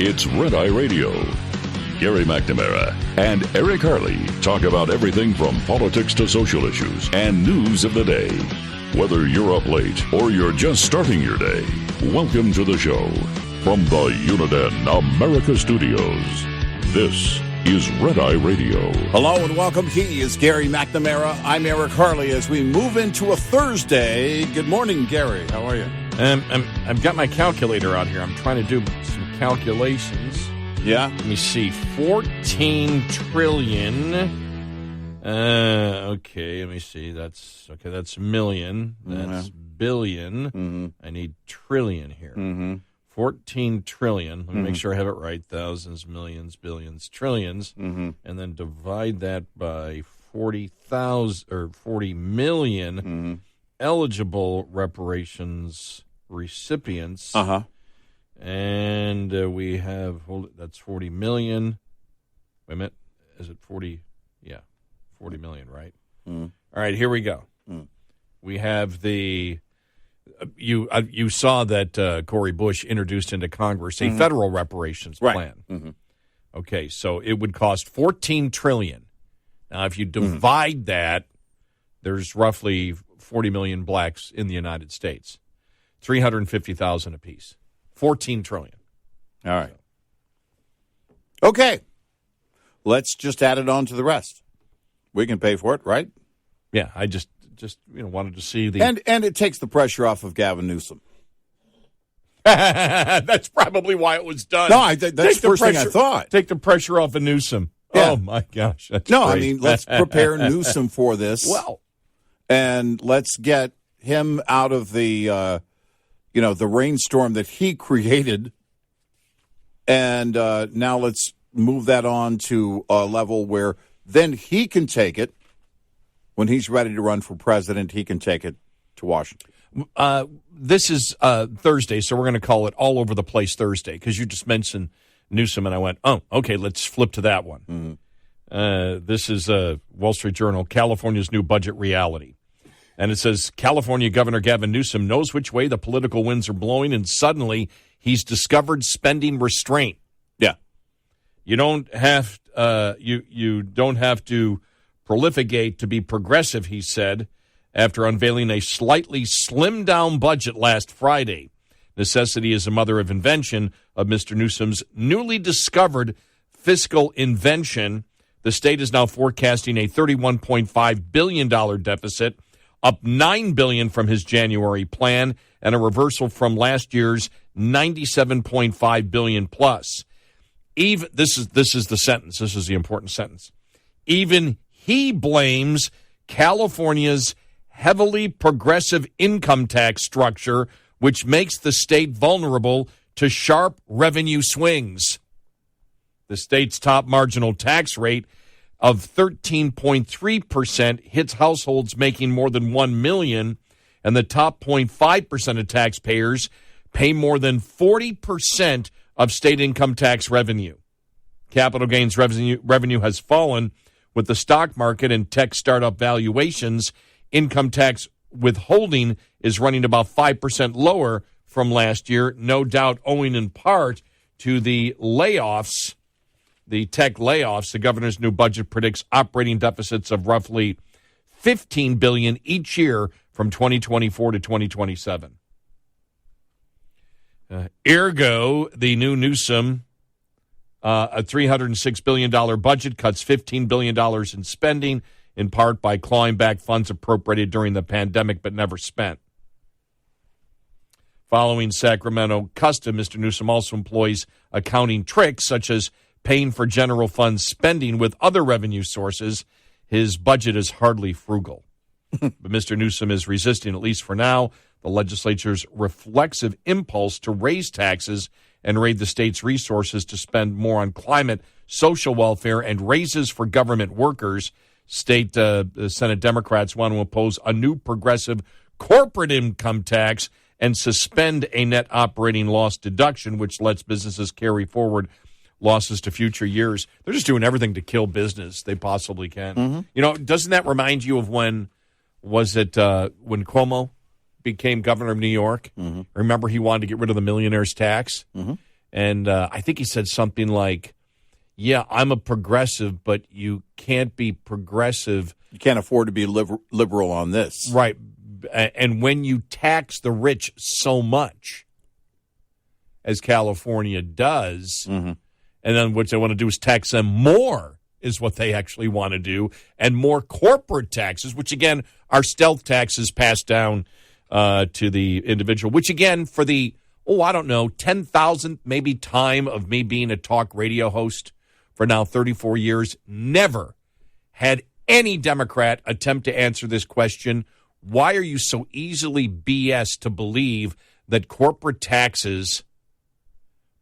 It's Red Eye Radio. Gary McNamara and Eric Harley talk about everything from politics to social issues and news of the day. Whether you're up late or you're just starting your day, welcome to the show. From the Uniden America Studios, this is Red Eye Radio. Hello and welcome. He is Gary McNamara. I'm Eric Harley as we move into a Thursday. Good morning, Gary. How are you? I've got my calculator out here. I'm trying to do some calculations. Yeah? Let me see. 14 trillion. Okay, let me see. That's million. That's billion. Mm-hmm. I need trillion here. Mm-hmm. 14 trillion. Let me make sure I have it right. Thousands, millions, billions, trillions. Mm-hmm. And then divide that by 40,000 or 40 million eligible reparations recipients. Uh-huh. And we have, that's 40 million. Wait a minute. Is it 40? Yeah, 40 million, right? Mm. All right, here we go. Mm. We have the, you saw that Cory Bush introduced into Congress a federal reparations plan. Mm-hmm. Okay, so it would cost $14 trillion. Now, if you divide that, there's roughly 40 million blacks in the United States, 350,000 apiece. 14 trillion. All right. Okay. Let's just add it on to the rest. We can pay for it, right? Yeah, I just wanted to see the... And it takes the pressure off of Gavin Newsom. That's probably why it was done. No, that's the first thing I thought. Take the pressure off of Newsom. Yeah. Oh, my gosh. That's great. I mean, let's prepare Newsom for this. Well. And let's get him out of the... the rainstorm that he created, and now let's move that on to a level where then he can take it. When he's ready to run for president, he can take it to Washington. This is Thursday, so we're going to call it All Over the Place Thursday, because you just mentioned Newsom, and I went, oh, okay, let's flip to that one. Mm-hmm. This is Wall Street Journal, California's new budget reality. And it says, California Governor Gavin Newsom knows which way the political winds are blowing, and suddenly he's discovered spending restraint. Yeah. You don't have you don't have to prolificate to be progressive, he said, after unveiling a slightly slimmed-down budget last Friday. Necessity is the mother of invention of Mr. Newsom's newly discovered fiscal invention. The state is now forecasting a $31.5 billion deficit, up $9 billion from his January plan, and a reversal from last year's $97.5 billion plus. Even this is the sentence. This is the important sentence. Even he blames California's heavily progressive income tax structure, which makes the state vulnerable to sharp revenue swings. The state's top marginal tax rate of 13.3% hits households making more than $1 million, and the top 0.5% of taxpayers pay more than 40% of state income tax revenue. Capital gains revenue has fallen with the stock market and tech startup valuations. Income tax withholding is running about 5% lower from last year, no doubt owing in part to the layoffs. The tech layoffs. The governor's new budget predicts operating deficits of roughly $15 billion each year from 2024 to 2027. Ergo, the new Newsom, a $306 billion budget cuts $15 billion in spending, in part by clawing back funds appropriated during the pandemic but never spent. Following Sacramento custom, Mr. Newsom also employs accounting tricks such as paying for general fund spending with other revenue sources. His budget is hardly frugal. But Mr. Newsom is resisting, at least for now, the legislature's reflexive impulse to raise taxes and raid the state's resources to spend more on climate, social welfare, and raises for government workers. State Senate Democrats want to impose a new progressive corporate income tax and suspend a net operating loss deduction, which lets businesses carry forward losses to future years. They're just doing everything to kill business they possibly can. Mm-hmm. You know, doesn't that remind you of when Cuomo became governor of New York? Mm-hmm. Remember, he wanted to get rid of the millionaire's tax? Mm-hmm. And I think he said something like, yeah, I'm a progressive, but you can't be progressive. You can't afford to be liberal on this. Right. And when you tax the rich so much, as California does, and then what they want to do is tax them more, is what they actually want to do, and more corporate taxes, which, again, are stealth taxes passed down to the individual, which, again, for the, 10,000th maybe time of me being a talk radio host for now 34 years, never had any Democrat attempt to answer this question. Why are you so easily BS to believe that corporate taxes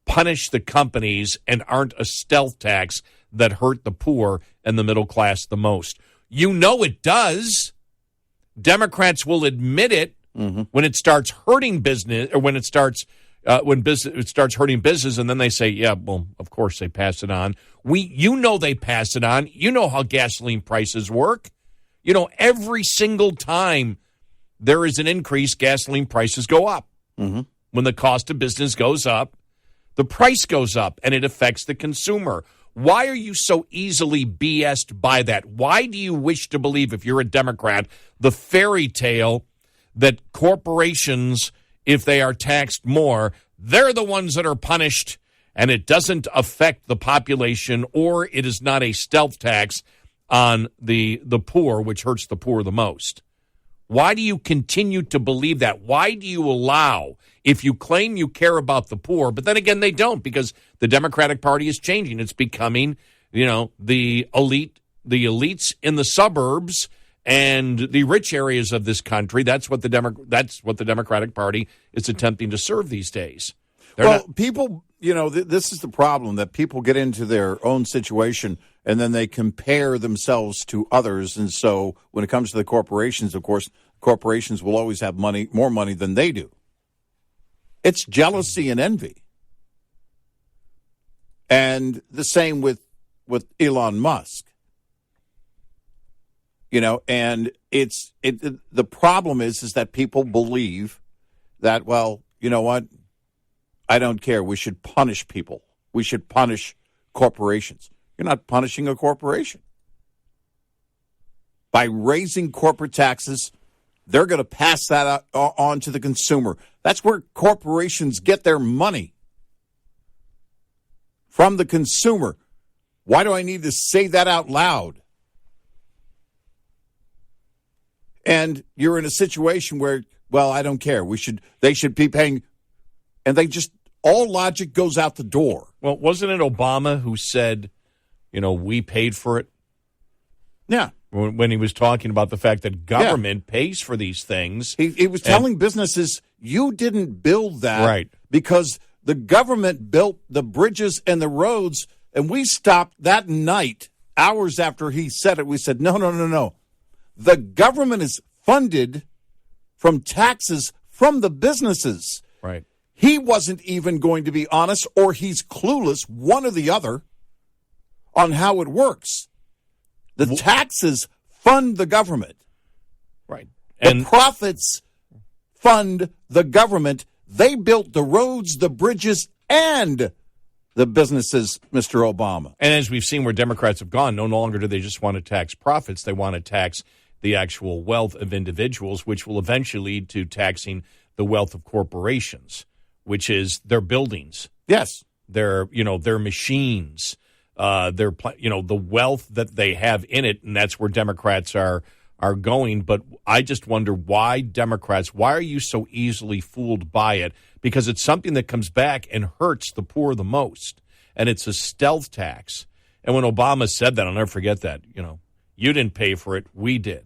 punish the companies and aren't a stealth tax that hurt the poor and the middle class the most? You know it does. Democrats will admit it when it starts hurting business, or when it starts hurting business, and then they say, yeah, well, of course they pass it on. They pass it on. You know how gasoline prices work. You know, every single time there is an increase, gasoline prices go up. When the cost of business goes up, the price goes up, and it affects the consumer. Why are you so easily BS'd by that? Why do you wish to believe, if you're a Democrat, the fairy tale that corporations, if they are taxed more, they're the ones that are punished, and it doesn't affect the population, or it is not a stealth tax on the poor, which hurts the poor the most? Why do you continue to believe that? Why do you allow, if you claim you care about the poor, but then again they don't, because the Democratic Party is changing. It's becoming, the elites in the suburbs and the rich areas of this country. That's what the Democratic Party is attempting to serve these days. People, this is the problem, that people get into their own situation and then they compare themselves to others. And so when it comes to the corporations, of course, corporations will always have more money than they do. It's jealousy and envy. And the same with Elon Musk. And the problem is that people believe that, well, you know what? I don't care. We should punish people. We should punish corporations. You're not punishing a corporation. By raising corporate taxes, they're going to pass that on to the consumer. That's where corporations get their money, from the consumer. Why do I need to say that out loud? And you're in a situation where, well, I don't care. They should be paying, and all logic goes out the door. Well, wasn't it Obama who said, we paid for it? Yeah. When he was talking about the fact that government pays for these things. He was telling businesses, you didn't build that, right, because the government built the bridges and the roads, and we stopped that night, hours after he said it. We said, no. The government is funded from taxes from the businesses. Right. He wasn't even going to be honest, or he's clueless, one or the other, on how it works. The taxes fund the government. Right. And the profits fund the government. They built the roads, the bridges, and the businesses, Mr. Obama. And as we've seen where Democrats have gone, no longer do they just want to tax profits. They want to tax the actual wealth of individuals, which will eventually lead to taxing the wealth of corporations, which is their buildings. Yes. Their machines, the wealth that they have in it, and that's where Democrats are going. But I just wonder why are you so easily fooled by it? Because it's something that comes back and hurts the poor the most, and it's a stealth tax. And when Obama said that, I'll never forget that, you didn't pay for it, we did.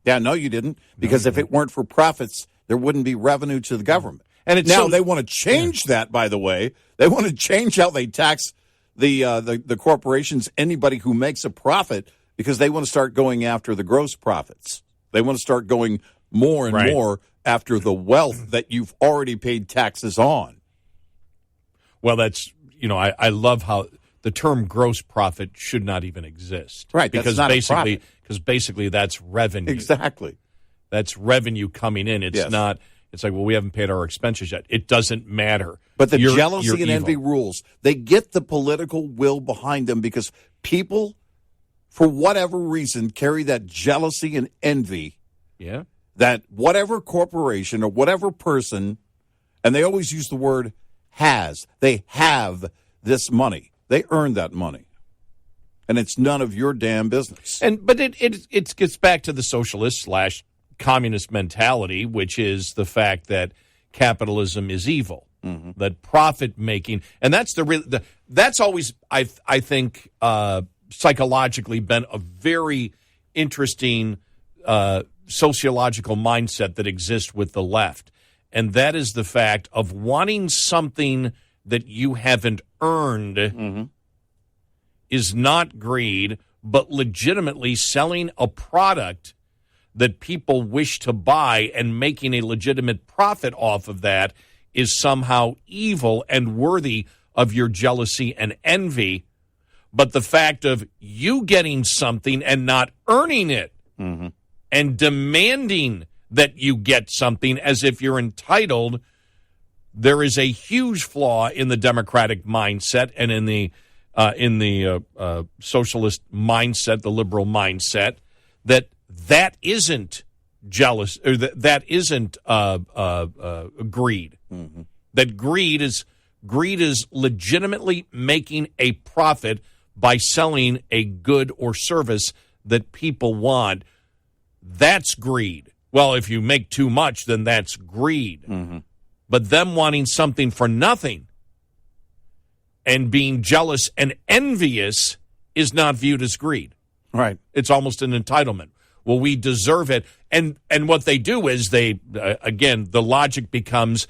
Yeah, no, you didn't, because if it weren't for profits, there wouldn't be revenue to the government. And they want to change that, by the way. They want to change how they tax the corporations, anybody who makes a profit, because they want to start going after the gross profits. They want to start going more and more after the wealth that you've already paid taxes on. Well, that's, I love how the term gross profit should not even exist. Right, because basically that's revenue. Exactly. That's revenue coming in. It's not, It's like, well, we haven't paid our expenses yet. It doesn't matter. But the You're jealousy and evil. envy rules. They get the political will behind them because people, for whatever reason, carry that jealousy and envy. Yeah. That whatever corporation or whatever person, and they always use the word has. They have this money. They earned that money. And it's none of your damn business. But it gets back to the socialist / communist mentality, which is the fact that capitalism is evil, that profit making, and that's that's always I think psychologically been a very interesting sociological mindset that exists with the left, and that is the fact of wanting something that you haven't earned. Is not greed, but legitimately selling a product that people wish to buy and making a legitimate profit off of that is somehow evil and worthy of your jealousy and envy. But the fact of you getting something and not earning it and demanding that you get something as if you're entitled, there is a huge flaw in the democratic mindset and in the socialist mindset, the liberal mindset, that isn't jealous, or that isn't greed. That greed is legitimately making a profit by selling a good or service that people want. That's greed. Well, if you make too much, then that's greed. But them wanting something for nothing and being jealous and envious is not viewed as greed. Right. It's almost an entitlement. Well, we deserve it. And what they do is they, again, the logic becomes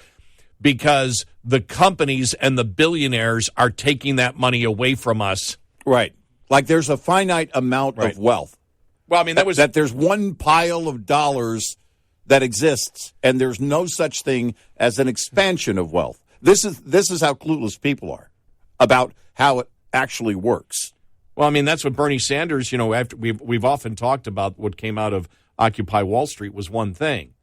because the companies and the billionaires are taking that money away from us. Right. Like there's a finite amount of wealth. Well, I mean, that there's one pile of dollars that exists, and there's no such thing as an expansion of wealth. This is how clueless people are about how it actually works. Well, I mean, that's what Bernie Sanders, after we've often talked about what came out of Occupy Wall Street was one thing,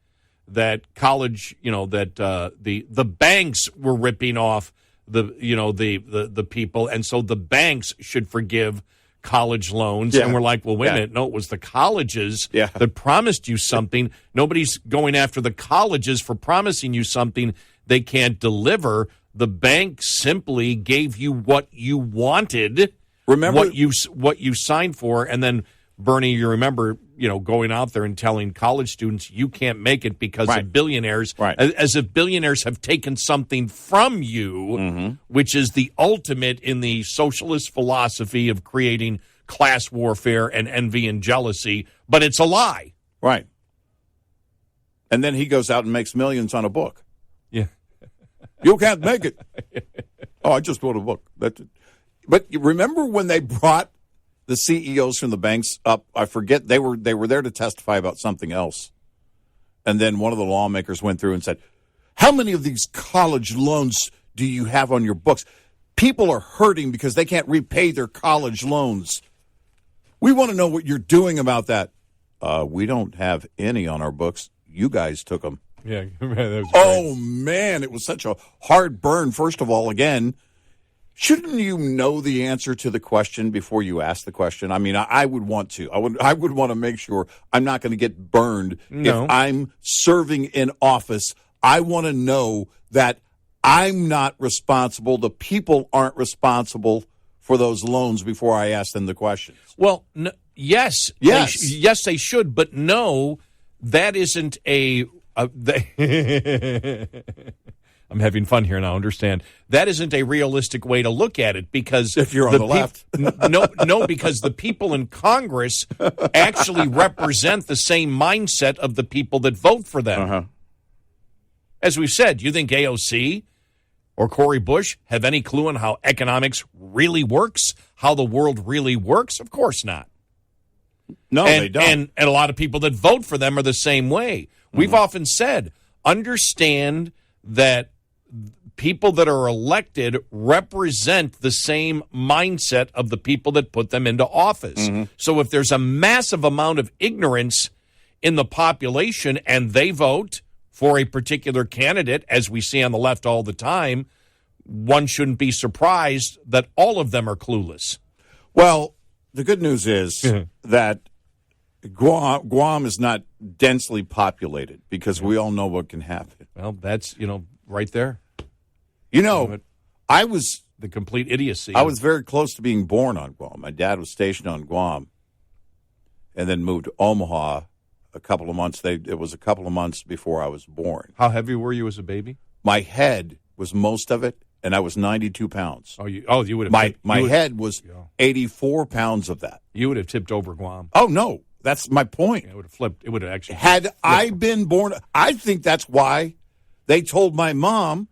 that college, that the banks were ripping off the people, and so the banks should forgive college loans. Yeah. And we're like, well, wait a minute. No, it was the colleges Yeah. that promised you something. Nobody's going after the colleges for promising you something they can't deliver. The bank simply gave you what you wanted, Remember what you signed for, and then Bernie, you remember, going out there and telling college students you can't make it because of billionaires, as if billionaires have taken something from you, which is the ultimate in the socialist philosophy of creating class warfare and envy and jealousy, but it's a lie. Right. And then he goes out and makes millions on a book. Yeah. You can't make it. Oh, I just wrote a book. That's it. But you remember when they brought the CEOs from the banks up? I forget, they were there to testify about something else. And then one of the lawmakers went through and said, how many of these college loans do you have on your books? People are hurting because they can't repay their college loans. We want to know what you're doing about that. We don't have any on our books. You guys took them. Yeah. That was oh, man, it was such a hard burn. First of all, again, shouldn't you know the answer to the question before you ask the question? I mean, I would want to. I would want to make sure I'm not going to get burned if I'm serving in office. I want to know that I'm not responsible. The people aren't responsible for those loans before I ask them the questions. Well, yes. Yes, they should. But no, that isn't a I'm having fun here now, understand. That isn't a realistic way to look at it because... If you're on the left. No, because the people in Congress actually represent the same mindset of the people that vote for them. As we've said, do you think AOC or Cory Bush have any clue on how economics really works, how the world really works? Of course not. No, they don't. And a lot of people that vote for them are the same way. We've often said, understand that people that are elected represent the same mindset of the people that put them into office. So if there's a massive amount of ignorance in the population and they vote for a particular candidate, as we see on the left all the time, one shouldn't be surprised that all of them are clueless. Well, the good news is that Guam is not densely populated because we all know what can happen. Well, that's, right there. I was the complete idiocy. I was very close to being born on Guam. My dad was stationed on Guam and then moved to Omaha a couple of months. It was a couple of months before I was born. How heavy were you as a baby? My head was most of it, and I was 92 pounds. You would have. My head was 84 pounds of that. You would have tipped over Guam. Oh, no. That's my point. It would have flipped. It would have actually. Had I been born, I think that's why they told my mom,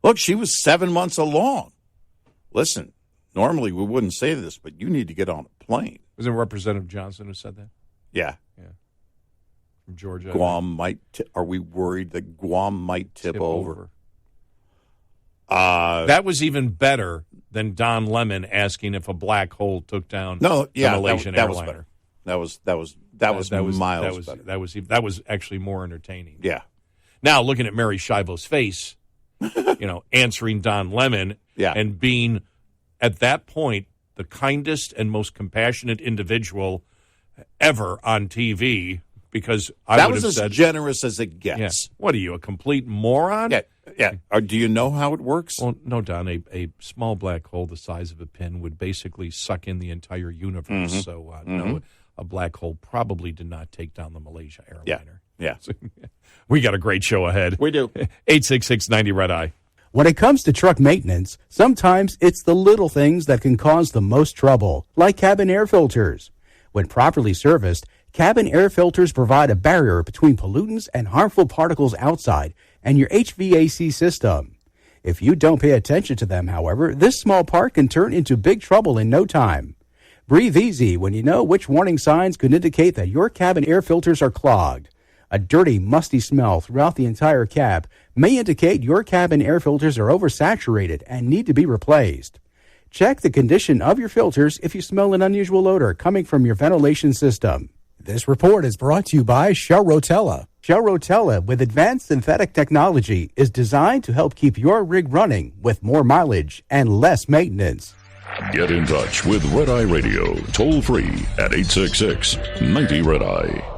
look, she was 7 months along. Listen, normally we wouldn't say this, but you need to get on a plane. Was it Representative Johnson who said that? Yeah. From Georgia. Guam might. Are we worried that Guam might tip over? That was even better than Don Lemon asking if a black hole took down the Malaysian airliner. That was miles better. That was actually more entertaining. Yeah. Now looking at Mary Schiavo's face, answering Don Lemon, and being at that point the kindest and most compassionate individual ever on TV, because I would have said, that was as generous as it gets. Yeah. What are you, a complete moron? Yeah. Do you know how it works? Well, no, Don. A small black hole the size of a pin would basically suck in the entire universe. Mm-hmm. So, no, a black hole probably did not take down the Malaysia airliner. Yeah. So, we got a great show ahead. We do. 866-90-RED-EYE. When it comes to truck maintenance, sometimes it's the little things that can cause the most trouble, like cabin air filters. When properly serviced, cabin air filters provide a barrier between pollutants and harmful particles outside and your HVAC system. If you don't pay attention to them, however, this small part can turn into big trouble in no time. Breathe easy when you know which warning signs could indicate that your cabin air filters are clogged. A dirty, musty smell throughout the entire cab may indicate your cabin air filters are oversaturated and need to be replaced. Check the condition of your filters if you smell an unusual odor coming from your ventilation system. This report is brought to you by Shell Rotella. Shell Rotella, with advanced synthetic technology, is designed to help keep your rig running with more mileage and less maintenance. Get in touch with Red Eye Radio, toll free at 866-90-RED-EYE.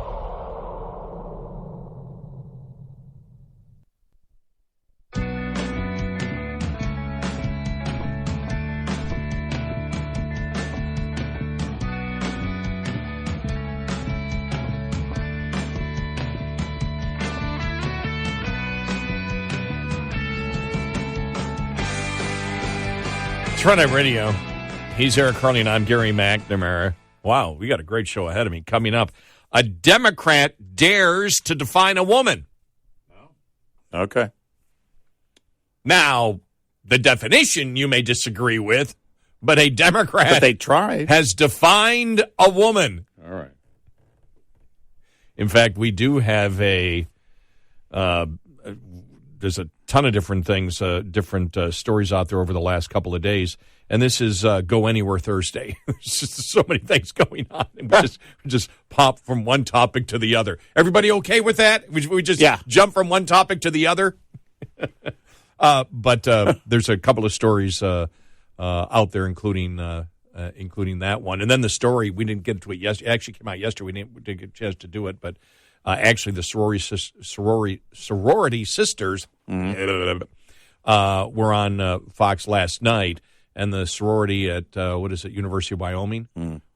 Red Eye Radio. He's Eric Carly and I'm Gary McNamara. Wow, we got a great show ahead of me. Coming up, a Democrat dares to define a woman. Okay. Now, the definition you may disagree with, but a Democrat they tried. Has defined a woman. All right. In fact, we do have there's a ton of different things, different stories out there over the last couple of days. And this is Go Anywhere Thursday. There's just so many things going on. And we just pop from one topic to the other. Everybody okay with that? We just jump from one topic to the other? But there's a couple of stories out there, including that one. And then the story, we didn't get to it yesterday. It actually came out yesterday. We didn't get a chance to do it. But actually, the sorority sisters were on Fox last night. And the sorority at, University of Wyoming,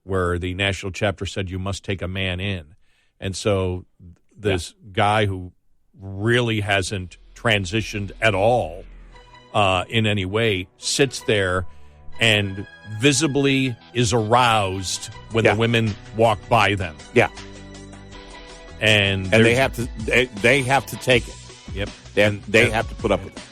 where the national chapter said you must take a man in. And so this guy who really hasn't transitioned at all in any way sits there and visibly is aroused when the women walk by them. Yeah. And they have to take it. Yep. And they have to put up with it.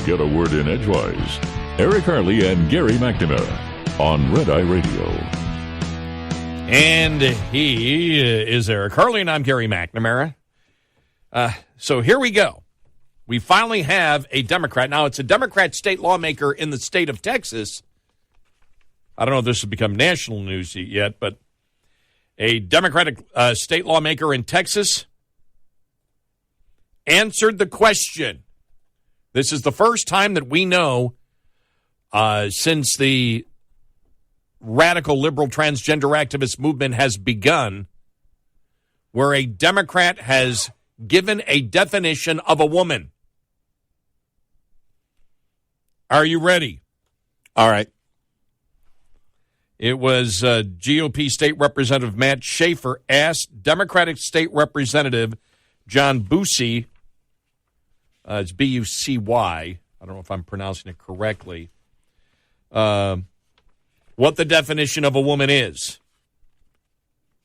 get a word in edgewise. Eric Harley and Gary McNamara on Red Eye Radio. And he is Eric Harley, and I'm Gary McNamara. So here we go. We finally have a Democrat. Now, it's a Democrat state lawmaker in the state of Texas. I don't know if this has become national news yet, but a Democratic state lawmaker in Texas answered the question. This is the first time that we know since the radical liberal transgender activist movement has begun where a Democrat has given a definition of a woman. Are you ready? All right. It was GOP State Representative Matt Schaefer asked Democratic State Representative John Bucy, it's B-U-C-Y, I don't know if I'm pronouncing it correctly, what the definition of a woman is.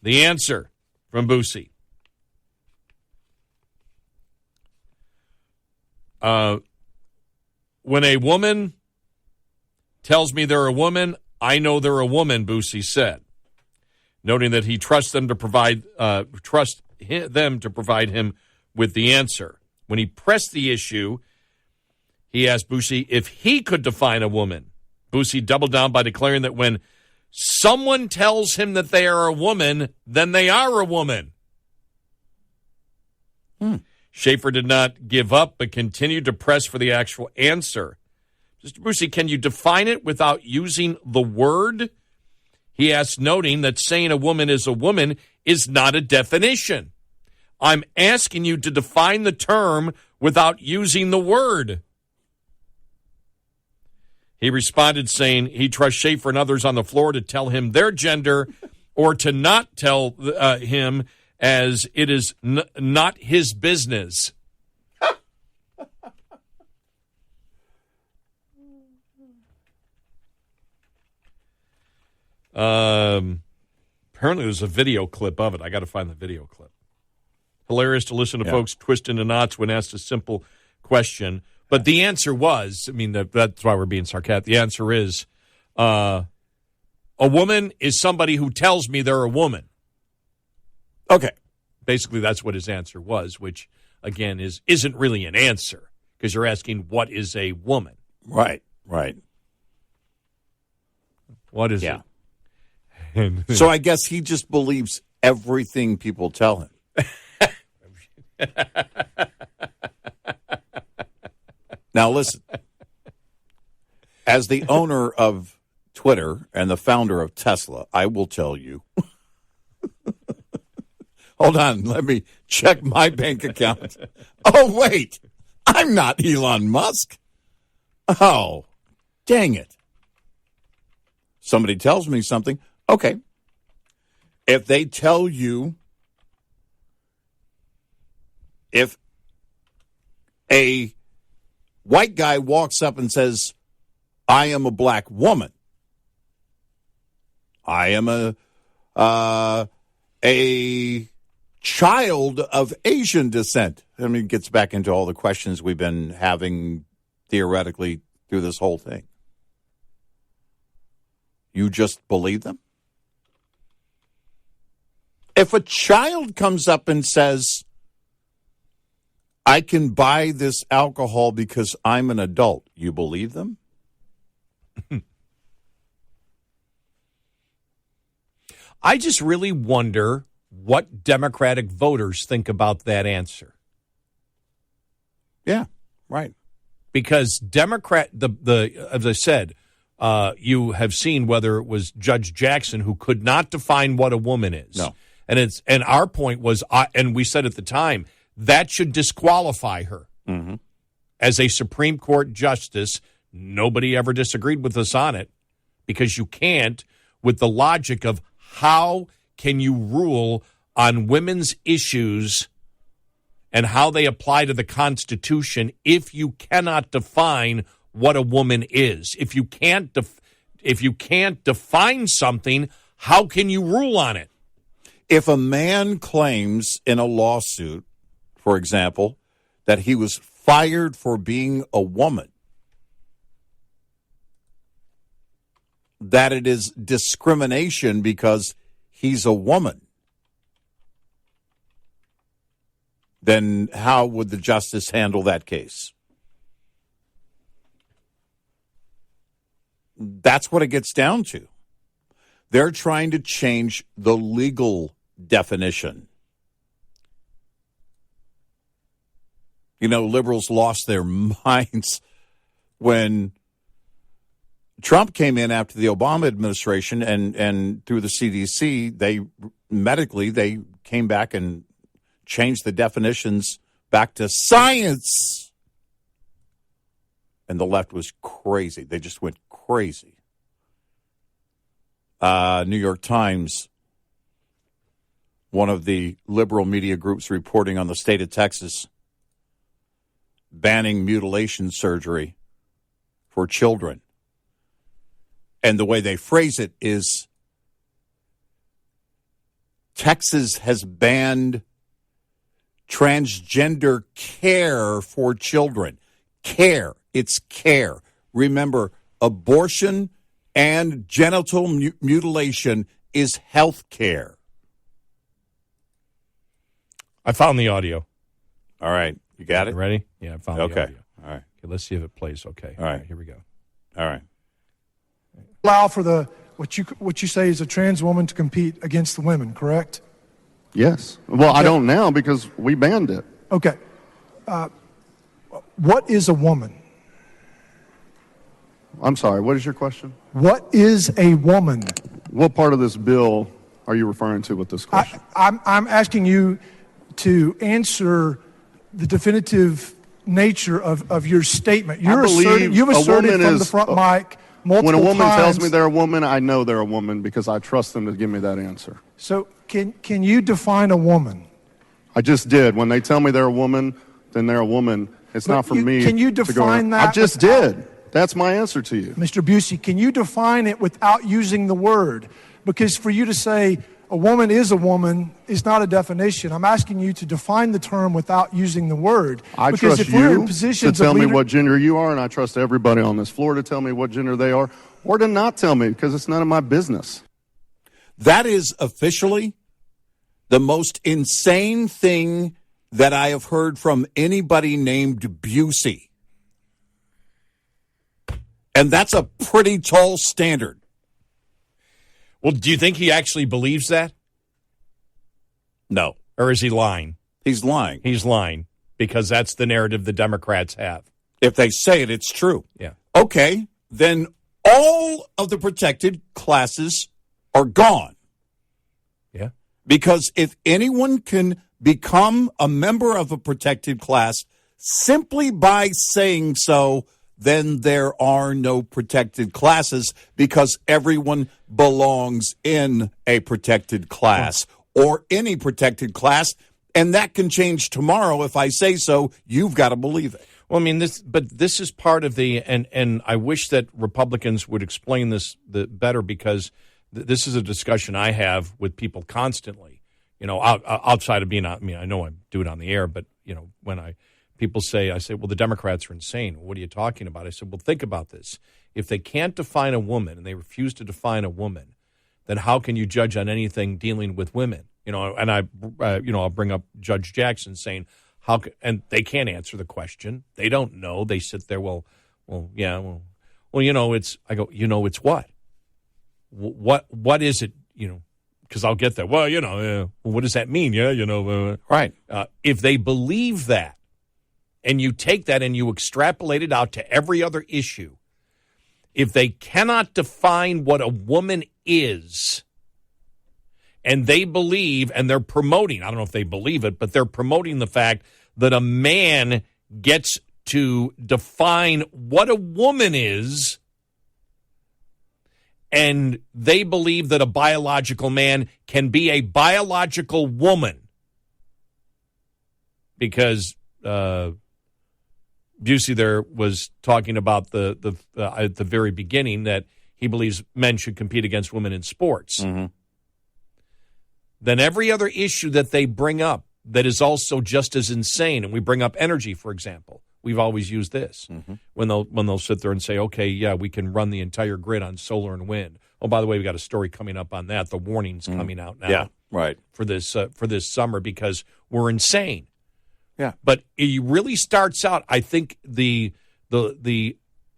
The answer from Bucy. When a woman tells me they're a woman, I know they're a woman, Bucy said, noting that he trusts them to provide him with the answer. When he pressed the issue, he asked Bucy if he could define a woman. Bucy doubled down by declaring that when someone tells him that they are a woman, then they are a woman. Schaefer did not give up, but continued to press for the actual answer. Mr. Bucy, can you define it without using the word? He asked, noting that saying a woman is a woman is not a definition. I'm asking you to define the term without using the word. He responded saying he trusts Schaefer and others on the floor to tell him their gender or to not tell him, as it is not his business. Apparently there's a video clip of it. I got to find the video clip. Hilarious to listen to folks twist into knots when asked a simple question. But the answer was, that's why we're being sarcastic. The answer is, a woman is somebody who tells me they're a woman. Okay. Basically, that's what his answer was, which, again, isn't really an answer because you're asking, what is a woman? Right. What is it? So I guess he just believes everything people tell him. Now, listen. As the owner of Twitter and the founder of Tesla, I will tell you. Hold on. Let me check my bank account. Oh, wait. I'm not Elon Musk. Oh, dang it. Somebody tells me something. Okay. If they tell you, if a white guy walks up and says, I am a black woman, I am a child of Asian descent. It gets back into all the questions we've been having theoretically through this whole thing. You just believe them? If a child comes up and says, I can buy this alcohol because I'm an adult, you believe them? I just really wonder what Democratic voters think about that answer. Yeah, right. Because as I said, you have seen whether it was Judge Jackson who could not define what a woman is. No. And our point was, and we said at the time, that should disqualify her as a Supreme Court justice. Nobody ever disagreed with us on it because you can't, with the logic of how can you rule on women's issues and how they apply to the Constitution if you cannot define what a woman is. If you can't define something, how can you rule on it? If a man claims in a lawsuit, for example, that he was fired for being a woman, that it is discrimination because he's a woman, then how would the justice handle that case? That's what it gets down to. They're trying to change the legal definition. You know, liberals lost their minds when Trump came in after the Obama administration and through the CDC, they came back and changed the definitions back to science. And the left was crazy. They just went crazy. New York Times, one of the liberal media groups reporting on the state of Texas banning mutilation surgery for children. And the way they phrase it is Texas has banned transgender care for children. Care. It's care. Remember, abortion and genital mutilation is health care. I found the audio. All right. You got it? Ready? Yeah, I found the audio. All right. Okay, let's see if it plays okay. All right. Here we go. All right. Allow for the what you say is a trans woman to compete against the women, correct? Yes. Well, Okay. I don't now because we banned it. Okay. What is a woman? I'm sorry, what is your question? What is a woman? What part of this bill are you referring to with this question? I'm asking you to answer the definitive nature of your statement. You've asserted from the front mic multiple when a woman times. tells me they're a woman, I know they're a woman because I trust them to give me that answer. So can you define a woman? I just did. When they tell me they're a woman, then they're a woman. It's But not for you- me. can you to go define around. I that just without- did. That's my answer to you. Mr. Busey, can you define it without using the word? Because for you to say a woman is not a definition. I'm asking you to define the term without using the word. I because trust if we're in you to positions tell of me leader- what gender you are, and I trust everybody on this floor to tell me what gender they are, or to not tell me because it's none of my business. That is officially the most insane thing that I have heard from anybody named Busey. And that's a pretty tall standard. Well, do you think he actually believes that? No. Or is he lying? He's lying. He's lying because that's the narrative the Democrats have. If they say it, it's true. Yeah. Okay, then all of the protected classes are gone. Yeah. Because if anyone can become a member of a protected class simply by saying so, then there are no protected classes because everyone belongs in a protected class or any protected class, and that can change tomorrow. If I say so, you've got to believe it. Well, I mean, this is part of the, and I wish that Republicans would explain this better because this is a discussion I have with people constantly, you know, outside of being, I mean, I know I do it on the air, but, you know, when people say, I say, well, the Democrats are insane. What are you talking about? I said, well, think about this. If they can't define a woman and they refuse to define a woman, then how can you judge on anything dealing with women? You know, and I'll bring up Judge Jackson saying, and they can't answer the question. They don't know. They sit there, well, you know, it's, I go, you know, it's what? What is it, you know, because I'll get there. Well, you know, what does that mean? Yeah, you know. Right. If they believe that, and you take that and you extrapolate it out to every other issue, if they cannot define what a woman is, and they believe, and they're promoting, I don't know if they believe it, but they're promoting the fact that a man gets to define what a woman is, and they believe that a biological man can be a biological woman. Because Busey there was talking about at the very beginning that he believes men should compete against women in sports. Mm-hmm. Then every other issue that they bring up that is also just as insane, and we bring up energy, for example. We've always used this. When they'll sit there and say, okay, yeah, we can run the entire grid on solar and wind. Oh, by the way, we got a story coming up on that. The warning's coming out now. Yeah, right. For this summer because we're insane. Yeah. But it really starts out, I think, the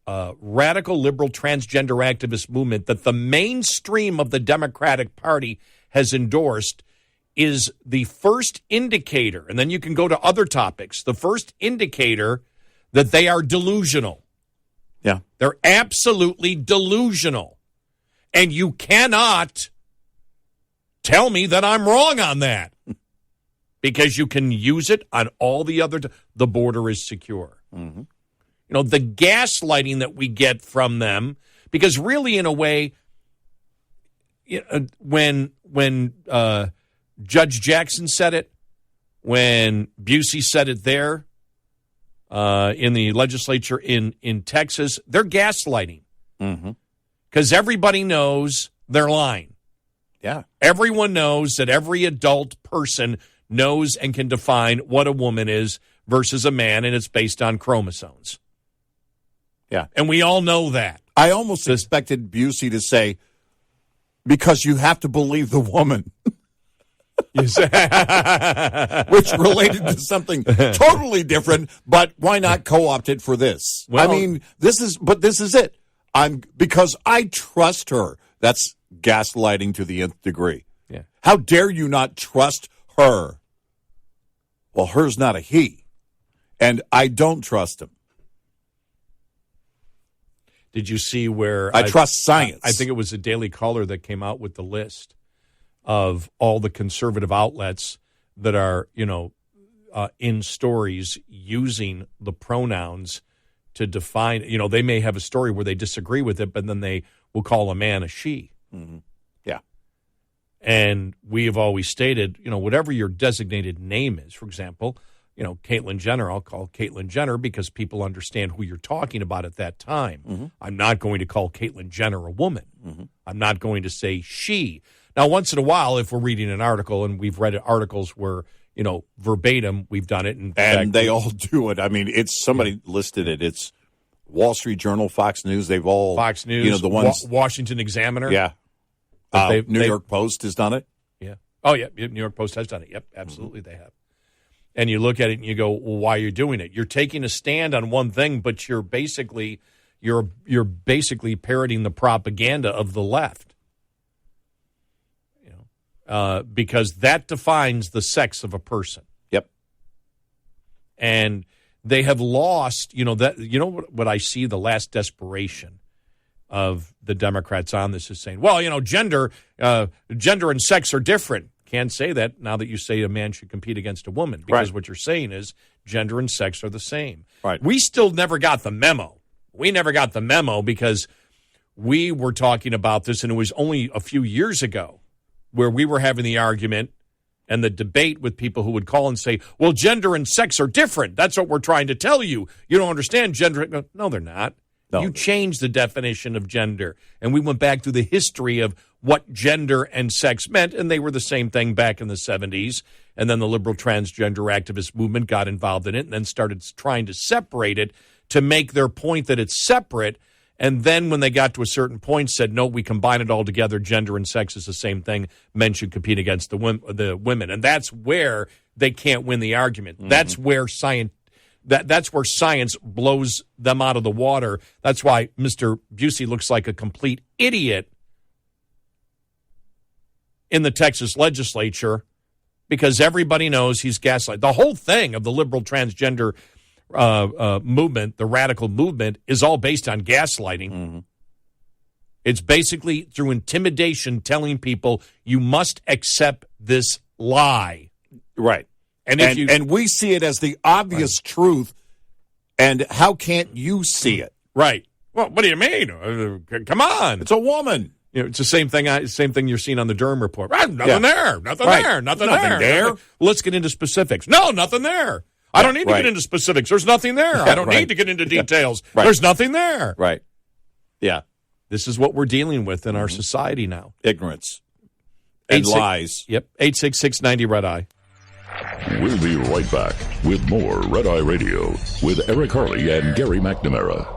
radical liberal transgender activist movement that the mainstream of the Democratic Party has endorsed is the first indicator, and then you can go to other topics, the first indicator that they are delusional. Yeah. They're absolutely delusional. And you cannot tell me that I'm wrong on that because you can use it on all the other. The border is secure. Mm-hmm. You know, the gaslighting that we get from them, because really, in a way, when Judge Jackson said it, when Busey said it there in the legislature in Texas, they're gaslighting. Because everybody knows they're lying. Yeah. Everyone knows that every adult person knows and can define what a woman is versus a man, and it's based on chromosomes. Yeah. And we all know that. I almost expected Busey to say, because you have to believe the woman. Which related to something totally different, but why not co-opt it for this? Well, I mean, this is it. Because I trust her. That's gaslighting to the nth degree. Yeah. How dare you not trust her? Well, her's not a he, and I don't trust him. Did you see where I trust science? I think it was the Daily Caller that came out with the list of all the conservative outlets that are, in stories using the pronouns to define. They may have a story where they disagree with it, but then they will call a man a she. Mm-hmm. Yeah. And we have always stated, whatever your designated name is, for example, Caitlyn Jenner, I'll call Caitlyn Jenner because people understand who you're talking about at that time. Mm-hmm. I'm not going to call Caitlyn Jenner a woman. Mm-hmm. I'm not going to say she. Now, once in a while, if we're reading an article, and we've read articles where, verbatim, we've done it. And they all do it. I mean, it's somebody listed it. It's Wall Street Journal, Fox News. They've all. Fox News, the ones. Washington Examiner. Yeah. New York Post has done it. Yeah. Oh, yeah. New York Post has done it. Yep. Absolutely, they have. And you look at it and you go, well, why are you doing it? You're taking a stand on one thing, but you're basically parroting the propaganda of the left. Because that defines the sex of a person. Yep. And they have lost, what I see, the last desperation of the Democrats on this is saying, well, gender and sex are different. Can't say that now that you say a man should compete against a woman, because what you're saying is gender and sex are the same. Right. We still never got the memo. We never got the memo because we were talking about this, and it was only a few years ago where we were having the argument and the debate with people who would call and say, well, gender and sex are different. That's what we're trying to tell you. You don't understand gender. No, they're not. No. You changed the definition of gender. And we went back through the history of what gender and sex meant, and they were the same thing back in the 70s. And then the liberal transgender activist movement got involved in it and then started trying to separate it to make their point that it's separate. And then when they got to a certain point, said, no, we combine it all together. Gender and sex is the same thing. Men should compete against the women. And that's where they can't win the argument. Mm-hmm. That's where science blows them out of the water. That's why Mr. Busey looks like a complete idiot in the Texas legislature, because everybody knows he's gaslight. The whole thing of the liberal transgender movement, the radical movement, is all based on gaslighting. Mm-hmm. It's basically through intimidation telling people you must accept this lie. Right. And we see it as the obvious truth, and how can't you see it? Right. Well, what do you mean? Come on. It's a woman. It's the same thing you're seeing on the Durham report. Nothing there. Nothing there. Nothing there. Well, let's get into specifics. No, nothing there. I don't need to get into specifics. There's nothing there. I don't need to get into details. There's nothing there. Right. Yeah. This is what we're dealing with in our society now. Ignorance. And lies. Yep. 866-90-RED-EYE. We'll be right back. with more Red Eye Radio with Eric Harley and Gary McNamara.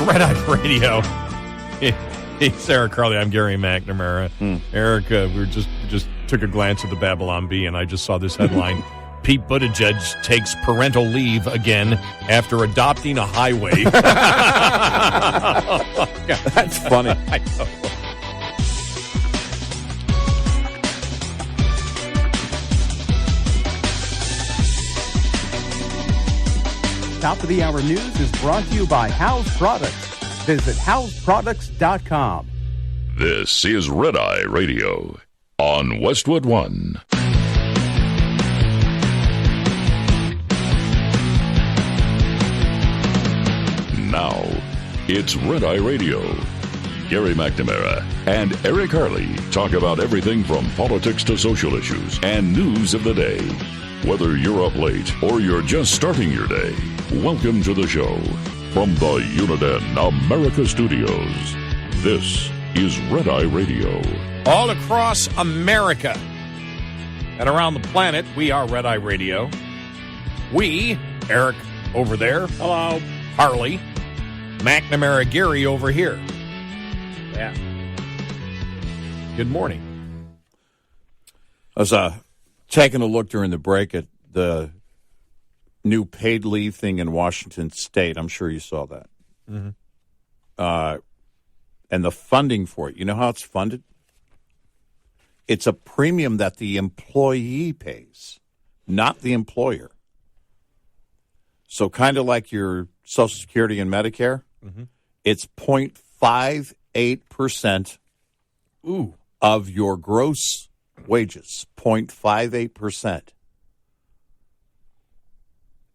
Red Eye Radio. He's Eric Carley. I'm Gary McNamara. Eric, we just took a glance at the Babylon Bee, and I just saw this headline. Pete Buttigieg takes parental leave again after adopting a highway. That's funny. I know. Top of the Hour News is brought to you by House Products. Visit houseproducts.com. This is Red Eye Radio on Westwood One. Now, it's Red Eye Radio. Gary McNamara and Eric Harley talk about everything from politics to social issues and news of the day. Whether you're up late or you're just starting your day, welcome to the show. From the Uniden America Studios, this is Red Eye Radio. All across America and around the planet, we are Red Eye Radio. We, Eric over there. Hello. Harley. McNamara, Gary over here. Yeah. Good morning. I was taking a look during the break at the new paid leave thing in Washington State. I'm sure you saw that. Mm-hmm. And the funding for it. You know how it's funded? It's a premium that the employee pays, not the employer. So kind of like your Social Security and Medicare, it's 0.58% of your gross wages, 0.58%.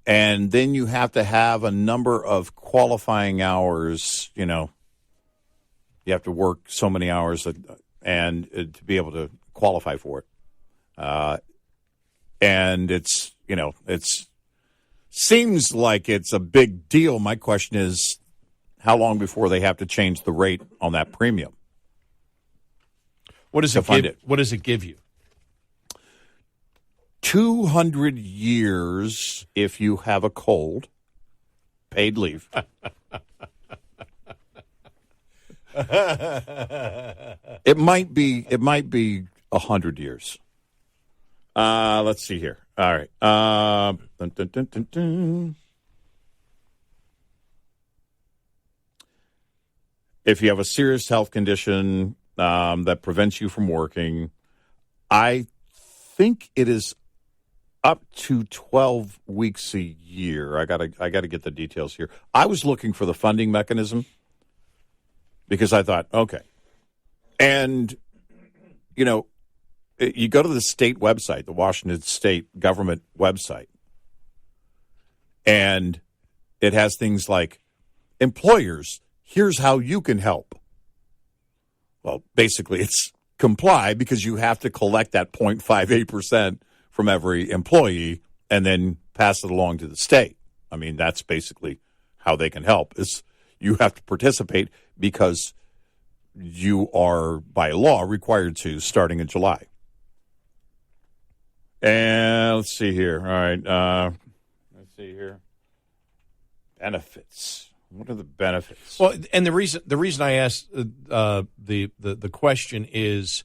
And then you have to have a number of qualifying hours, you know. You have to work so many hours and to be able to qualify for it. And it's, you know, it's seems like it's a big deal. My question is, how long before they have to change the rate on that premium? What does it give you? 200 years if you have a cold, paid leave. It might be 100 years. Let's see here. All right. Dun, dun, dun, dun, dun. If you have a serious health condition that prevents you from working, I think it is up to 12 weeks a year. I gotta get the details here. I was looking for the funding mechanism because I thought, okay. And, you know, you go to the state website, the Washington State government website, and it has things like, employers, here's how you can help. Well, basically, it's comply because you have to collect that 0.58% from every employee and then pass it along to the state. I mean, that's basically how they can help, is you have to participate because you are, by law, required to starting in July. And let's see here. All right. Let's see here. Benefits. What are the benefits? Well, and the reason I asked the question is,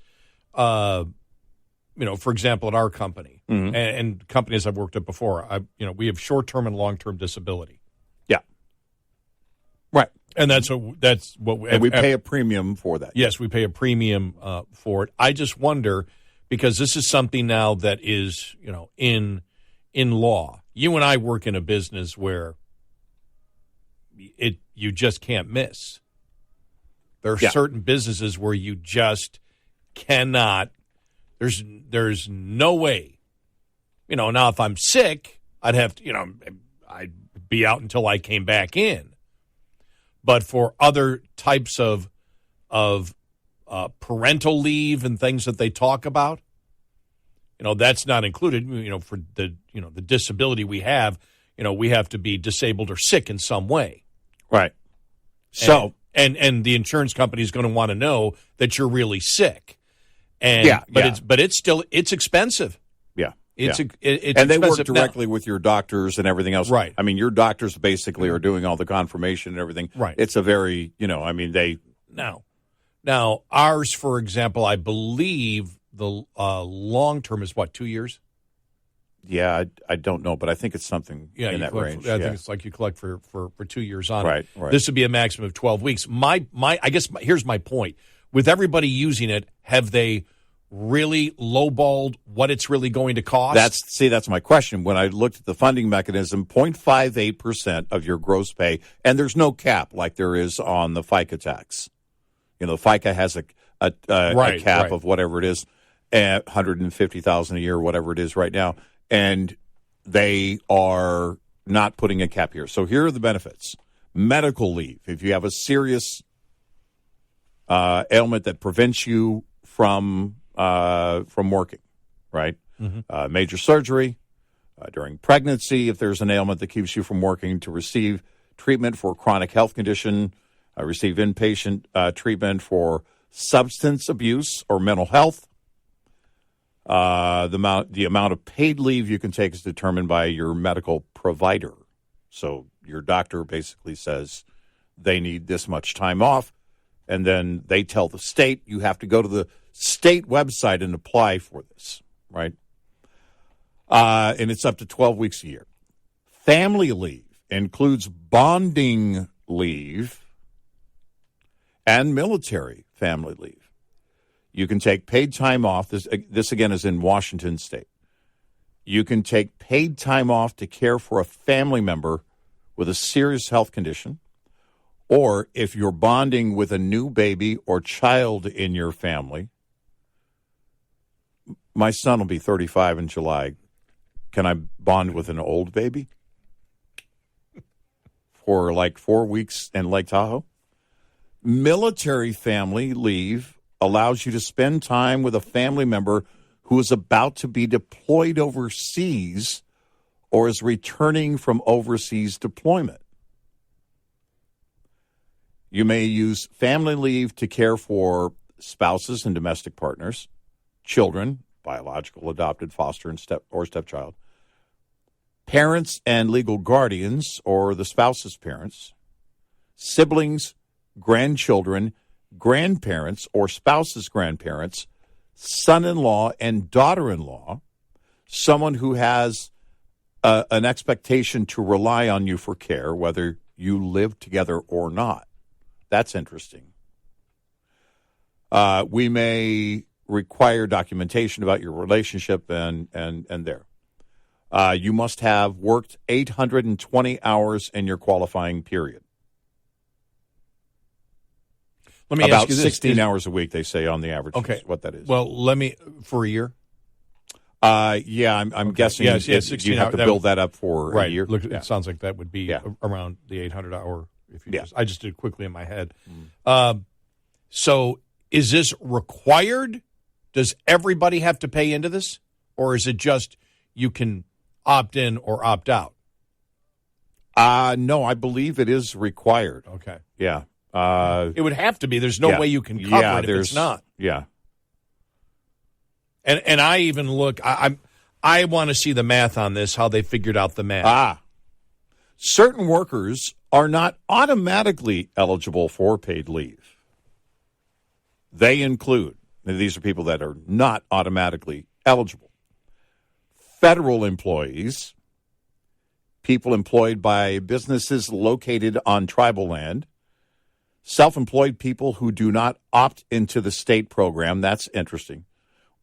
you know, for example, at our company and companies I've worked at before, we have short-term and long-term disability. Yeah. Right. And that's what we pay a premium for that. Yes, we pay a premium for it. I just wonder, because this is something now that is, you know, in law. You and I work in a business where you just can't miss. There are certain businesses where you just cannot. There's no way. You know, now if I'm sick, I'd have to, you know, I'd be out until I came back in. But for other types of parental leave and things that they talk about, that's not included. For the the disability we have, we have to be disabled or sick in some way. Right. So and the insurance company is going to want to know that you're really sick. And it's expensive. Yeah. It's and expensive. They work directly with your doctors and everything else. Right. I mean, your doctors basically are doing all the confirmation and everything. Right. It's a very, they. Now ours, for example, I believe the long term is 2 years? Yeah, I don't know, but I think it's something in that range. I think it's like you collect for 2 years on it. Right. This would be a maximum of 12 weeks. Here's my point. With everybody using it, have they really lowballed what it's really going to cost? That's my question. When I looked at the funding mechanism, 0.58% of your gross pay, and there's no cap like there is on the FICA tax. FICA has a cap of whatever it is, $150,000 a year, whatever it is right now, and they are not putting a cap here. So here are the benefits: medical leave if you have a serious ailment that prevents you from working, right? Mm-hmm. Major surgery during pregnancy if there's an ailment that keeps you from working, to receive treatment for a chronic health condition, receive inpatient treatment for substance abuse or mental health. The amount of paid leave you can take is determined by your medical provider. So your doctor basically says they need this much time off, and then they tell the state you have to go to the state website and apply for this, right? And it's up to 12 weeks a year. Family leave includes bonding leave and military family leave. You can take paid time off. This again is in Washington State. You can take paid time off to care for a family member with a serious health condition, or if you're bonding with a new baby or child in your family. My son will be 35 in July. Can I bond with an old baby for like 4 weeks in Lake Tahoe? Military family leave allows you to spend time with a family member who is about to be deployed overseas or is returning from overseas deployment. You may use family leave to care for spouses and domestic partners, children, biological, adopted, foster, and stepchild, parents and legal guardians or the spouse's parents, siblings, grandchildren, grandparents or spouse's grandparents, son-in-law and daughter-in-law, someone who has an expectation to rely on you for care, whether you live together or not. That's interesting. We may require documentation about your relationship and there. You must have worked 820 hours in your qualifying period. Let me about ask you this. 16 hours a week, they say, on the average. Okay. Is what that is. Well, for a year? I'm guessing yes, 16 you have to build that up for a year. Look, it sounds like that would be around the 800 hour. I just did it quickly in my head. So is this required? Does everybody have to pay into this? Or is it just you can opt in or opt out? No, I believe it is required. Okay. Yeah. It would have to be. There's no way you can cover it if it's not. Yeah. And I even look, I want to see the math on this, how they figured out the math. Certain workers are not automatically eligible for paid leave. They include, and these are people that are not automatically eligible: federal employees, people employed by businesses located on tribal land, self-employed people who do not opt into the state program. That's interesting.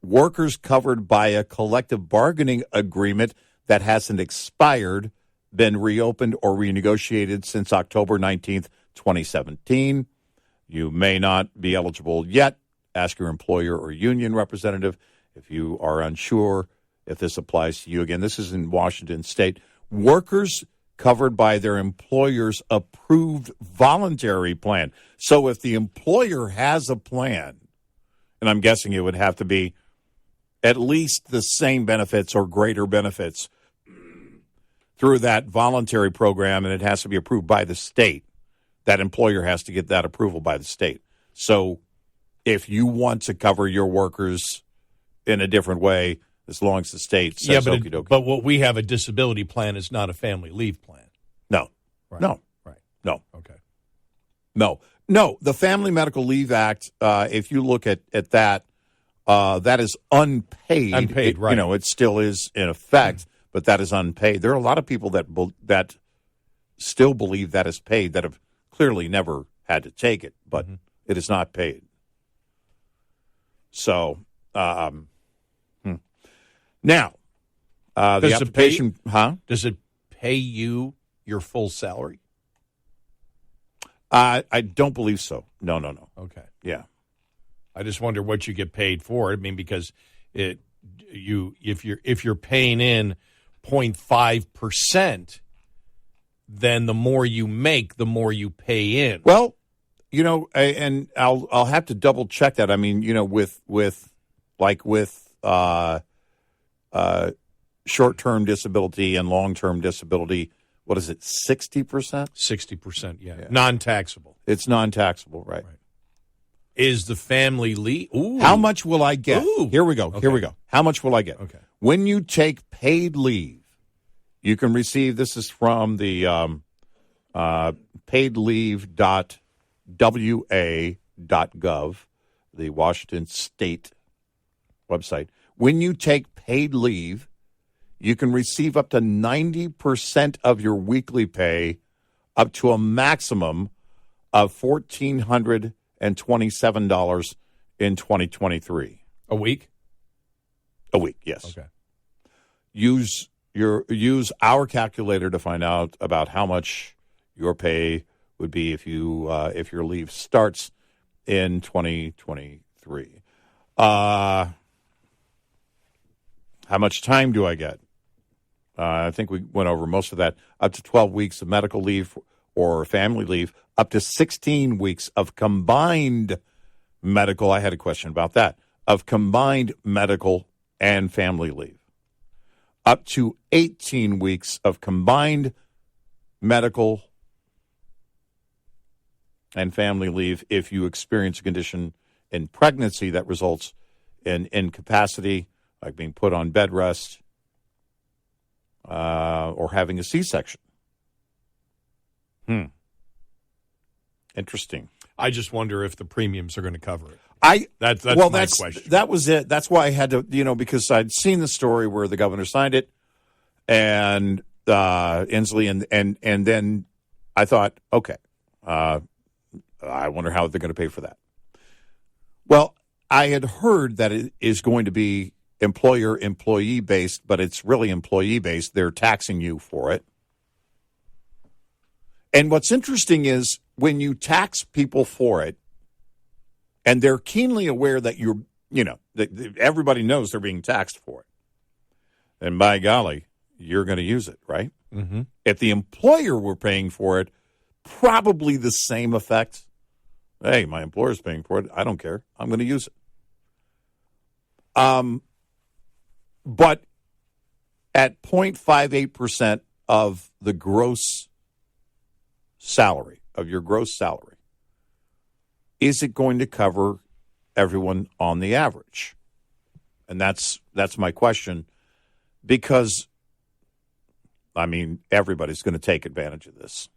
Workers covered by a collective bargaining agreement that hasn't expired, been reopened or renegotiated since October 19th, 2017. You may not be eligible yet. Ask your employer or union representative if you are unsure if this applies to you. Again, this is in Washington State. Workers covered by their employer's approved voluntary plan. So if the employer has a plan, and I'm guessing it would have to be at least the same benefits or greater benefits through that voluntary program, and it has to be approved by the state. That employer has to get that approval by the state. So if you want to cover your workers in a different way, as long as the state says okie dokie. But what we have a disability plan is not a family leave plan. No. Right. No. Right. No. Okay. No. No. The Family Medical Leave Act, if you look at that, that is unpaid. Unpaid, right. It still is in effect, but that is unpaid. There are a lot of people that still believe that is paid that have clearly never had to take it, but it is not paid. So, now, the application, Does it pay you your full salary? I don't believe so. No. Okay. Yeah. I just wonder what you get paid for. I mean, because if you're paying in 0.5%, then the more you make, the more you pay in. Well, and I'll have to double check that. I mean, with short-term disability and long-term disability, what is it, 60%? 60%, yeah. Non-taxable. It's non-taxable, right. Is the family leave? Ooh. How much will I get? Ooh. Here we go. Okay. Here we go. How much will I get? Okay. When you take paid leave, you can receive, this is from the paidleave.wa.gov, the Washington State website. When you take paid leave, you can receive up to 90% of your weekly pay, up to a maximum of $1,427 in 2023. A week? A week, yes. Okay. Use our calculator to find out about how much your pay would be if your leave starts in 2023. How much time do I get? I think we went over most of that. Up to 12 weeks of medical leave or family leave, up to 16 weeks of combined medical. I had a question about that. Of combined medical and family leave. Up to 18 weeks of combined medical and family leave if you experience a condition in pregnancy that results in incapacity, like being put on bed rest, or having a C-section. Interesting. I just wonder if the premiums are going to cover it. That's my question. That was it. That's why I had to, because I'd seen the story where the governor signed it, and Inslee, and then I thought, okay, I wonder how they're going to pay for that. Well, I had heard that it is going to be employer-employee based, but it's really employee based. They're taxing you for it. And what's interesting is when you tax people for it, and they're keenly aware that that everybody knows they're being taxed for it, and by golly, you're going to use it, right? Mm-hmm. If the employer were paying for it, probably the same effect. Hey, my employer's paying for it. I don't care. I'm going to use it. But at 0.58% of the gross salary, of your gross salary, is it going to cover everyone on the average? And that's my question, because, everybody's going to take advantage of this.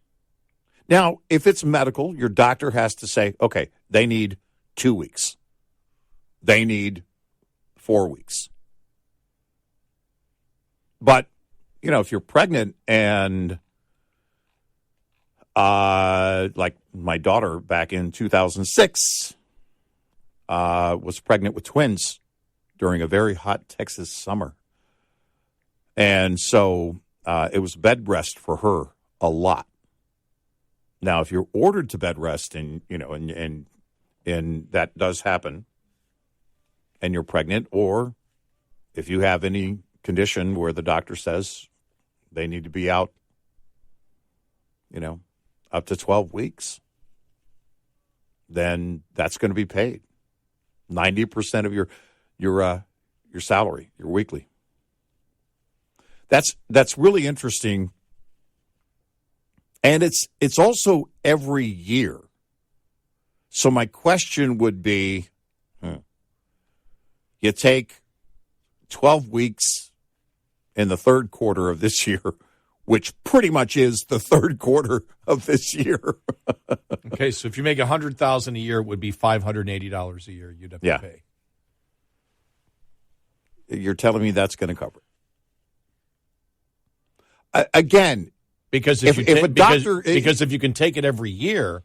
Now, if it's medical, your doctor has to say, okay, they need 2 weeks. They need 4 weeks. But, if you're pregnant and, like my daughter back in 2006 was pregnant with twins during a very hot Texas summer. And so it was bed rest for her a lot. Now, if you're ordered to bed rest and that does happen and you're pregnant, or if you have any condition where the doctor says they need to be out, up to 12 weeks, then that's going to be paid. 90% of salary, your weekly. That's really interesting. And it's also every year. So my question would be, you take 12 weeks in the third quarter of this year, which pretty much is the third quarter of this year. Okay, so if you make $100,000 a year, it would be $580 a year you'd have to pay. You're telling me that's going to cover it. Again, because if you can take it every year,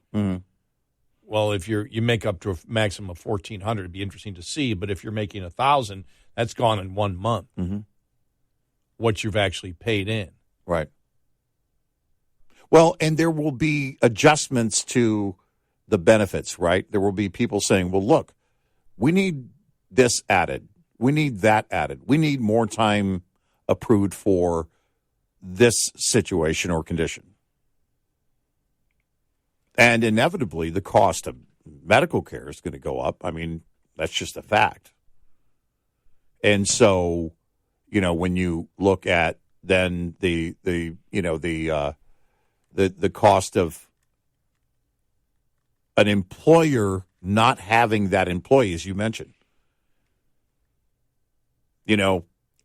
well, if you make up to a maximum of $1,400, it'd be interesting to see. But if you're making $1,000, that's gone in 1 month. What you've actually paid in, right? Well, and there will be adjustments to the benefits, right? There will be people saying, "Well, look, we need this added, we need that added, we need more time approved for this situation or condition." And inevitably, the cost of medical care is going to go up. I mean, that's just a fact. And so, when you look at then the cost of an employer not having that employee, as you mentioned,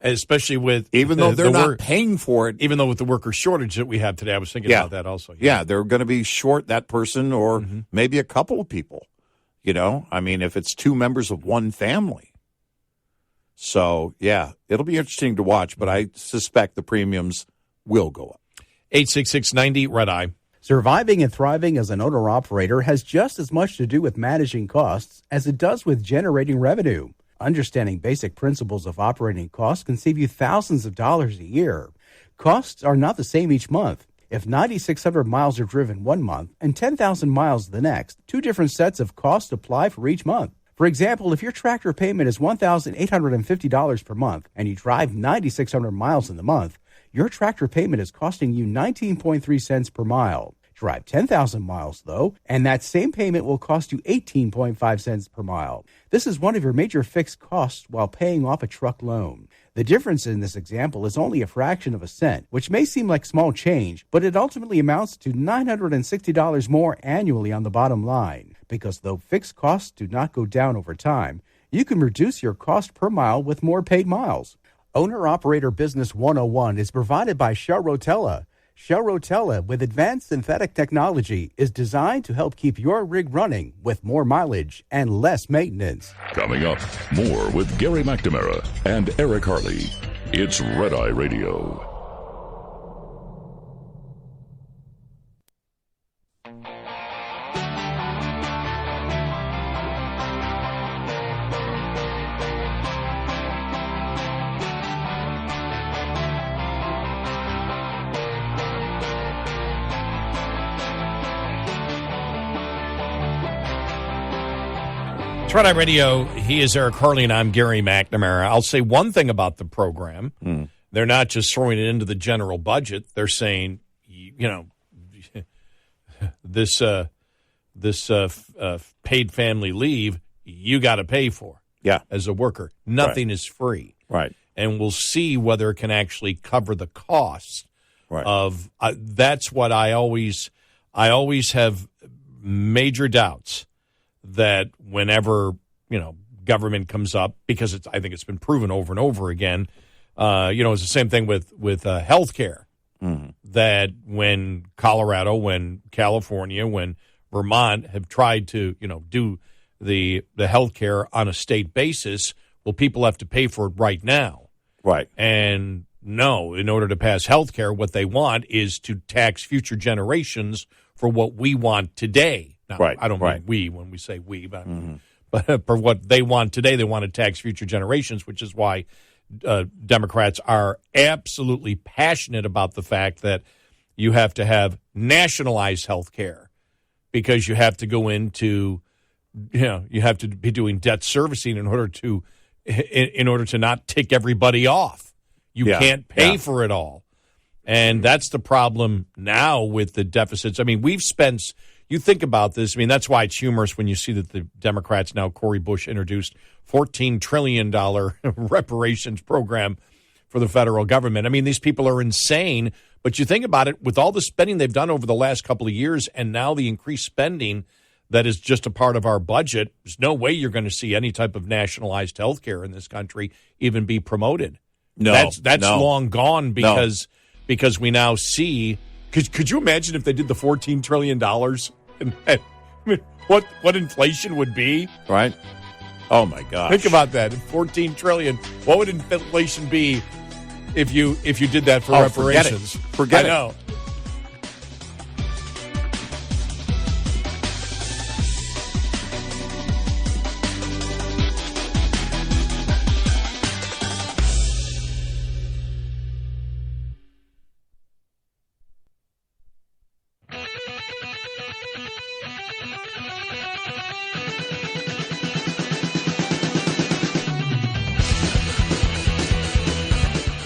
especially with even though they're not paying for it, even though with the worker shortage that we have today, I was thinking about that also. Yeah, they're going to be short that person or maybe a couple of people. I mean, if it's two members of one family. So, yeah, it'll be interesting to watch, but I suspect the premiums will go up. 866-90-RED-EYE. Surviving and thriving as an owner-operator has just as much to do with managing costs as it does with generating revenue. Understanding basic principles of operating costs can save you thousands of dollars a year. Costs are not the same each month. If 9,600 miles are driven one month and 10,000 miles the next, two different sets of costs apply for each month. For example, if your tractor payment is $1,850 per month and you drive 9,600 miles in the month, your tractor payment is costing you 19.3 cents per mile. Drive 10,000 miles, though, and that same payment will cost you 18.5 cents per mile. This is one of your major fixed costs while paying off a truck loan. The difference in this example is only a fraction of a cent, which may seem like small change, but it ultimately amounts to $960 more annually on the bottom line. Because though fixed costs do not go down over time, you can reduce your cost per mile with more paid miles. Owner-Operator Business 101 is provided by Shell Rotella. Shell Rotella, with advanced synthetic technology, is designed to help keep your rig running with more mileage and less maintenance. Coming up, more with Gary McNamara and Eric Harley. It's Red Eye Radio. Red Eye Radio, he is Eric Harley, and I'm Gary McNamara. I'll say one thing about the program. They're not just throwing it into the general budget. They're saying, this paid family leave, you got to pay for as a worker. Nothing is free. Right. And we'll see whether it can actually cover the costs of that's what I always have major doubts that whenever, government comes up, because I think it's been proven over and over again, it's the same thing with health care, that when Colorado, when California, when Vermont have tried to, do the health care on a state basis, well, people have to pay for it right now. Right. And no, in order to pass health care, what they want is to tax future generations for what we want today. Now, I don't mean we when we say we, but for what they want today, they want to tax future generations, which is why Democrats are absolutely passionate about the fact that you have to have nationalized health care, because you have to go into, you have to be doing debt servicing in order to not tick everybody off. You can't pay for it all. And that's the problem now with the deficits. I mean, we've spent, you think about this. I mean, that's why it's humorous when you see that the Democrats now, Cory Bush, introduced $14 trillion reparations program for the federal government. I mean, these people are insane. But you think about it, with all the spending they've done over the last couple of years and now the increased spending that is just a part of our budget, there's no way you're going to see any type of nationalized health care in this country even be promoted. No, that's no. long gone because we now see. Could you imagine if they did the $14 trillion? And what inflation would be? Right? Oh, my gosh. Think about that. $14 trillion. What would inflation be if you did that for reparations? Forget it. I know.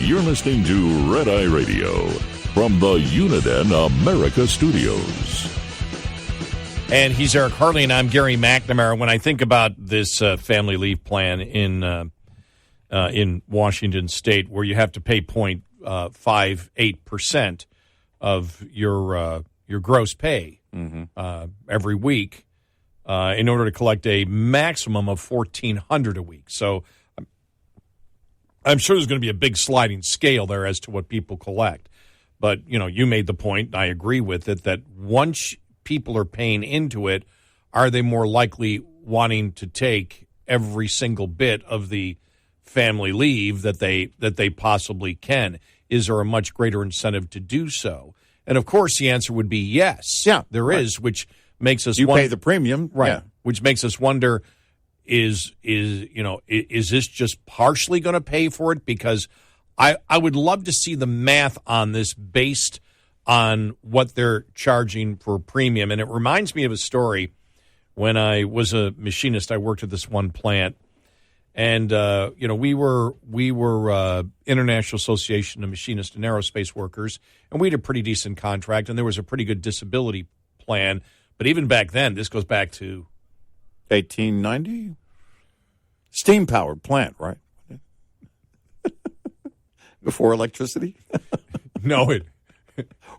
You're listening to Red Eye Radio from the Uniden America Studios. And he's Eric Harley, and I'm Gary McNamara. When I think about this family leave plan in Washington State, where you have to pay 0.58% of your gross pay every week in order to collect a maximum of $1,400 a week. So I'm sure there's going to be a big sliding scale there as to what people collect. But, you made the point, and I agree with it, that once people are paying into it, are they more likely wanting to take every single bit of the family leave that they possibly can? Is there a much greater incentive to do so? And, of course, the answer would be yes. Yeah, there is, which makes us pay the premium. Right. Yeah. Which makes us wonder, is this just partially going to pay for it? Because I would love to see the math on this based on what they're charging for premium. And it reminds me of a story. When I was a machinist, I worked at this one plant, and we were International Association of Machinists and Aerospace Workers, and we had a pretty decent contract, and there was a pretty good disability plan. But even back then, this goes back to 1890? Steam-powered plant, right? Before electricity? No,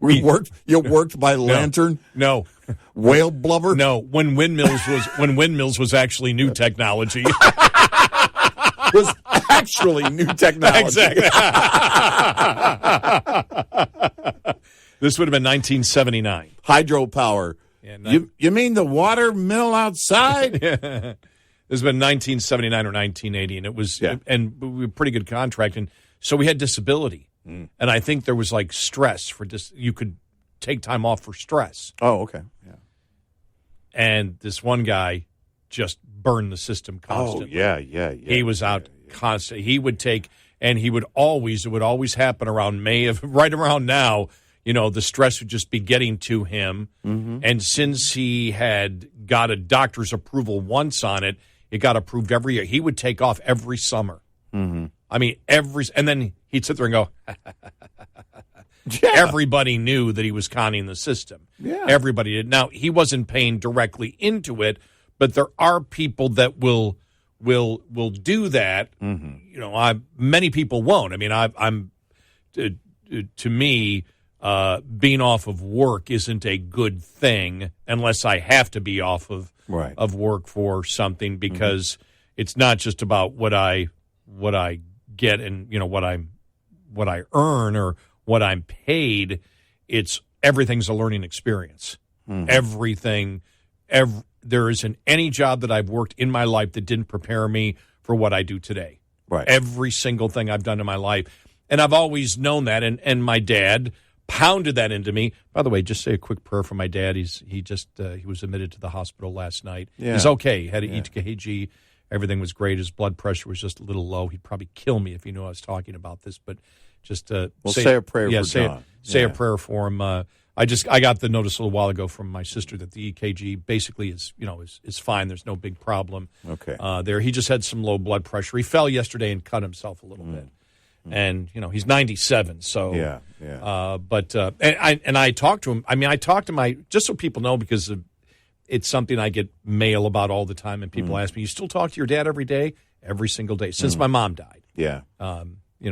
You worked by lantern? No. Whale blubber? No, when windmills was actually new technology. Was actually new technology. Exactly. This would have been 1979. Hydropower. Yeah, you mean the water mill outside? Yeah. This has been 1979 or 1980, and it was and we had a pretty good contract, and so we had disability, and I think there was like stress for you could take time off for stress. Oh, okay, yeah. And this one guy just burned the system constantly. Oh, yeah. He was out constantly. He would take, and it would always happen around May of right around now. The stress would just be getting to him, and since he had got a doctor's approval once on it, it got approved every year. He would take off every summer. I mean, and then he'd sit there and go, Everybody knew that he was conning the system. Yeah. Everybody did. Now, he wasn't paying directly into it, but there are people that will do that. Many people won't. I mean, I'm to me, being off of work isn't a good thing unless I have to be off of work for something, because it's not just about what I get and what I earn or what I'm paid. It's everything's a learning experience. Everything. There isn't any job that I've worked in my life that didn't prepare me for what I do today. Right. Every single thing I've done in my life. And I've always known that. And my dad pounded that into me. By the way, just say a quick prayer for my dad. He was admitted to the hospital last night. Yeah. He's okay. He had an EKG. Everything was great. His blood pressure was just a little low. He'd probably kill me if he knew I was talking about this. But just say a prayer for John. Say a prayer for him. I got the notice a little while ago from my sister that the EKG basically is fine. There's no big problem. Okay. There, he just had some low blood pressure. He fell yesterday and cut himself a little bit. And he's 97. So yeah. and I talked to him. I mean, I talked to my, just so people know, because it's something I get mail about all the time, and people ask me, "You still talk to your dad every day?" Every single day since my mom died. Yeah.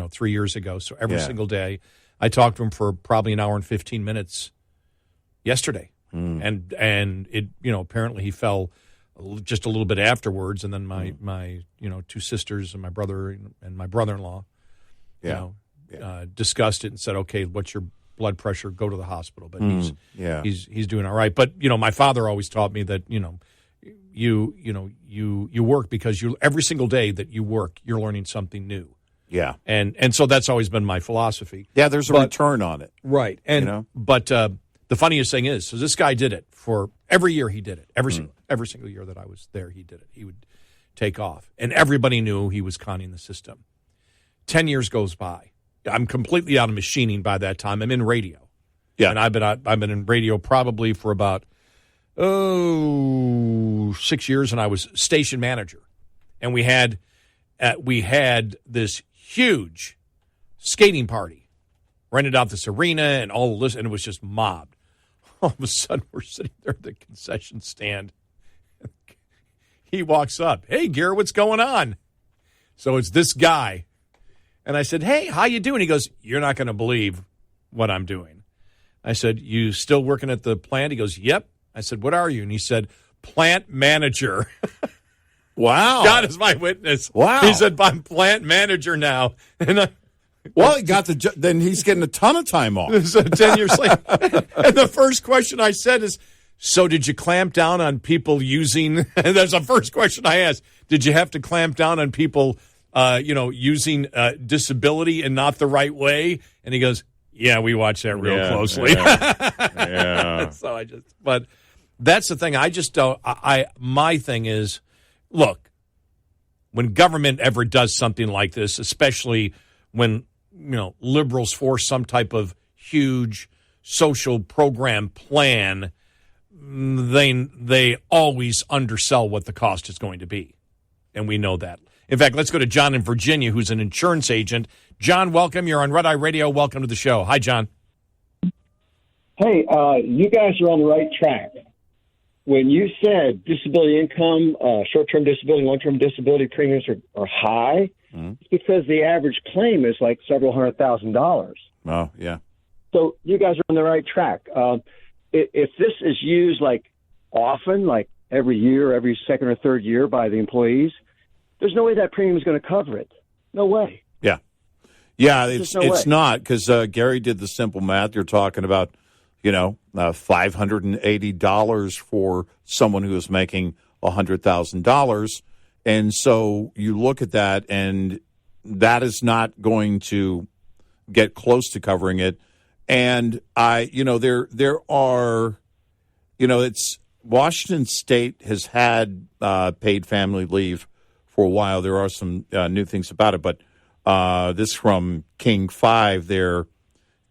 3 years ago. So every single day, I talked to him for probably an hour and 15 minutes yesterday, and it apparently he fell just a little bit afterwards, and then my two sisters and my brother and my brother-in-law, discussed it and said, "Okay, what's your blood pressure? Go to the hospital." But he's doing all right. But my father always taught me that you work because every single day that you work, you're learning something new. Yeah. And so that's always been my philosophy. Yeah, there's a return on it. Right. And but the funniest thing is, so this guy did it for every year he did it. Every single year that I was there, he did it. He would take off. And everybody knew he was conning the system. 10 years goes by. I'm completely out of machining by that time. I'm in radio. Yeah. And I've been in radio probably for about 6 years, and I was station manager. And we had this huge skating party, rented out this arena and all this, and it was just mobbed. All of a sudden, we're sitting there at the concession stand. He walks up. "Hey, Garrett, what's going on?" So it's this guy. And I said, "Hey, how you doing?" He goes, "You're not going to believe what I'm doing." I said, "You still working at the plant?" He goes, "Yep." I said, "What are you?" And he said, "Plant manager." Wow. God is my witness. Wow. He said, "I'm plant manager now." And well, he got then he's getting a ton of time off. So 10 years later. And the first question I said is, "So did you clamp down on people using," and that's the first question I asked, "Did you have to clamp down on people, using disability and not the right way?" And he goes, "Yeah, we watch that real closely." Yeah. So but that's the thing. I just don't, my thing is, look, when government ever does something like this, especially when, liberals force some type of huge social program plan, they always undersell what the cost is going to be. And we know that. In fact, let's go to John in Virginia, who's an insurance agent. John, welcome. You're on Red Eye Radio. Welcome to the show. Hi, John. Hey, you guys are on the right track. When you said disability income, short-term disability, long-term disability premiums are high, it's because the average claim is like several $100,000. Oh, yeah. So you guys are on the right track. If this is used like often, like every year, every second or third year by the employees, there's no way that premium is going to cover it. No way. Yeah. Yeah, it's not, because Gary did the simple math. You're talking about, $580 for someone who is making $100,000. And so you look at that, and that is not going to get close to covering it. And there are, it's Washington State has had paid family leave for a while. There are some new things about it, but this from King 5 there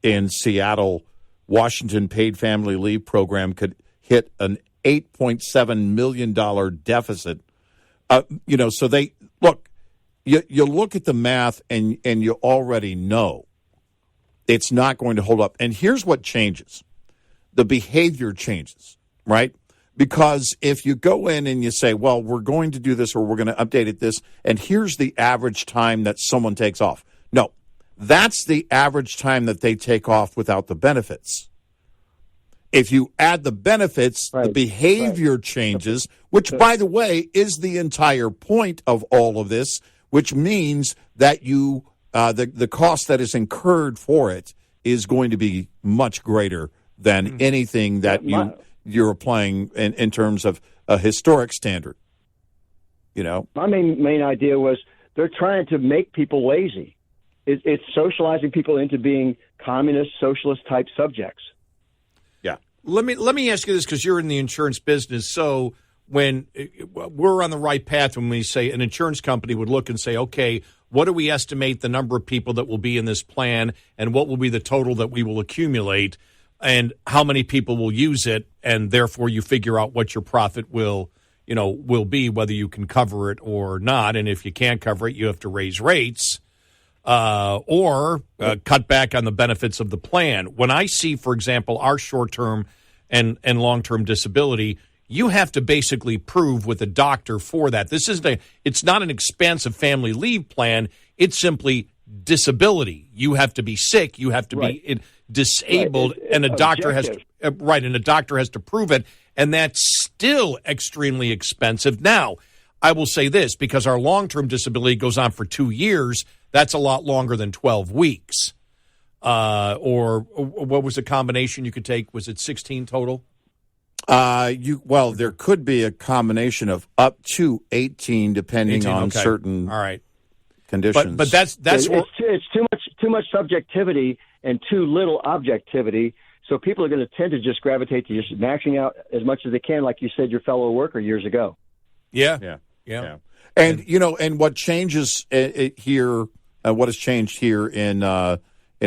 in Seattle. Washington paid family leave program could hit an $8.7 million deficit. So they look. You look at the math, and you already know it's not going to hold up. And here's what changes: the behavior changes, right? Because if you go in and you say, "Well, we're going to do this, or we're going to update it this," and here's the average time that someone takes off. No. That's the average time that they take off without the benefits. If you add the benefits, the behavior changes, which, by the way, is the entire point of all of this, which means that the cost that is incurred for it is going to be much greater than anything that you're applying in terms of a historic standard. My main idea was they're trying to make people lazy. It's socializing people into being communist, socialist type subjects. Yeah. Let me ask you this, because you're in the insurance business. So when we're on the right path, when we say an insurance company would look and say, okay, what do we estimate the number of people that will be in this plan, and what will be the total that we will accumulate, and how many people will use it, and therefore you figure out what your profit will be, whether you can cover it or not. And if you can't cover it, you have to raise rates. Or cut back on the benefits of the plan. When I see, for example, our short-term and long-term disability, you have to basically prove with a doctor for that. It's not an expansive family leave plan. It's simply disability. You have to be sick. You have to be disabled, and a doctor has to prove it, and that's still extremely expensive. Now, I will say this, because our long-term disability goes on for 2 years, that's a lot longer than 12 weeks. Or what was the combination you could take? Was it 16 total? There could be a combination of up to 18, depending on certain conditions. But that's it's too much subjectivity and too little objectivity. So people are going to tend to just gravitate to just maxing out as much as they can, like you said, your fellow worker years ago. Yeah. And and what changes here, what has changed here in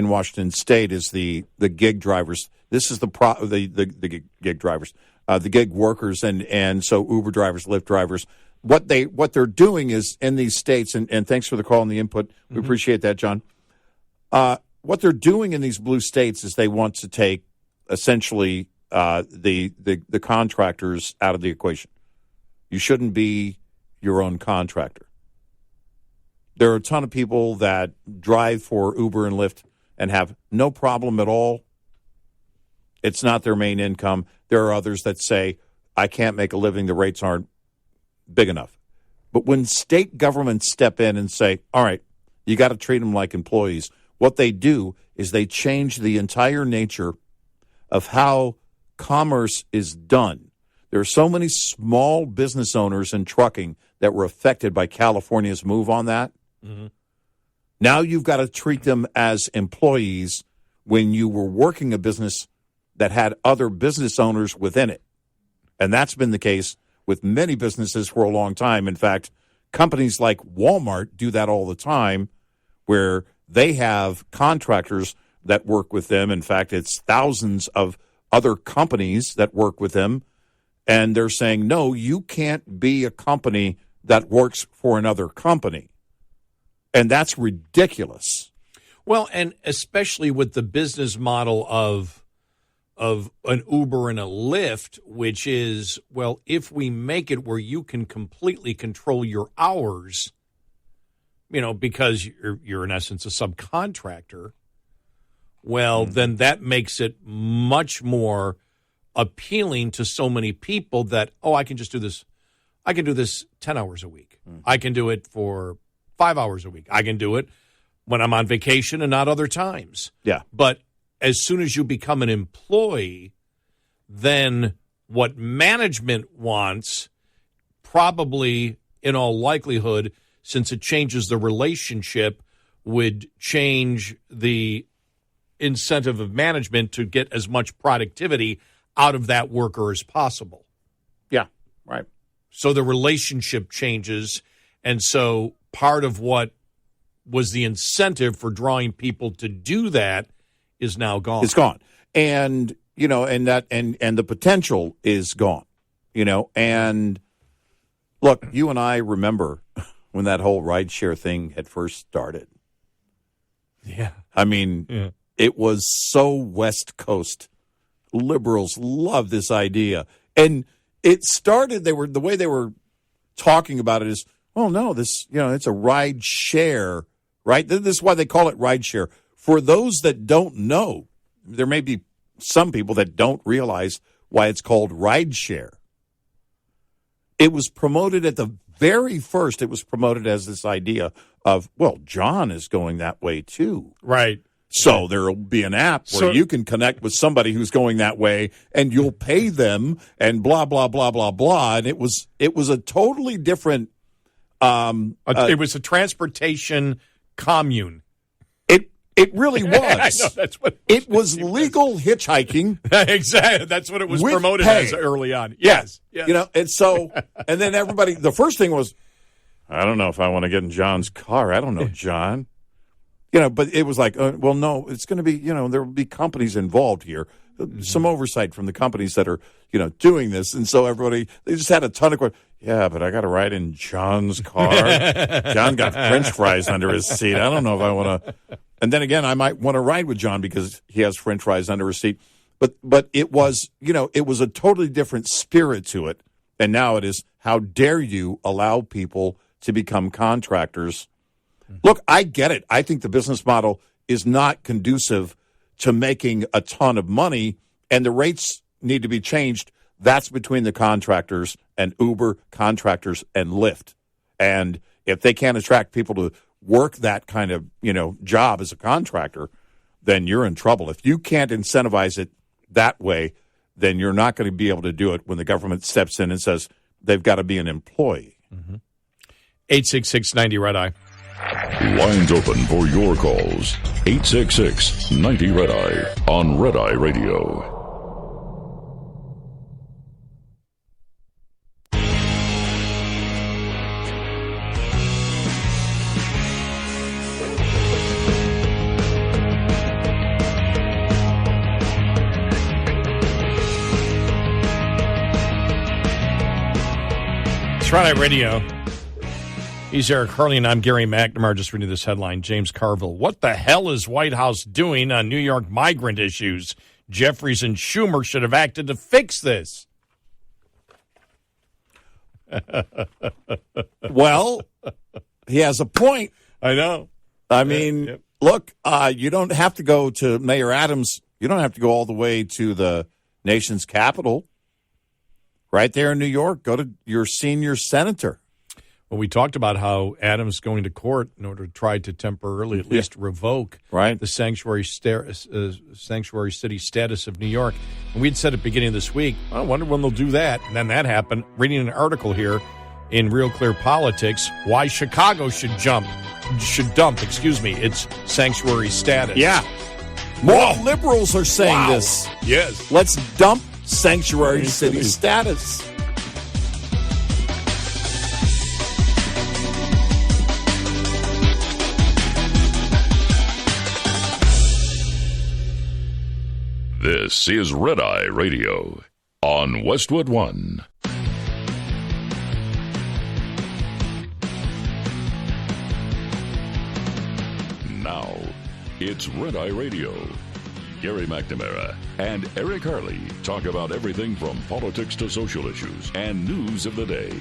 Washington State is the gig drivers. This is the gig drivers, the gig workers, and so Uber drivers, Lyft drivers. What they're doing is in these states, and thanks for the call and the input. We appreciate that, John. What they're doing in these blue states is they want to take essentially the contractors out of the equation. You shouldn't be your own contractor. There are a ton of people that drive for Uber and Lyft and have no problem at all. It's not their main income. There are others that say, I can't make a living, the rates aren't big enough. But when state governments step in and say, all right, you got to treat them like employees, what they do is they change the entire nature of how commerce is done. There are so many small business owners in trucking that were affected by California's move on that. Mm-hmm. Now you've got to treat them as employees when you were working a business that had other business owners within it. And that's been the case with many businesses for a long time. In fact, companies like Walmart do that all the time, where they have contractors that work with them. In fact, it's thousands of other companies that work with them. And they're saying, no, you can't be a company that works for another company. And that's ridiculous. Well, and especially with the business model of an Uber and a Lyft, which is, well, if we make it where you can completely control your hours, because you're in essence a subcontractor, well, then that makes it much more appealing to so many people that, I can just do this. I can do this 10 hours a week. I can do it for 5 hours a week. I can do it when I'm on vacation and not other times. Yeah. But as soon as you become an employee, then what management wants, probably in all likelihood, since it changes the relationship, would change the incentive of management to get as much productivity out of that worker as possible. Yeah, right. So the relationship changes, and so part of what was the incentive for drawing people to do that is now gone. It's gone. And, and the potential is gone, and look, you and I remember when that whole rideshare thing had first started. Yeah. I mean, It was so West Coast. Liberals love this idea. And it started, the way they were talking about it is, oh, no, this, it's a ride share, right? This is why they call it ride share. For those that don't know, there may be some people that don't realize why it's called ride share. It was promoted at the very first, it was promoted as this idea of, well, John is going that way too. Right. So there will be an app where you can connect with somebody who's going that way, and you'll pay them, and blah blah blah blah blah. And it was a totally different. It was a transportation commune. It really was. I know, that's what it was. Legal hitchhiking. Exactly. That's what it was promoted as early on. Yes. And so, and then everybody. The first thing was, I don't know if I want to get in John's car. I don't know, John. But it was like, well, no, it's going to be, there will be companies involved here, some oversight from the companies that are, doing this. And so they just had a ton of questions. Yeah, but I got to ride in John's car. John got French fries under his seat. I don't know if I want to. And then again, I might want to ride with John because he has French fries under his seat. But it was, it was a totally different spirit to it. And now it is, how dare you allow people to become contractors? Look, I get it. I think the business model is not conducive to making a ton of money, and the rates need to be changed. That's between the contractors and Uber, contractors and Lyft. And if they can't attract people to work that kind of, job as a contractor, then you're in trouble. If you can't incentivize it that way, then you're not going to be able to do it when the government steps in and says they've got to be an employee. 866-90 Red Eye. Lines open for your calls. 866-90 Red Eye on Red Eye Radio. It's Red Eye Radio. He's Eric Harley, and I'm Gary McNamara. Just reading this headline. James Carville. What the hell is White House doing on New York migrant issues? Jeffries and Schumer should have acted to fix this. Well, he has a point. I know. I mean, Yep. Look, you don't have to go to Mayor Adams. You don't have to go all the way to the nation's capital. Right there in New York, go to your senior senator. Well, we talked about how Adams going to court in order to try to temporarily at least revoke the sanctuary city status of New York. And we'd said at the beginning of this week, I wonder when they'll do that. And then that happened. Reading an article here in Real Clear Politics, why Chicago should dump its sanctuary status. Yeah. More liberals are saying this. Yes. Let's dump sanctuary city status. This is Red Eye Radio on Westwood One. Now, it's Red Eye Radio. Gary McNamara and Eric Harley talk about everything from politics to social issues and news of the day.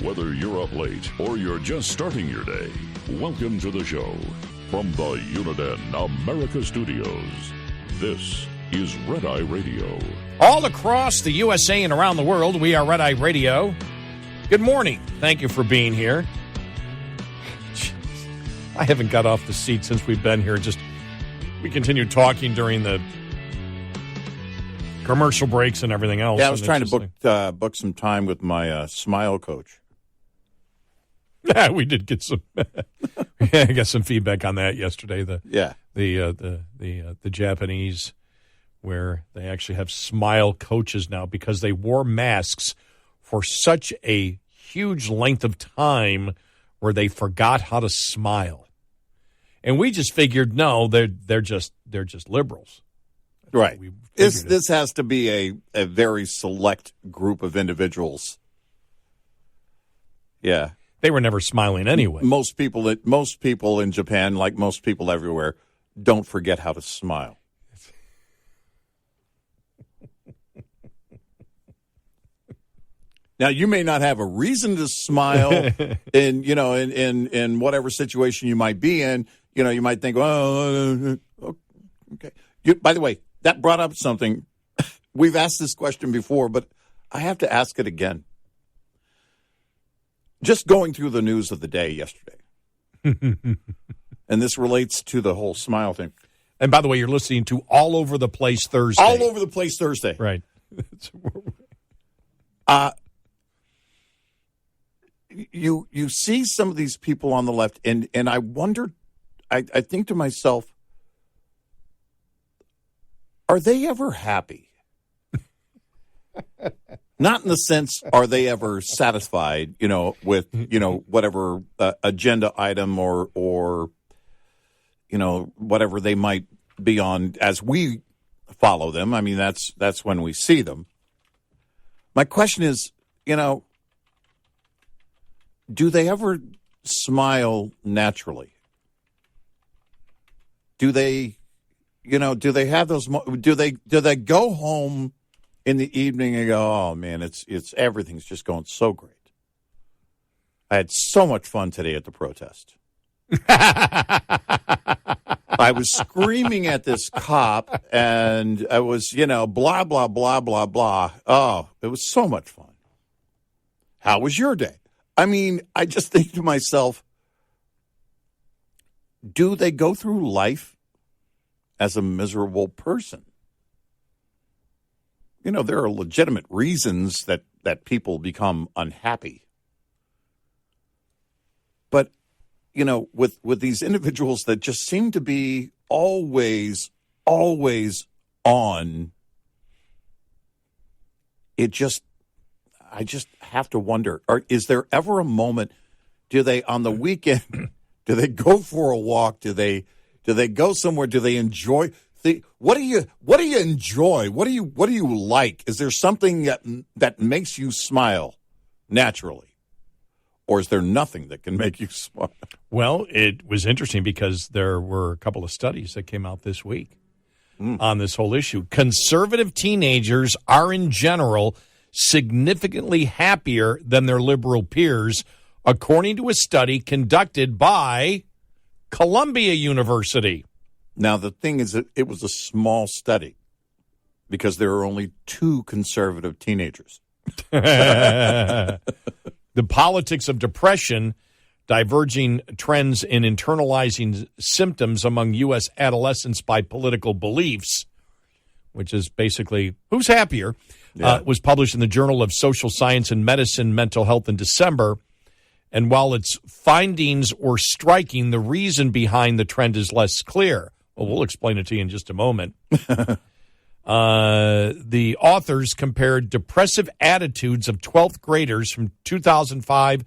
Whether you're up late or you're just starting your day, welcome to the show. From the Uniden America Studios, this is Red Eye Radio. All across the USA and around the world, we are Red Eye Radio. Good morning. Thank you for being here. I haven't got off the seat since we've been here. We continued talking during the commercial breaks and everything else. Yeah, I was trying to book some time with my smile coach. Yeah, we did get some. I got some feedback on that yesterday. The Japanese, where they actually have smile coaches now because they wore masks for such a huge length of time, where they forgot how to smile. And we just figured, no, they're just liberals. Right. This has to be a very select group of individuals. Yeah. They were never smiling anyway. Most people in Japan, like most people everywhere, don't forget how to smile. Now, you may not have a reason to smile in whatever situation you might be in. You might think, oh, okay. By the way, that brought up something. We've asked this question before, but I have to ask it again. Just going through the news of the day yesterday, and this relates to the whole smile thing. And by the way, you're listening to All Over the Place Thursday. All Over the Place Thursday. Right. You see some of these people on the left, and I wonder, I think to myself, are they ever happy? Not in the sense, are they ever satisfied, with, whatever agenda item or whatever they might be on as we follow them. I mean, that's when we see them. My question is, do they ever smile naturally? Do they do they have those? Do they go home in the evening and go, oh man, it's everything's just going so great. I had so much fun today at the protest. I was screaming at this cop, and I was, blah, blah, blah, blah, blah. Oh, it was so much fun. How was your day? I mean, I just think to myself, do they go through life as a miserable person? There are legitimate reasons that people become unhappy. But, with these individuals that just seem to be always on, I just have to wonder, is there ever a moment, do they, on the weekend, do they go for a walk? Do they go somewhere? Do they enjoy? What do you enjoy? What do you like? Is there something that makes you smile naturally? Or is there nothing that can make you smile? Well, it was interesting because there were a couple of studies that came out this week on this whole issue. Conservative teenagers are, in general, significantly happier than their liberal peers, according to a study conducted by Columbia University. Now, the thing is that it was a small study because there are only 2 conservative teenagers. The politics of depression, diverging trends in internalizing symptoms among U.S. adolescents by political beliefs, which is basically who's happier, was published in the Journal of Social Science and Medicine, Mental Health in December. And while its findings were striking, the reason behind the trend is less clear. Well, we'll explain it to you in just a moment. The authors compared depressive attitudes of 12th graders from 2005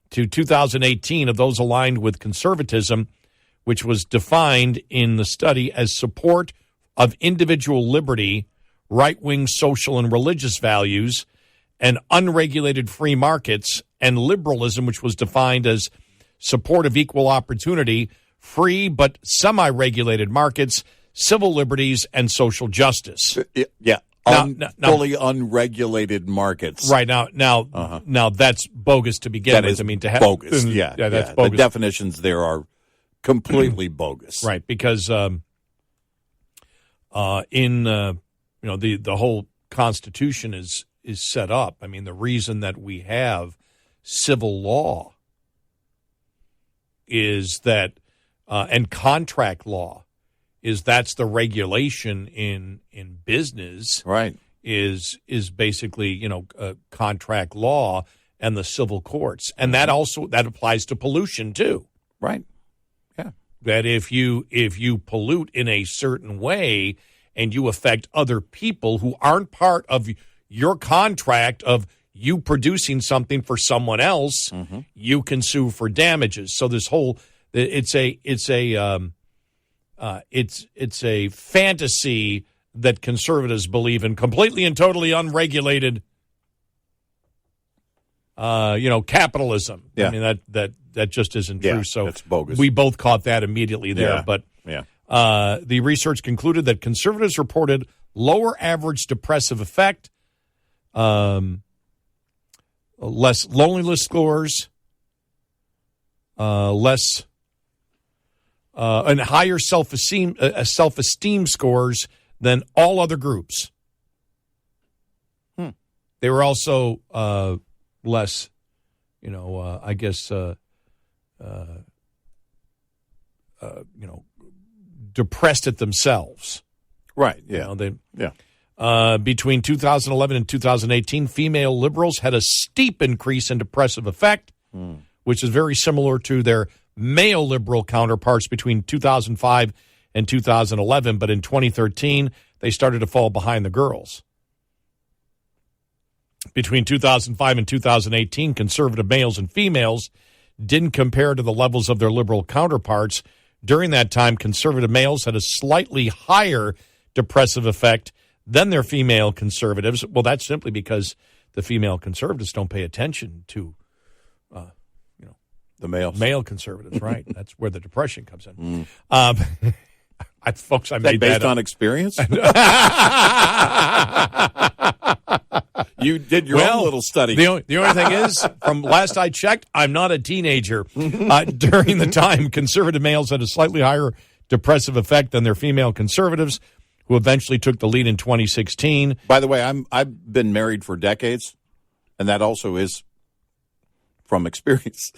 to 2018 of those aligned with conservatism, which was defined in the study as support of individual liberty, right-wing social and religious values, and unregulated free markets, and liberalism, which was defined as support of equal opportunity, free but semi-regulated markets, civil liberties, and social justice. Yeah, fully unregulated markets. Right now that's bogus to begin with. I mean, to have bogus. Yeah, that's bogus. The definitions there are completely bogus. Right, because the whole Constitution is set up. I mean, the reason that we have civil law is that, and contract law, is that's the regulation in business, right? Is basically contract law and the civil courts, and that applies to pollution too, right? Yeah, that if you pollute in a certain way and you affect other people who aren't part of your contract of you producing something for someone else, you can sue for damages. So this whole it's a fantasy that conservatives believe in, completely and totally unregulated, capitalism. Yeah. I mean, that just isn't true. So that's bogus. We both caught that immediately there. Yeah. But yeah. The research concluded that conservatives reported lower average depressive effect, less loneliness scores, less and higher self-esteem scores than all other groups. They were also less, depressed at themselves. Right. Yeah. Between 2011 and 2018, female liberals had a steep increase in depressive effect, which is very similar to their male liberal counterparts between 2005 and 2011. But in 2013, they started to fall behind the girls. Between 2005 and 2018, conservative males and females didn't compare to the levels of their liberal counterparts. During that time, conservative males had a slightly higher depressive effect than their female conservatives. Well, that's simply because the female conservatives don't pay attention to the male conservatives, right? That's where the depression comes in. Folks, I Is that made based that on experience? You did your own little study. The only thing is, from last I checked, I'm not a teenager. During the time, conservative males had a slightly higher depressive effect than their female conservatives, who eventually took the lead in 2016. By the way, I've been married for decades, and that also is from experience.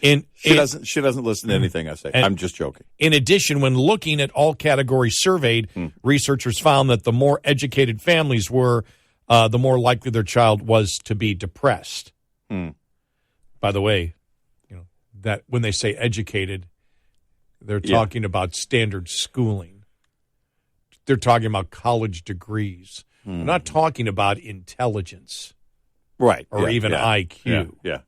She doesn't listen to anything I say. I'm just joking. In addition, when looking at all categories surveyed, researchers found that the more educated families were, the more likely their child was to be depressed. By the way, that when they say educated, they're talking about standard schooling. They're talking about college degrees. They're not talking about intelligence, right? Or even IQ. Yeah.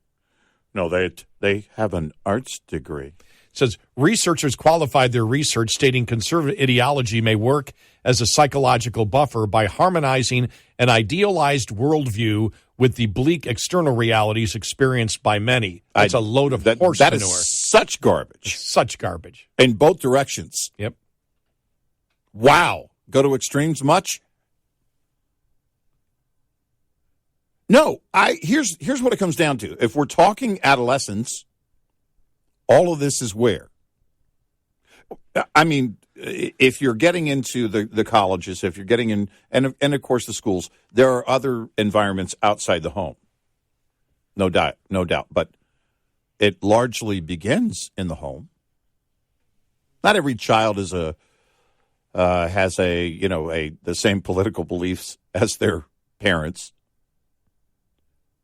No, they have an arts degree. It says researchers qualified their research, stating conservative ideology may work as a psychological buffer by harmonizing an idealized worldview with the bleak external realities experienced by many. That's a load of horse that manure. Is such garbage. Such garbage. In both directions. Yep. Wow. Go to extremes much? No, here's what it comes down to. If we're talking adolescence, all of this is where. I mean, if you're getting into the colleges, if you're getting in, and of course the schools, there are other environments outside the home. No doubt. But it largely begins in the home. Not every child has the same political beliefs as their parents.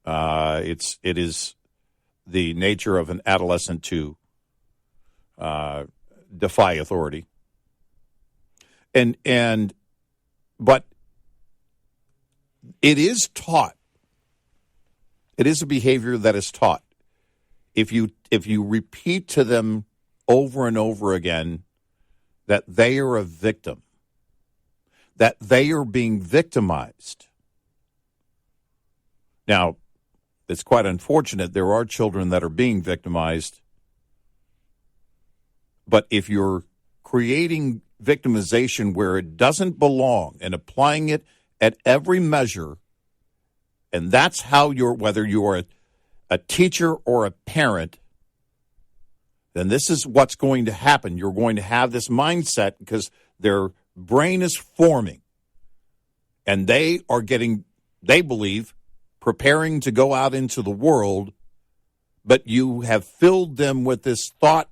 It is the nature of an adolescent to defy authority. But it is taught. It is a behavior that is taught. If you repeat to them over and over again that they are a victim, that they are being victimized. Now, it's quite unfortunate. There are children that are being victimized. But if you're creating victimization where it doesn't belong and applying it at every measure, and that's how whether you're a teacher or a parent, then this is what's going to happen. You're going to have this mindset because their brain is forming. And they are they believe, preparing to go out into the world, but you have filled them with this thought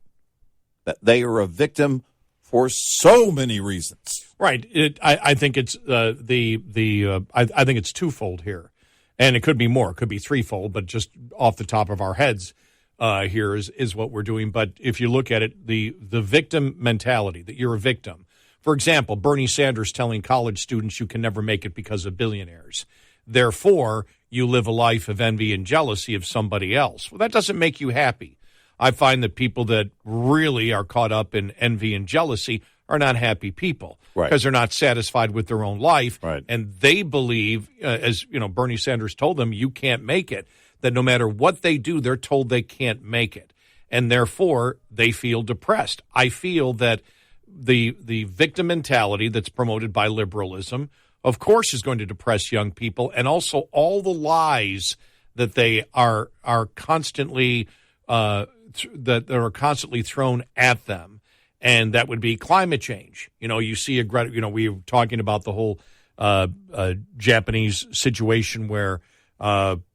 that they are a victim for so many reasons. Right. I think it's I think it's twofold here, and it could be more. It could be threefold, but just off the top of our heads, here is what we're doing. But if you look at it, the victim mentality, that you're a victim. For example, Bernie Sanders telling college students you can never make it because of billionaires. Therefore, you live a life of envy and jealousy of somebody else. Well, that doesn't make you happy. I find that people that really are caught up in envy and jealousy are not happy people, because they're not satisfied with their own life. Right. And they believe, as Bernie Sanders told them, you can't make it, that no matter what they do, they're told they can't make it. And therefore, they feel depressed. I feel that the victim mentality that's promoted by liberalism, of course, is going to depress young people, and also all the lies that they are constantly that are constantly thrown at them, and that would be climate change. You see we were talking about the whole Japanese situation where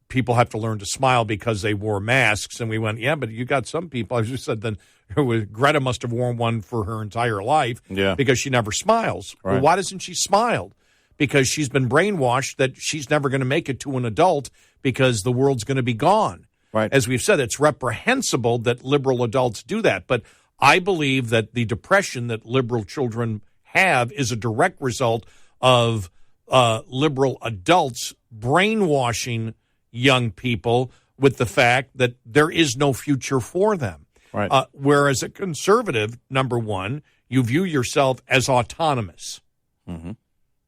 people have to learn to smile because they wore masks, and we went, yeah, but you got some people. I just said then Greta must have worn one for her entire life, because she never smiles. Right. Well, why doesn't she smile? Because she's been brainwashed that she's never going to make it to an adult because the world's going to be gone. Right. As we've said, it's reprehensible that liberal adults do that. But I believe that the depression that liberal children have is a direct result of liberal adults brainwashing young people with the fact that there is no future for them. Right. Whereas a conservative, number one, you view yourself as autonomous. Mm-hmm.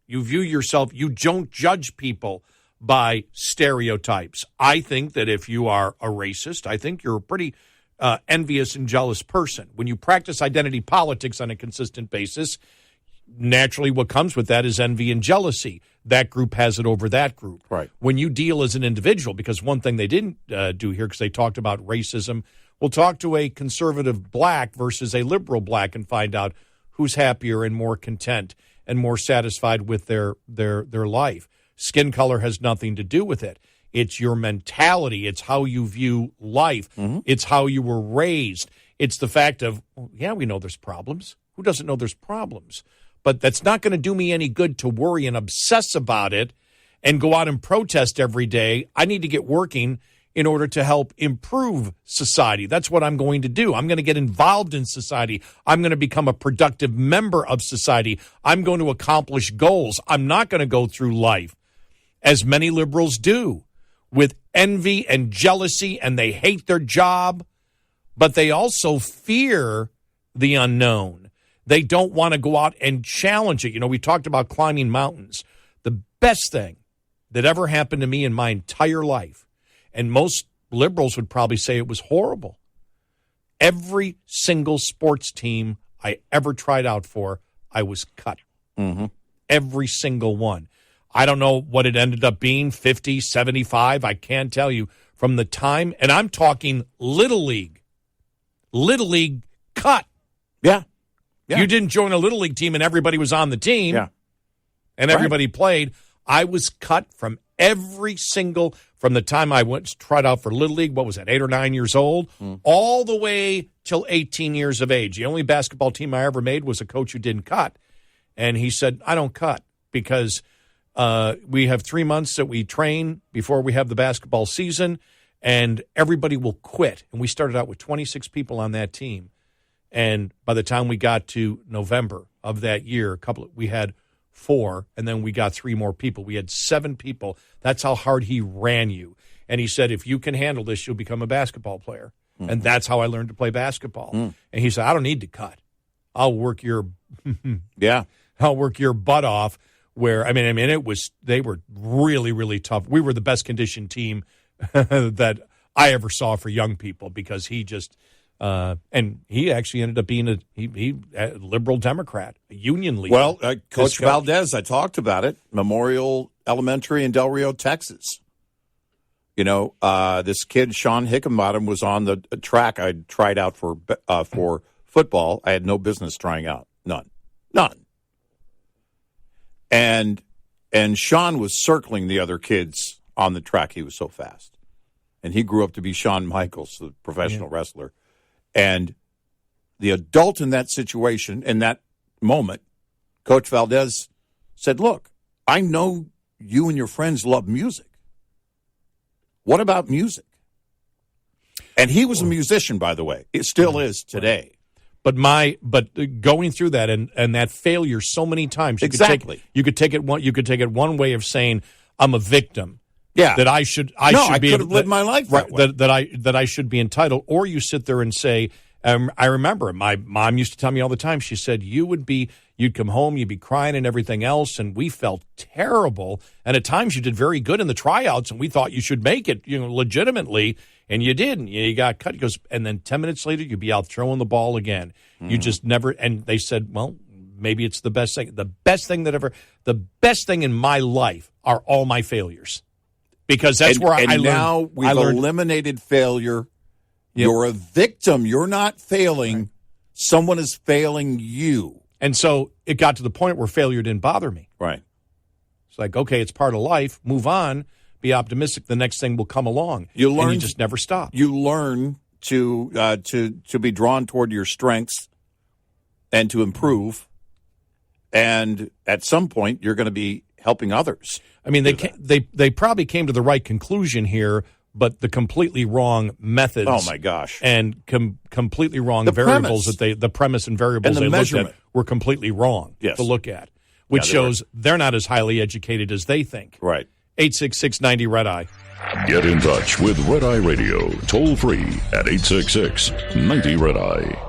You view yourself, you don't judge people by stereotypes. I think that if you are a racist, I think you're a pretty envious and jealous person. When you practice identity politics on a consistent basis, naturally what comes with that is envy and jealousy. That group has it over that group. Right. When you deal as an individual, because one thing they didn't do here, because they talked about racism, we'll talk to a conservative black versus a liberal black and find out who's happier and more content and more satisfied with their life. Skin color has nothing to do with it. It's your mentality. It's how you view life. Mm-hmm. It's how you were raised. It's the fact of, well, yeah, we know there's problems. Who doesn't know there's problems? But that's not going to do me any good to worry and obsess about it and go out and protest every day. I need to get working in order to help improve society. That's what I'm going to do. I'm going to get involved in society. I'm going to become a productive member of society. I'm going to accomplish goals. I'm not going to go through life, as many liberals do, with envy and jealousy, and they hate their job, but they also fear the unknown. They don't want to go out and challenge it. You know, we talked about climbing mountains. The best thing that ever happened to me in my entire life, and most liberals would probably say it was horrible. Every single sports team I ever tried out for, I was cut. Mm-hmm. Every single one. I don't know what it ended up being, 50, 75. I can't tell you. From the time, and I'm talking Little League. Little League cut. Yeah. Yeah. You didn't join a Little League team and everybody was on the team. Yeah. And everybody played. I was cut from every single, from the time I tried out for Little League, what was that, 8 or 9 years old, all the way till 18 years of age. The only basketball team I ever made was a coach who didn't cut. And he said, I don't cut because we have 3 months that we train before we have the basketball season, and everybody will quit. And we started out with 26 people on that team. And by the time we got to November of that year, we had 4, and then we got 3 more people. We had 7 people. That's how hard he ran you. And he said, if you can handle this, you'll become a basketball player. Mm-hmm. And that's how I learned to play basketball. Mm. And he said, I don't need to cut. I'll work your I'll work your butt off. Where I mean, they were really, really tough. We were the best conditioned team that I ever saw for young people because he just and he actually ended up being a liberal Democrat, a union leader. Well, Coach Valdez, I talked about it. Memorial Elementary in Del Rio, Texas. You know, this kid Sean Hickenbottom was on the track. I tried out for football. I had no business trying out, none. And Sean was circling the other kids on the track. He was so fast. And he grew up to be Shawn Michaels, the professional wrestler. And the adult in that situation, in that moment, Coach Valdez said, look, I know you and your friends love music. What about music? And he was a musician, by the way. It still is today. But going through that and that failure so many times, you could take it one way of saying I'm a victim. Yeah, that I could have lived my life that I should be entitled. Or you sit there and say, I remember my mom used to tell me all the time. She said you'd come home, you'd be crying and everything else, and we felt terrible. And at times you did very good in the tryouts, and we thought you should make it, legitimately. And you didn't. You got cut. He goes, and then 10 minutes later, you'd be out throwing the ball again. You just never. And they said, well, maybe it's the best thing. The best thing in my life are all my failures, because that's where I learned. Now we've eliminated failure. Yep. You're a victim. You're not failing. Right. Someone is failing you. And so it got to the point where failure didn't bother me. Right. It's like, okay, it's part of life. Move on. Be optimistic. The next thing will come along. And you just never stop. You learn to be drawn toward your strengths and to improve. And at some point, you're going to be helping others. I mean, they probably came to the right conclusion here, but the completely wrong methods. Oh my gosh! And completely wrong variables the premise and variables they looked at were completely wrong to look at, which shows they're not as highly educated as they think. Right. 866-90 Red Eye. Get in touch with Red Eye Radio, toll free at 866-90 Red Eye.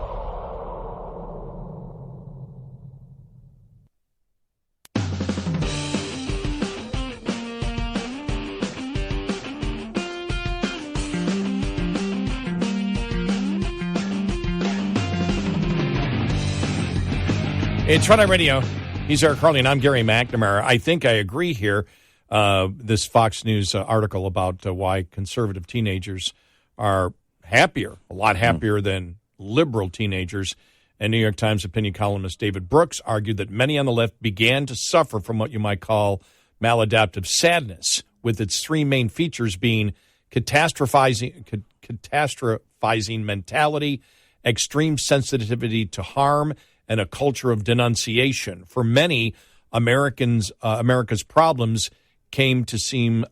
It's Friday Radio. He's Eric Carly, and I'm Gary McNamara. I think I agree here. This Fox News article about why conservative teenagers are happier, a lot happier than liberal teenagers. And New York Times opinion columnist David Brooks argued that many on the left began to suffer from what you might call maladaptive sadness, with its three main features being catastrophizing mentality, extreme sensitivity to harm, and a culture of denunciation. For many Americans, America's problems came to seem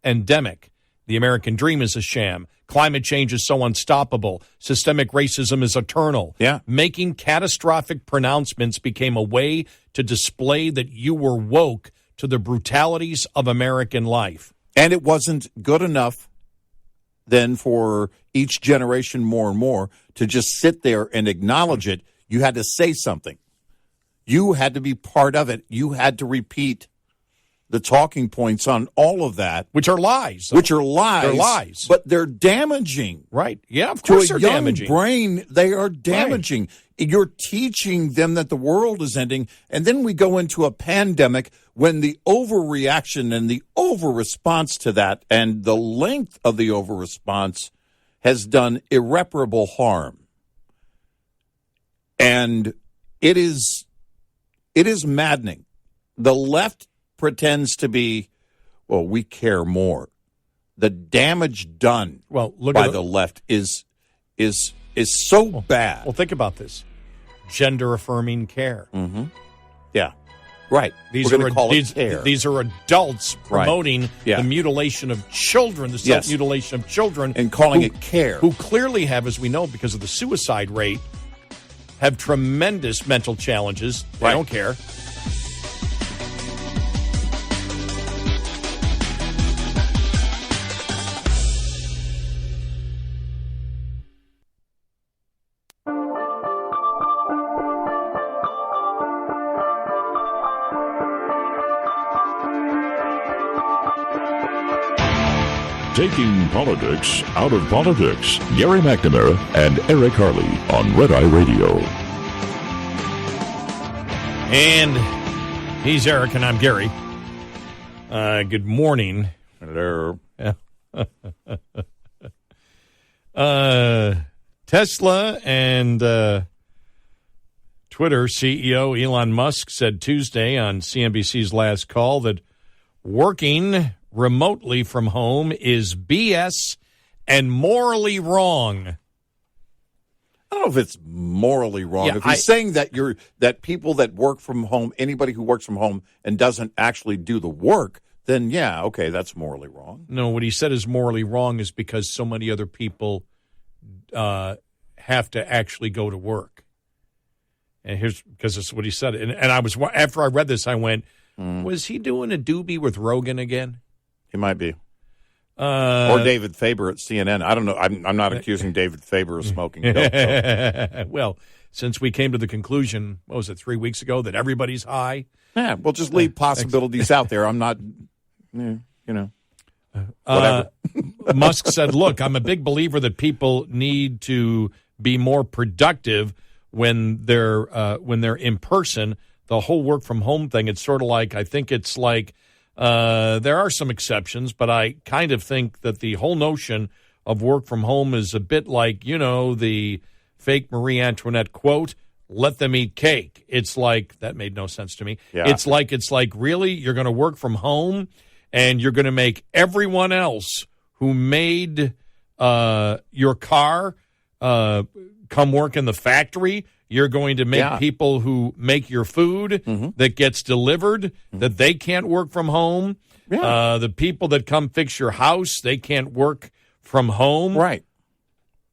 endemic. The American dream is a sham. Climate change is so unstoppable. Systemic racism is eternal. Yeah. Making catastrophic pronouncements became a way to display that you were woke to the brutalities of American life. And it wasn't good enough then for each generation more and more to just sit there and acknowledge it. You had to say something. You had to be part of it. You had to repeat the talking points on all of that. Which are lies. Which are lies. They're lies. But they're damaging. Right. Yeah, of course they're damaging. To a young brain, they are damaging. Right. You're teaching them that the world is ending. And then we go into a pandemic when the overreaction and the over-response to that and the length of the over-response has done irreparable harm. And it is maddening. The left pretends to be, well, we care more. The damage done by the left is so bad. Well, think about this. Gender affirming care. Mm-hmm. Yeah. Right. These are adults promoting the mutilation of children, the self-mutilation of children. And calling it care. Who clearly have, as we know, because of the suicide rate, have tremendous mental challenges. They don't care. Taking politics out of politics. Gary McNamara and Eric Harley on Red Eye Radio. And he's Eric and I'm Gary. Good morning. Hello. Tesla and Twitter CEO Elon Musk said Tuesday on CNBC's Last Call that working remotely from home is BS and morally wrong. I don't know if it's morally wrong. If he's saying that that people that work from home, anybody who works from home and doesn't actually do the work, then yeah, okay, that's morally wrong. No, what he said is morally wrong is because so many other people have to actually go to work. And here's because this is what he said. And I was, after I read this, I went, was he doing a doobie with Rogan again? He might be. Or David Faber at CNN. I don't know. I'm not accusing David Faber of smoking dope. So. Well, since we came to the conclusion, what was it, 3 weeks ago, that everybody's high? Yeah, we'll just leave possibilities out there. I'm not, whatever. Musk said, look, I'm a big believer that people need to be more productive when they're in person. The whole work from home thing, it's sort of like, I think it's like, there are some exceptions, but I kind of think that the whole notion of work from home is a bit like, the fake Marie Antoinette quote, let them eat cake. It's like, that made no sense to me. Yeah. It's like, really, you're going to work from home and you're going to make everyone else who made your car come work in the factory. You're going to make people who make your food that gets delivered, that they can't work from home. Yeah. The people that come fix your house, they can't work from home. Right.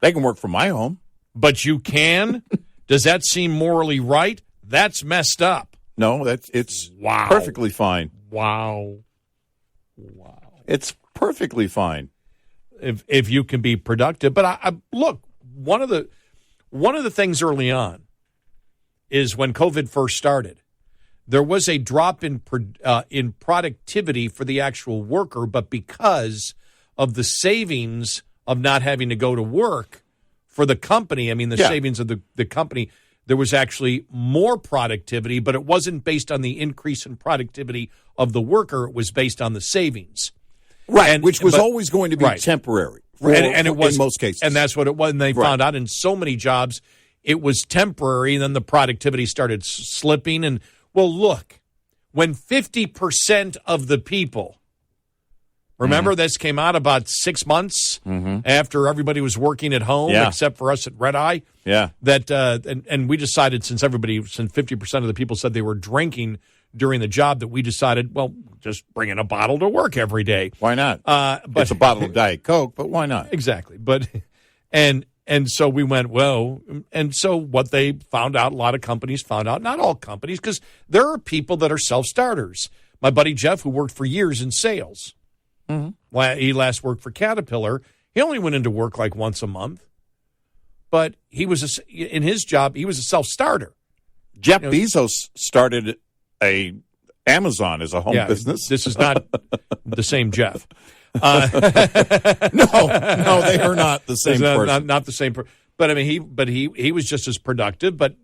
They can work from my home. But you can? Does that seem morally right? That's messed up. No, it's perfectly fine. Wow. It's perfectly fine. If you can be productive. But I look, one of the things early on is when COVID first started, there was a drop in productivity for the actual worker, but because of the savings of not having to go to work for the company, I mean, the savings of the company, there was actually more productivity, but it wasn't based on the increase in productivity of the worker. It was based on the savings. Right, which was always going to be right. temporary. And it was, in most cases. And that's what it was. And they Right. found out in so many jobs it was temporary, and then the productivity started slipping. And, well, look, when 50% of the people, remember this came out about 6 months after everybody was working at home, except for us at Red Eye. Yeah. That and we decided since 50% of the people said they were drinking during the job, that we decided, well, just bring in a bottle to work every day. Why not? But it's a bottle of Diet Coke, but why not? Exactly. But and so we went, well, and so what they found out, a lot of companies found out, not all companies, because there are people that are self-starters. My buddy Jeff, who worked for years in sales, he last worked for Caterpillar. He only went into work like once a month, but in his job, he was a self-starter. Jeff Bezos started Amazon as a home business. This is not the same Jeff. No, they are not the same person. Not the same person. But I mean, he was just as productive. But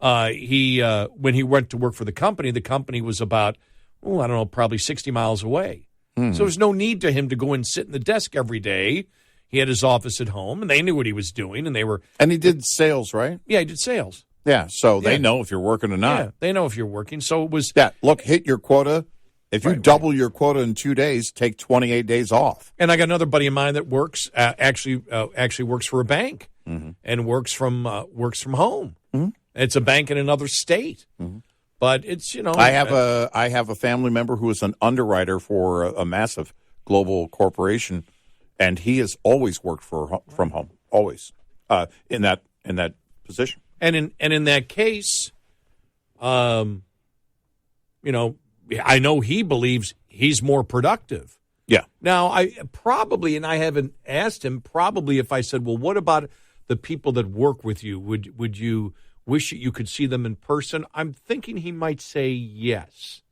when he went to work for the company was about, I don't know, probably 60 miles away. So there was no need to him to go and sit in the desk every day. He had his office at home, and they knew what he was doing, and they were. And he did sales, right? Yeah, he did sales. Yeah, so they know if you're working or not. Yeah, they know if you're working. So it was. Yeah, look, hit your quota. If you double your quota in 2 days, take 28 days off. And I got another buddy of mine that works actually works for a bank and works from home. It's a bank in another state, but it's I have a family member who is an underwriter for a massive global corporation, and he has always worked from home, always in that position. And in that case, I know he believes he's more productive. Yeah. Now, I haven't asked him, probably if I said, well, what about the people that work with you? Would you wish you could see them in person? I'm thinking he might say yes,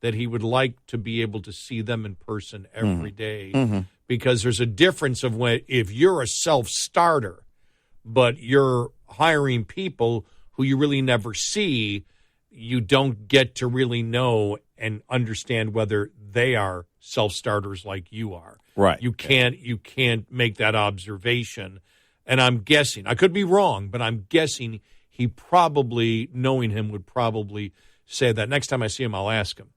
that he would like to be able to see them in person every day, because there's a difference of if you're a self-starter, but you're hiring people who you really never see, you don't get to really know and understand whether they are self-starters like you are. Right. You can't make that observation. And I'm guessing, I could be wrong, but I'm guessing he probably, knowing him, would probably say that. Next time I see him, I'll ask him.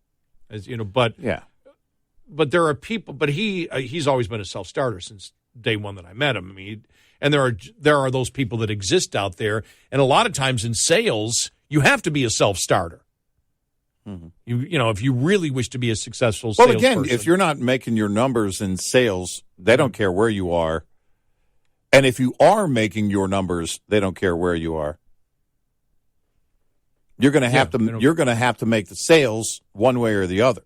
But there are people, but he's always been a self-starter since day one that I met him. I mean, and there are those people that exist out there, and a lot of times in sales, you have to be a self-starter. If you really wish to be a successful salesperson. Well, again, if you're not making your numbers in sales, they don't care where you are. And if you are making your numbers, they don't care where you are. You're going to have to. You're going to have to make the sales one way or the other.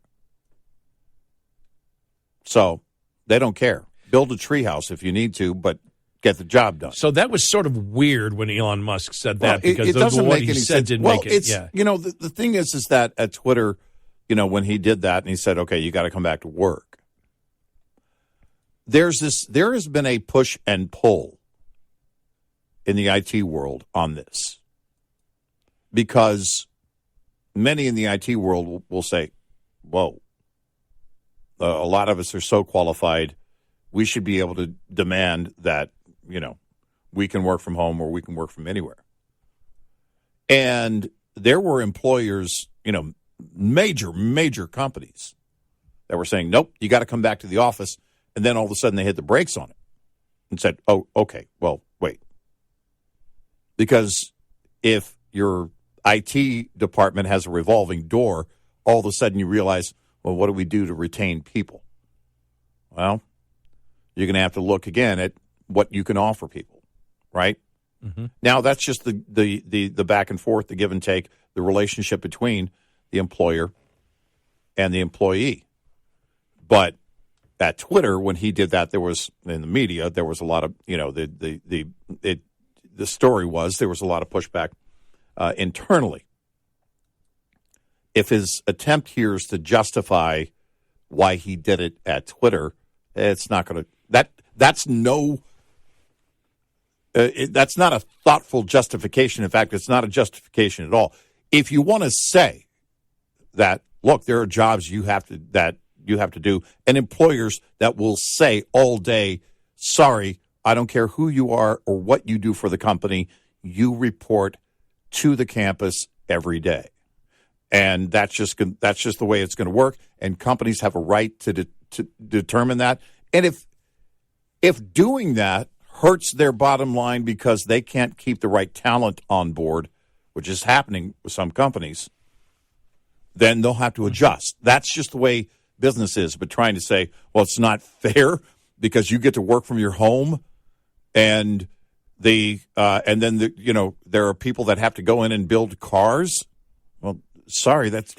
So they don't care. Build a treehouse if you need to, but get the job done. So that was sort of weird when Elon Musk said that, because it doesn't what make he any said sense. Didn't well, make it. It's, yeah. The thing is that at Twitter, when he did that and he said, okay, you got to come back to work. There has been a push and pull in the IT world on this, because many in the IT world will say, whoa, a lot of us are so qualified, we should be able to demand that, we can work from home or we can work from anywhere. And there were employers, major companies that were saying, nope, you got to come back to the office. And then all of a sudden they hit the brakes on it and said, oh, okay, well, wait. Because if your IT department has a revolving door, all of a sudden you realize, well, what do we do to retain people? Well, you're going to have to look again at what you can offer people, right? Now, that's just the back and forth, the give and take, the relationship between the employer and the employee. But at Twitter, when he did that, there was, in the media, there was a lot of, the story was there was a lot of pushback internally. If his attempt here is to justify why he did it at Twitter, it's not going to, that's no That's not a thoughtful justification. In fact, it's not a justification at all. If you want to say that, look, there are jobs you have to do, and employers that will say all day, sorry, I don't care who you are or what you do for the company, you report to the campus every day. And that's just the way it's going to work. And companies have a right to determine that. And if doing that hurts their bottom line because they can't keep the right talent on board, which is happening with some companies, then they'll have to adjust. That's just the way business is. But trying to say, well, it's not fair because you get to work from your home, and then there are people that have to go in and build cars. Well, sorry, that's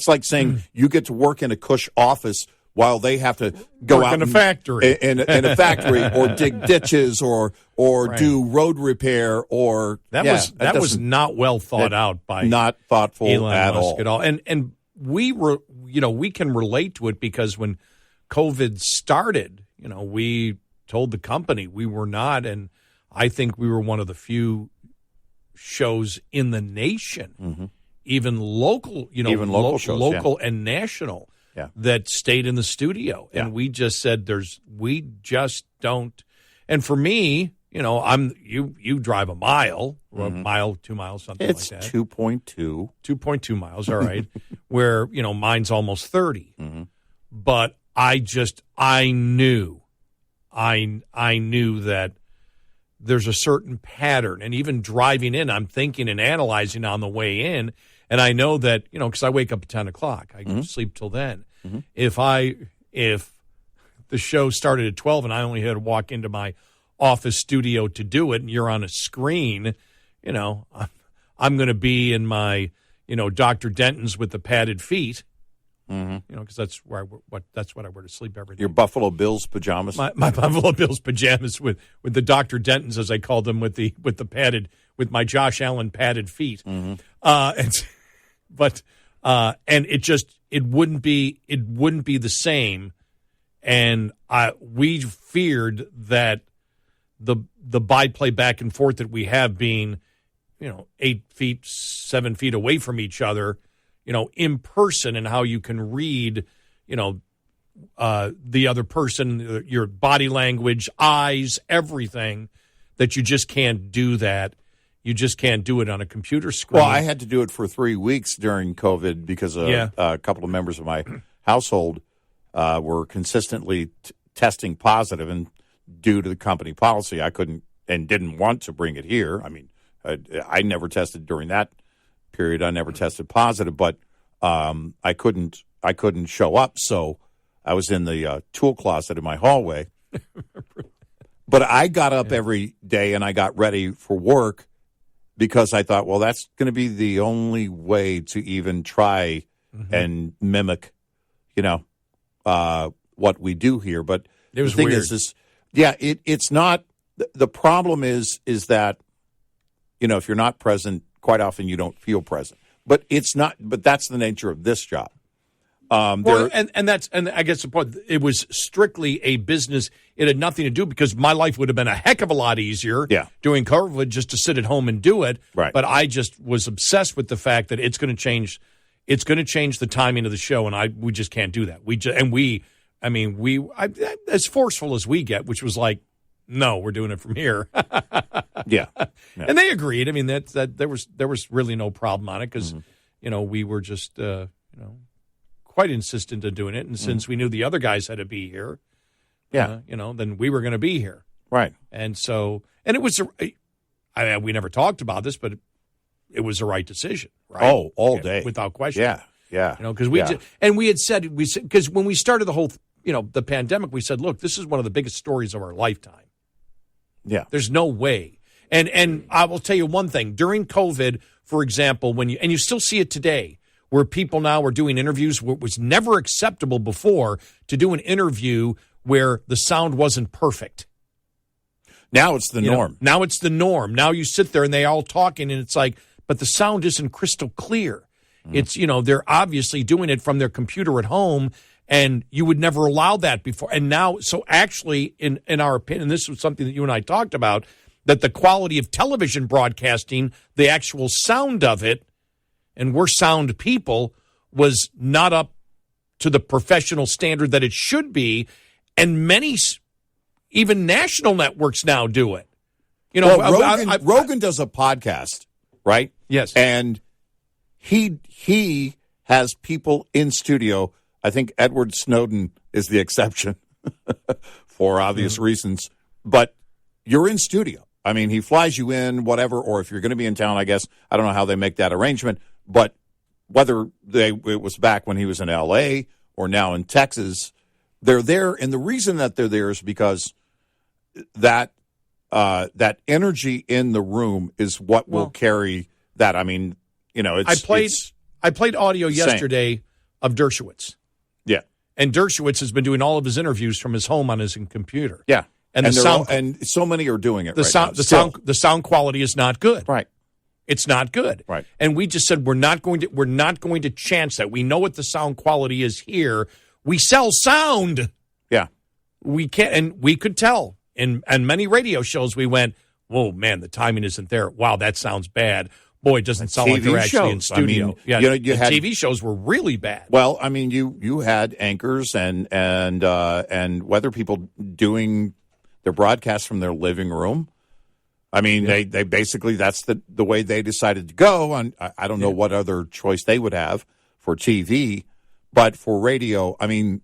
like saying you get to work in a cush office while they have to go work out in a factory, in a factory, or dig ditches, or right. do road repair, or that was not well thought out by not thoughtful Elon at Musk all. at all. And we can relate to it because when COVID started, we told the company we were not, and I think we were one of the few shows in the nation, even local, local shows, local and national. Yeah. That stayed in the studio, and we just said we just don't. And for me, you drive a mile, or a mile, 2 miles, something it's like that. It's 2.2 miles. All right, where mine's almost 30. But I knew that there's a certain pattern, and even driving in, I'm thinking and analyzing on the way in. And I know that, because I wake up at 10 o'clock. I sleep till then. If the show started at 12 and I only had to walk into my office studio to do it, and you're on a screen, I'm going to be in my, Dr. Denton's with the padded feet, because that's what I wear to sleep every day. Your Buffalo Bills pajamas? My Buffalo Bills pajamas with the Dr. Denton's, as I called them, with my Josh Allen padded feet. And it wouldn't be the same. And we feared that the byplay back and forth that we have being, 8 feet, 7 feet away from each other, in person, and how you can read, the other person, your body language, eyes, everything, that you just can't do that. You just can't do it on a computer screen. Well, I had to do it for 3 weeks during COVID because a couple of members of my household were consistently testing positive, and due to the company policy, I couldn't and didn't want to bring it here. I mean, I never tested during that period. I never tested positive, but I couldn't show up, so I was in the tool closet in my hallway. But I got up every day and I got ready for work, because I thought, well, that's going to be the only way to even try and mimic, what we do here. But it was the thing weird. It's not. The problem is that, if you're not present, quite often you don't feel present. But it's not. But that's the nature of this job. And I guess the point, it was strictly a business. It had nothing to do, because my life would have been a heck of a lot easier doing COVID, just to sit at home and do it. Right. But I just was obsessed with the fact that it's going to change. It's going to change the timing of the show, and we just can't do that. As forceful as we get, which was like, no, we're doing it from here. Yeah. And they agreed. I mean, that there was really no problem on it, because we were just quite insistent in doing it, and since we knew the other guys had to be here, then we were going to be here, right? And so, and it was, we never talked about this, but it was the right decision, right? Oh, all day, without question. Yeah. Because we had said, because when we started the whole, the pandemic, we said, look, this is one of the biggest stories of our lifetime. Yeah, there's no way. And I will tell you one thing: during COVID, for example, and you still see it today, where people now are doing interviews where it was never acceptable before to do an interview where the sound wasn't perfect. Now it's the norm. Now it's the norm. Now you sit there and they all talking, and it's like, but the sound isn't crystal clear. It's, they're obviously doing it from their computer at home, And you would never allow that before. And now, so actually, in our opinion, this was something that you and I talked about, that the quality of television broadcasting, the actual sound of it, and we're sound people, was not up to the professional standard that it should be. And many, even national networks now do it. You know, well, Rogan does a podcast, right? Yes. And he has people in studio. I think Edward Snowden is the exception for obvious reasons. But you're in studio. I mean, he flies you in, whatever, or if you're going to be in town, I guess. I don't know how they make that arrangement. But whether it was back when he was in L.A. or now in Texas, they're there. And the reason that they're there is because that energy in the room is what will carry that. I mean, you know, I played audio yesterday of Dershowitz. Yeah. And Dershowitz has been doing all of his interviews from his home on his computer. Yeah. And the sound, and so many are doing it. The sound quality is not good. Right. It's not good. Right. And we just said we're not going to chance that. We know what the sound quality is here. We sell sound. Yeah. We can't, and we could tell. In many radio shows, we went, whoa, man, the timing isn't there. Wow, that sounds bad. Boy, it doesn't sound like they're actually in studio. I mean, you had TV shows were really bad. Well, I mean, you had anchors and weather people doing their broadcasts from their living room. I mean, they basically, that's the way they decided to go. And I don't know what other choice they would have for TV, but for radio, I mean,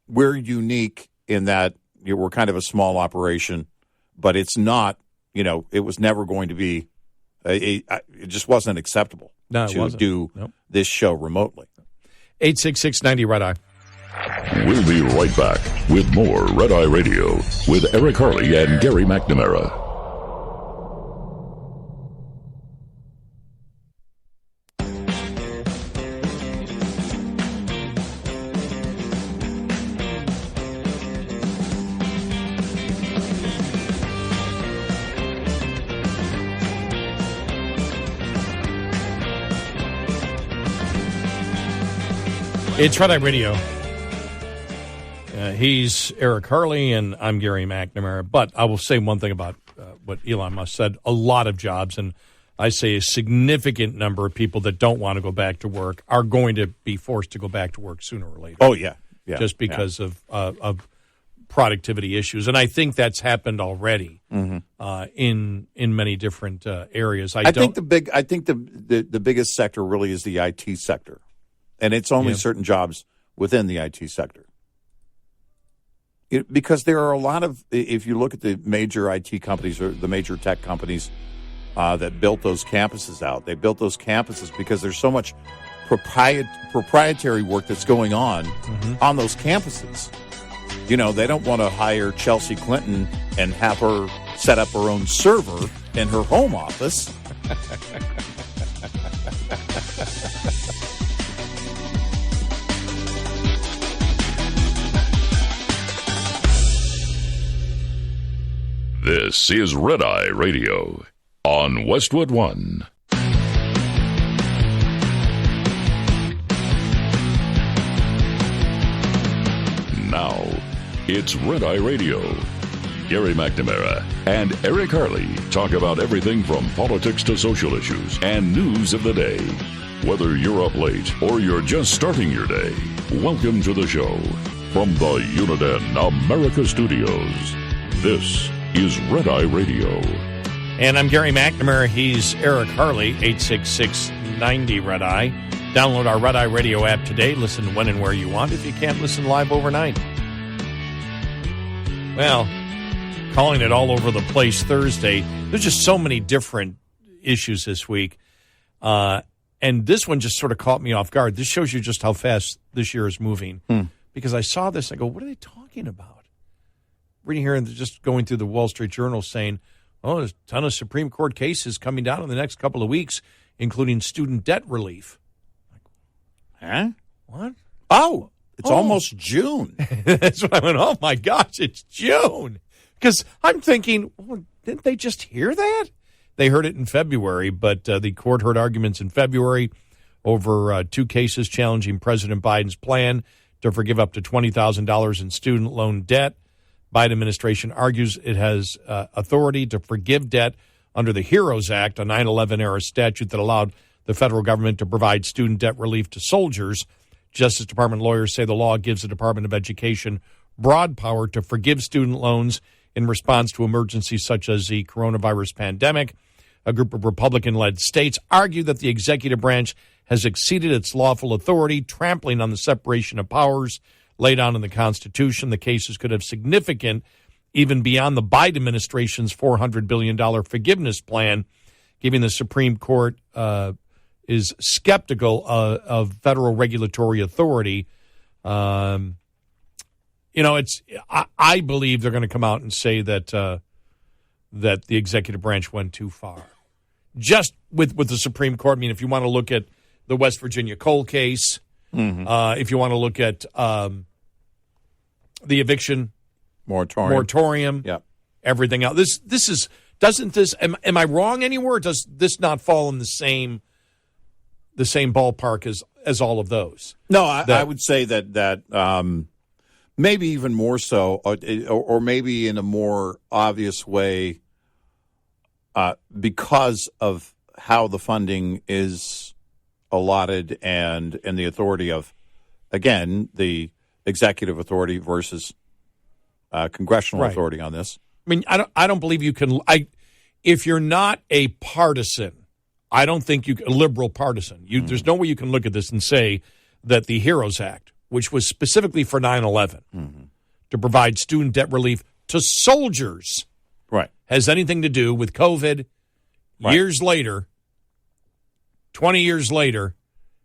we're unique in that we're kind of a small operation, but it's not, you know, it was never going to be, it just wasn't acceptable to do this show remotely. 866-90-RED-EYE. We'll be right back with more Red Eye Radio with Eric Harley and Gary McNamara. It's Red Eye Radio. He's Eric Harley, and I'm Gary McNamara. But I will say one thing about what Elon Musk said. A lot of jobs, and I say a significant number of people that don't want to go back to work are going to be forced to go back to work sooner or later. Oh, yeah. Just because of productivity issues. And I think that's happened already in many different areas. I think the biggest sector really is the IT sector. And it's only certain jobs within the IT sector. Because there are a lot of, if you look at the major IT companies or the major tech companies that built those campuses out, they built those campuses because there's so much proprietary work that's going on those campuses. You know, they don't want to hire Chelsea Clinton and have her set up her own server in her home office. This is Red Eye Radio on Westwood One. Now, it's Red Eye Radio. Gary McNamara and Eric Harley talk about everything from politics to social issues and news of the day. Whether you're up late or you're just starting your day, welcome to the show. From the Uniden America Studios, this is Red Eye Radio. And I'm Gary McNamara. He's Eric Harley, 866-90-RED-EYE. Download our Red Eye Radio app today. Listen when and where you want if you can't listen live overnight. Well, calling it all over the place Thursday. There's just so many different issues this week. And this one just sort of caught me off guard. This shows you just how fast this year is moving. Because I saw this, I go, what are they talking about? Reading here and just going through the Wall Street Journal saying, oh, there's a ton of Supreme Court cases coming down in the next couple of weeks, including student debt relief. Huh? What? Oh, it's almost June. That's what I went, oh, my gosh, it's June. Because I'm thinking, well, didn't they just hear that? They heard it in February, but the court heard arguments in February over two cases challenging President Biden's plan to forgive up to $20,000 in student loan debt. Biden administration argues it has authority to forgive debt under the HEROES Act, a 9/11-era statute that allowed the federal government to provide student debt relief to soldiers. Justice Department lawyers say the law gives the Department of Education broad power to forgive student loans in response to emergencies such as the coronavirus pandemic. A group of Republican-led states argue that the executive branch has exceeded its lawful authority, trampling on the separation of powers laid down in the Constitution. The cases could have significant, even beyond the Biden administration's $400 billion forgiveness plan, giving the Supreme Court is skeptical of federal regulatory authority. I believe they're going to come out and say that that the executive branch went too far. Just with the Supreme Court, I mean, if you want to look at the West Virginia coal case, if you want to look at the eviction moratorium, everything else. Am I wrong anywhere? Does this not fall in the same ballpark as all of those? No, I would say that maybe even more so, or maybe in a more obvious way, because of how the funding is allotted and the authority of, again, the executive authority versus congressional authority on this. I mean, I don't believe you can. If you're not a partisan, I don't think a liberal partisan. There's no way you can look at this and say that the HEROES Act, which was specifically for 9/11, to provide student debt relief to soldiers, has anything to do with COVID. Years later, 20 years later,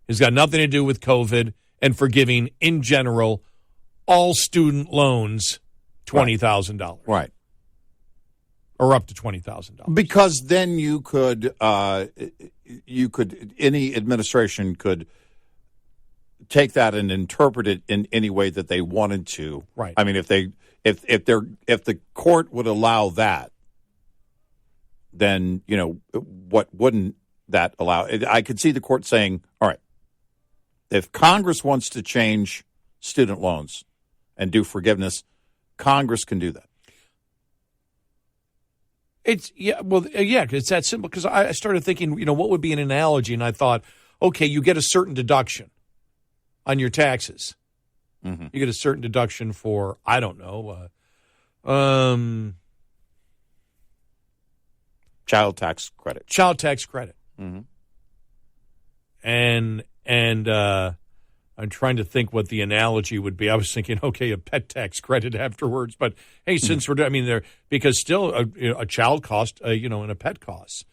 has got nothing to do with COVID and forgiving, in general, all student loans $20,000. Right. Or up to $20,000. Because then you could any administration could take that and interpret it in any way that they wanted to. Right. I mean, if the court would allow that, then, what wouldn't that allow? I could see the court saying, all right, if Congress wants to change student loans and do forgiveness, Congress can do that. It's it's that simple. Because I started thinking, what would be an analogy? And I thought, okay, you get a certain deduction on your taxes. You get a certain deduction for, I don't know, child tax credit. And I'm trying to think what the analogy would be. I was thinking, okay, a pet tax credit afterwards. But hey, since because still a child cost, and a pet costs,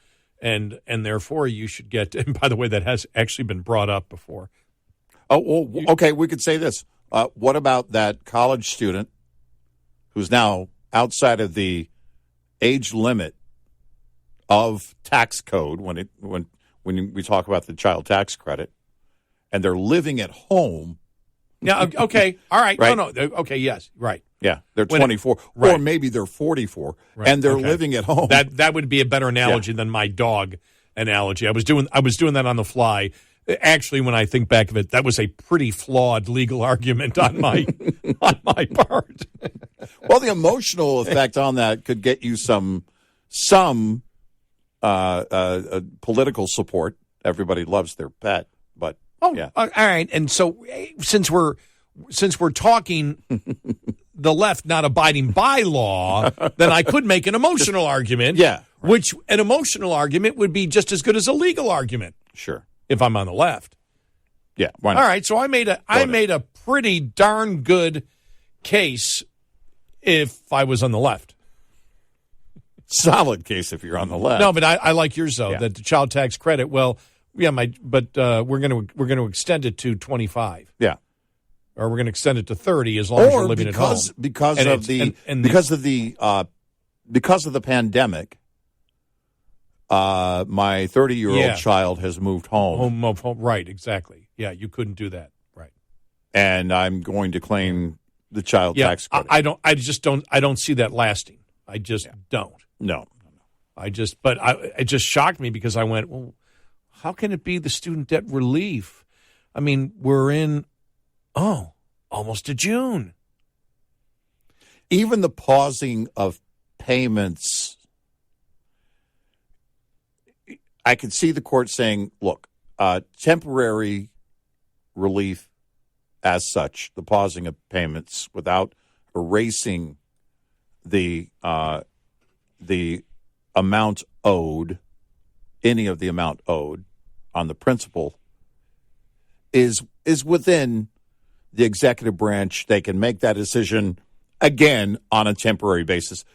and therefore you should get. And by the way, that has actually been brought up before. Oh, well, okay. We could say this. What about that college student who's now outside of the age limit of tax code when we talk about the child tax credit, and they're living at home? Yeah. Okay. All right. Right? No. Okay. Yes. Right. Yeah. They're 24, or maybe they're 44, and they're living at home. That would be a better analogy than my dog analogy. I was doing that on the fly. Actually, when I think back of it, that was a pretty flawed legal argument on my part. Well, the emotional effect on that could get you some political support. Everybody loves their pet, but all right. And so, since we're talking the left not abiding by law, then I could make an emotional argument. Yeah, right. Which an emotional argument would be just as good as a legal argument. Sure. If I'm on the left. Yeah. Why not? All right. So I made a pretty darn good case if I was on the left. Solid case if you're on the left. No, but I like yours though. Yeah. That the child tax credit. Well, yeah, we're going to extend it to 25. Yeah, or we're going to extend it to 30 as long as you're living at home. Because of the pandemic. My 30-year-old child has moved home. Right, exactly. Yeah, you couldn't do that. Right. And I'm going to claim the child tax credit. I don't see that lasting. I just don't. No. It just shocked me because I went, well, how can it be the student debt relief? I mean, we're in, almost to June. Even the pausing of payments, I could see the court saying, look, temporary relief as such, the pausing of payments without erasing the amount owed, any of the amount owed on the principal, is within the executive branch. They can make that decision again on a temporary basis,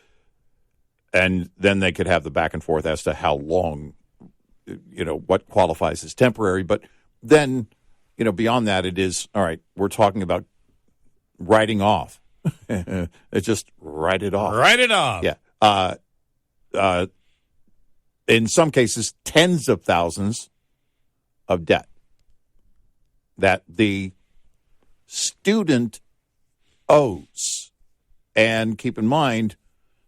and then they could have the back and forth as to how long, what qualifies as temporary. But then, beyond that, it is, all right, we're talking about writing off. It's just write it off. Write it off. Yeah. In some cases, tens of thousands of debt that the student owes. And keep in mind,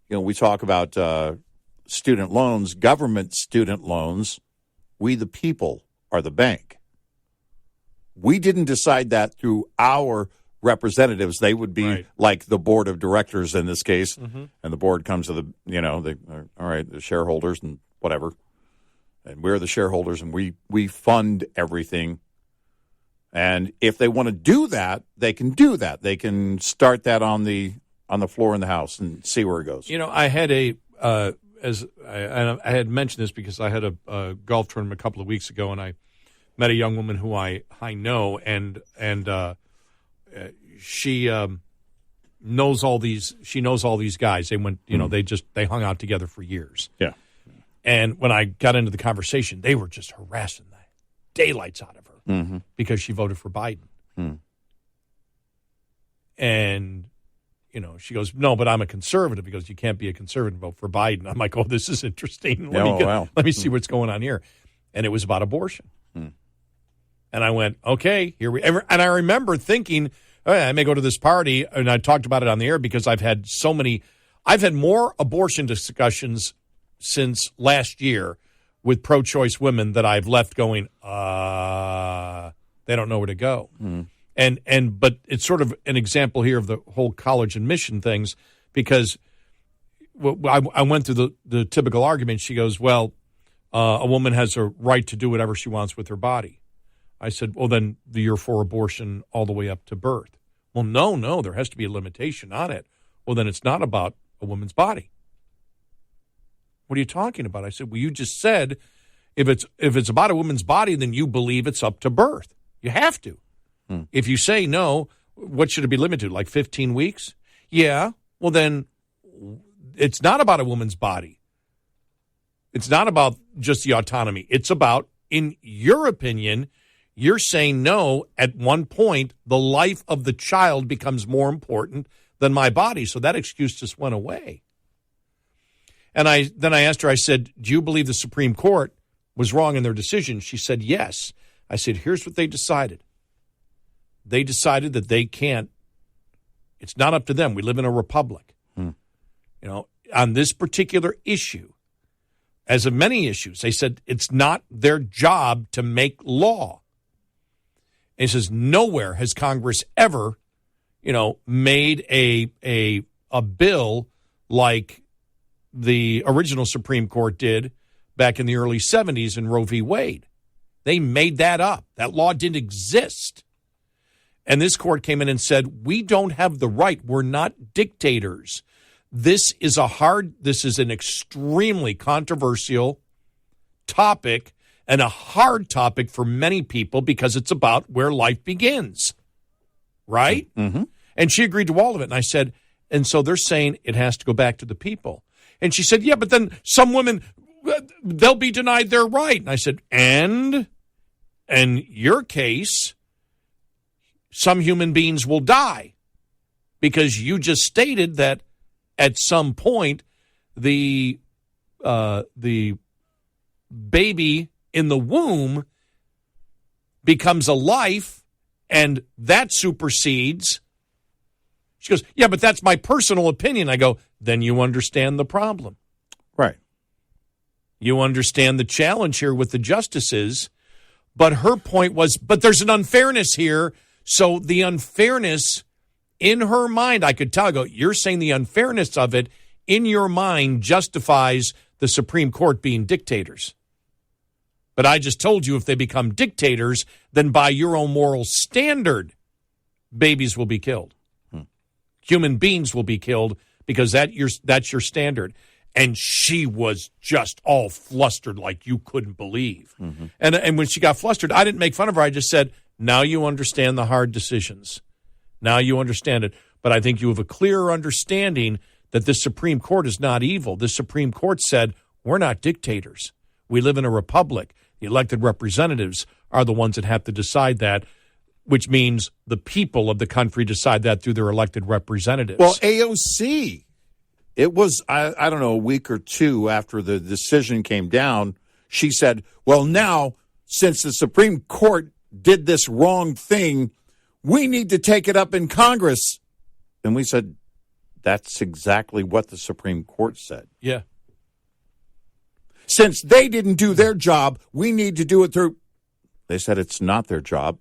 we talk about student loans, government student loans. We, the people, are the bank. We didn't decide that through our representatives. They would be like the board of directors in this case, and the board comes to the shareholders and whatever, and we're the shareholders, and we fund everything. And if they want to do that, they can do that. They can start that on the floor in the House and see where it goes. I had I had mentioned this because I had a golf tournament a couple of weeks ago, and I met a young woman who I know, and she knows all these. She knows all these guys. They went, they hung out together for years. Yeah. And when I got into the conversation, they were just harassing the daylights out of her because she voted for Biden. And she goes, no, but I'm a conservative. Because you can't be a conservative and vote for Biden. I'm like, oh, this is interesting. Let me see what's going on here. And it was about abortion. And I went, okay, here we. And I remember thinking, I may go to this party, and I talked about it on the air because I've had more abortion discussions since last year with pro-choice women that I've left going, they don't know where to go. But it's sort of an example here of the whole college admission things, because I went through the typical argument. She goes, well, a woman has a right to do whatever she wants with her body. I said, well, then you're for abortion all the way up to birth. Well, no, there has to be a limitation on it. Well, then it's not about a woman's body. What are you talking about? I said, well, you just said if it's about a woman's body, then you believe it's up to birth. You have to. If you say no, what should it be limited to, like 15 weeks? Yeah, well, then it's not about a woman's body. It's not about just the autonomy. It's about, in your opinion, you're saying no, at one point, the life of the child becomes more important than my body. So that excuse just went away. And then I asked her, I said, do you believe the Supreme Court was wrong in their decision? She said, yes. I said, here's what they decided. They decided that they can't. It's not up to them. We live in a republic. On this particular issue, as of many issues, they said it's not their job to make law. And it says nowhere has Congress ever, made a bill like the original Supreme Court did back in the early 70s in Roe v. Wade. They made that up. That law didn't exist. And this court came in and said, we don't have the right. We're not dictators. This is an extremely controversial topic and a hard topic for many people because it's about where life begins. Right? Mm-hmm. And she agreed to all of it. And I said, and so they're saying it has to go back to the people. And she said, yeah, but then some women, they'll be denied their right. And I said, and in your case, some human beings will die because you just stated that at some point the baby in the womb becomes a life and that supersedes. She goes, yeah, but that's my personal opinion. I go, then you understand the problem. Right. You understand the challenge here with the justices. But her point was, but there's an unfairness here. So the unfairness in her mind, I could tell, I go, you're saying the unfairness of it in your mind justifies the Supreme Court being dictators. But I just told you if they become dictators, then by your own moral standard, babies will be killed. Human beings will be killed because that's your standard. And she was just all flustered like you couldn't believe. Mm-hmm. And when she got flustered, I didn't make fun of her. I just said, now you understand the hard decisions. Now you understand it. But I think you have a clearer understanding that this Supreme Court is not evil. The Supreme Court said, we're not dictators. We live in a republic. The elected representatives are the ones that have to decide that, which means the people of the country decide that through their elected representatives. Well, AOC, it was, I don't know, a week or two after the decision came down, she said, well, now, since the Supreme Court did this wrong thing, we need to take it up in Congress. And we said, that's exactly what the Supreme Court said. Yeah. Since they didn't do their job, we need to do it through. They said it's not their job.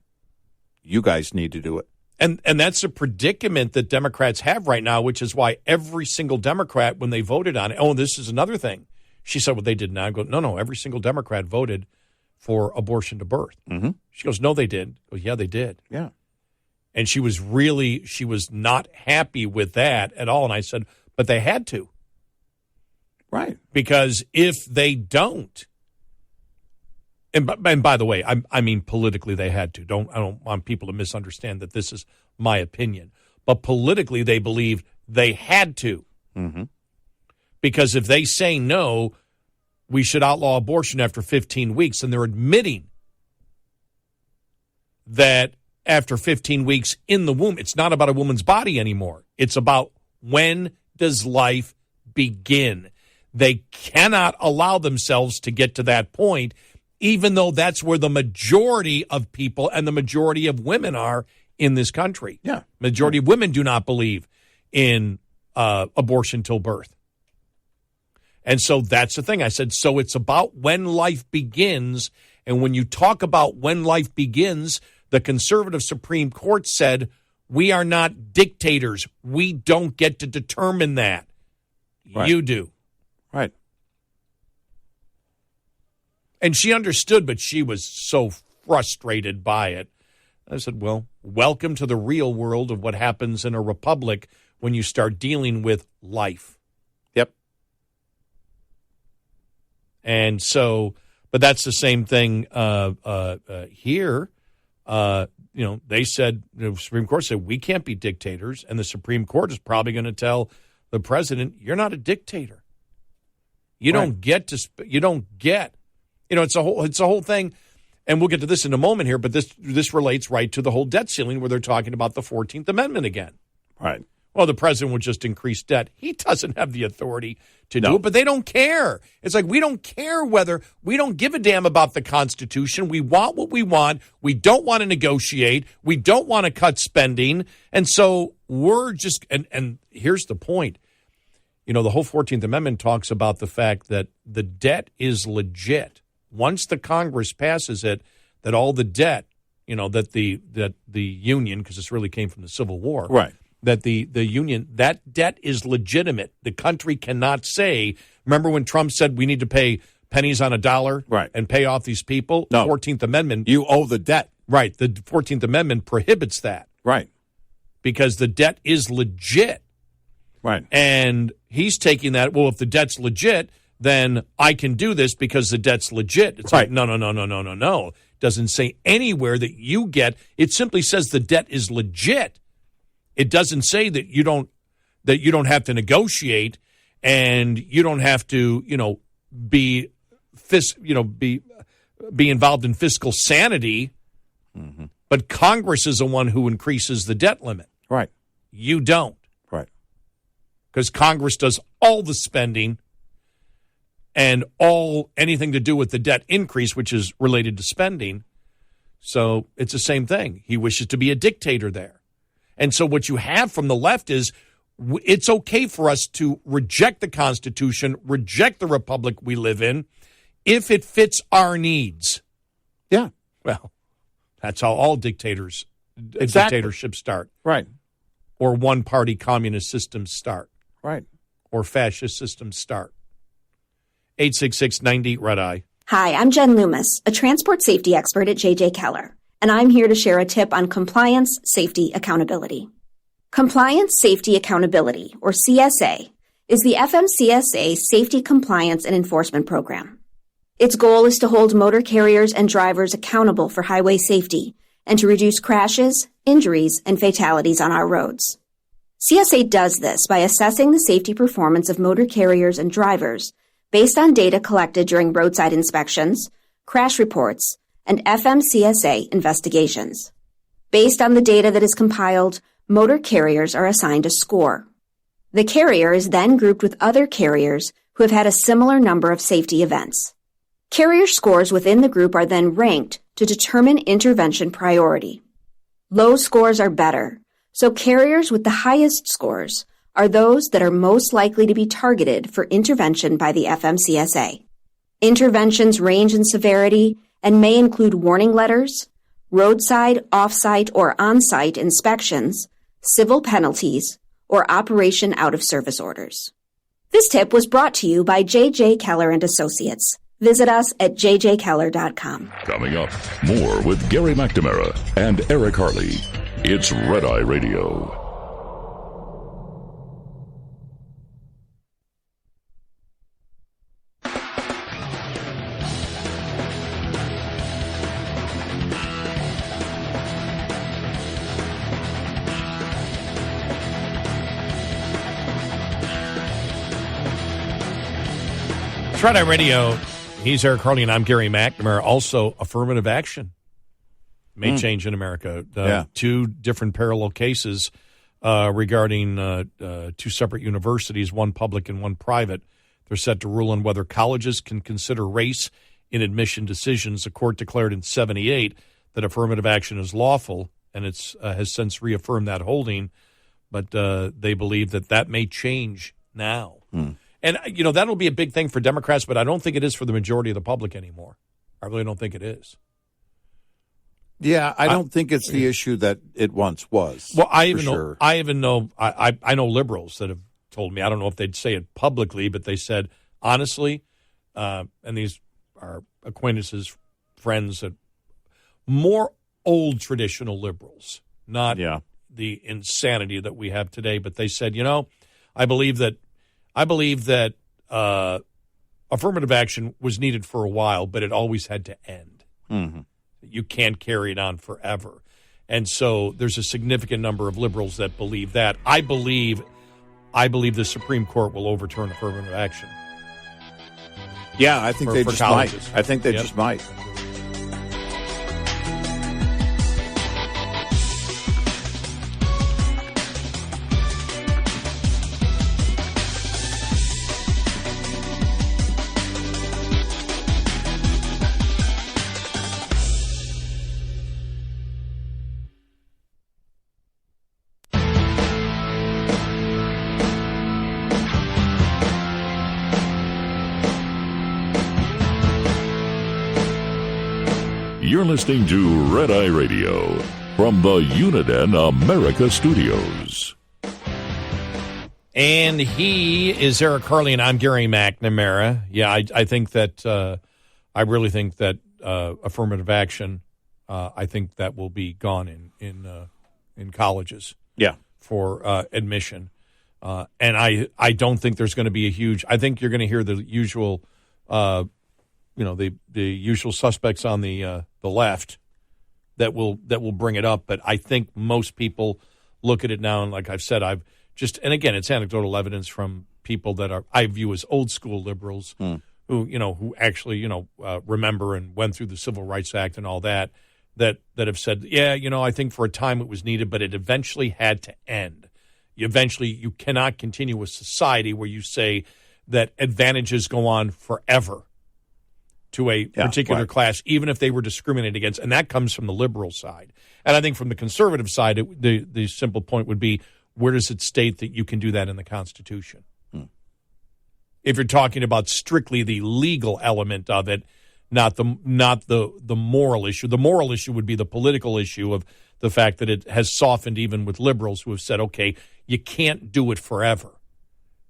You guys need to do it. And that's a predicament that Democrats have right now, which is why every single Democrat, when they voted on it, oh, this is another thing. She said, well, they did not. I go, no, every single Democrat voted for abortion to birth. Mm-hmm. She goes, no, they did. I go, yeah, they did. Yeah. And she was not happy with that at all. And I said, but they had to. Right. Because if they don't, and by the way, I mean politically they had to. I don't want people to misunderstand that this is my opinion. But politically they believe they had to. Mm-hmm. Because if they say no, we should outlaw abortion after 15 weeks, and they're admitting that after 15 weeks in the womb, it's not about a woman's body anymore. It's about when does life begin. They cannot allow themselves to get to that point, even though that's where the majority of people and the majority of women are in this country. Yeah. Majority of women do not believe in abortion till birth. And so that's the thing. I said, so it's about when life begins. And when you talk about when life begins, the conservative Supreme Court said, we are not dictators. We don't get to determine that. Right. You do. Right. And she understood, but she was so frustrated by it. I said, well, welcome to the real world of what happens in a republic when you start dealing with life. Yep. And so, but that's the same thing here. They said, the Supreme Court said, we can't be dictators. And the Supreme Court is probably going to tell the president, you're not a dictator. You don't get to, it's a whole thing. And we'll get to this in a moment here, but this relates right to the whole debt ceiling where they're talking about the 14th Amendment again. Right. Well, the president would just increase debt. He doesn't have the authority to do it, but they don't care. It's like we don't care we don't give a damn about the Constitution. We want what we want. We don't want to negotiate. We don't want to cut spending. And so we're just, and here's the point. The whole 14th Amendment talks about the fact that the debt is legit. Once the Congress passes it, that all the debt, that the Union, because this really came from the Civil War, right? That the Union, that debt is legitimate. The country cannot say, remember when Trump said we need to pay pennies on a dollar and pay off these people? No. 14th Amendment. You owe the debt. Right. The 14th Amendment prohibits that. Right. Because the debt is legit. Right. And he's taking that, well, if the debt's legit, then I can do this because the debt's legit. It's like, no. It doesn't say anywhere that you get. It simply says the debt is legit. It doesn't say that you don't have to negotiate and you don't have to, be involved in fiscal sanity. Mm-hmm. But Congress is the one who increases the debt limit. Right. You don't. Right. Because Congress does all the spending and anything to do with the debt increase, which is related to spending. So it's the same thing. He wishes to be a dictator there. And so what you have from the left is it's okay for us to reject the Constitution, reject the republic we live in, if it fits our needs. Yeah. Well, that's how all dictators dictatorships start. Right. Or one-party communist systems start. Right. Or fascist systems start. 866-90-RED-EYE. Hi, I'm Jen Loomis, a transport safety expert at J.J. Keller, and I'm here to share a tip on compliance, safety, accountability. Compliance, Safety, Accountability, or CSA, is the FMCSA Safety, Compliance, and Enforcement Program. Its goal is to hold motor carriers and drivers accountable for highway safety and to reduce crashes, injuries, and fatalities on our roads. CSA does this by assessing the safety performance of motor carriers and drivers based on data collected during roadside inspections, crash reports, and FMCSA investigations. Based on the data that is compiled, motor carriers are assigned a score. The carrier is then grouped with other carriers who have had a similar number of safety events. Carrier scores within the group are then ranked to determine intervention priority. Low scores are better, so carriers with the highest scores are those that are most likely to be targeted for intervention by the FMCSA. Interventions range in severity and may include warning letters, roadside, off-site, or on-site inspections, civil penalties, or operation out-of-service orders. This tip was brought to you by J.J. Keller and Associates. Visit us at jjkeller.com. Coming up, more with Gary McNamara and Eric Harley. It's Red Eye Radio. It's Red Eye Radio. He's Eric Harley, and I'm Gary McNamara. Also, affirmative action may change in America. Two different parallel cases regarding two separate universities, one public and one private. They're set to rule on whether colleges can consider race in admission decisions. A court declared in 1978 that affirmative action is lawful, and it's has since reaffirmed that holding. But they believe that may change now. And, that'll be a big thing for Democrats, but I don't think it is for the majority of the public anymore. I really don't think it is. Yeah, I don't think it's the issue that it once was. Well, I know liberals that have told me, I don't know if they'd say it publicly, but they said, honestly, and these are acquaintances, friends, that more old traditional liberals, not the insanity that we have today, but they said, I believe that affirmative action was needed for a while, but it always had to end. Mm-hmm. You can't carry it on forever. And so there's a significant number of liberals that believe that. I believe the Supreme Court will overturn affirmative action. Yeah, I think they just might. I think they just might. You're listening to Red Eye Radio from the Uniden America Studios. And he is Eric Harley, and I'm Gary McNamara. Yeah, I think that I really think that affirmative action, I think that will be gone in colleges. Yeah, for admission, and I don't think there's going to be a huge. I think you're going to hear the usual. The usual suspects on the left that will bring it up, but I think most people look at it now, and like I've said, and again, it's anecdotal evidence from people that I view as old school liberals who actually remember and went through the Civil Rights Act and all that have said, I think for a time it was needed, but it eventually had to end. You cannot continue a society where you say that advantages go on forever to a particular class, even if they were discriminated against. And that comes from the liberal side. And I think from the conservative side, the simple point would be, where does it state that you can do that in the Constitution? If you're talking about strictly the legal element of it, not the moral issue. The moral issue would be the political issue of the fact that it has softened even with liberals who have said, okay, you can't do it forever.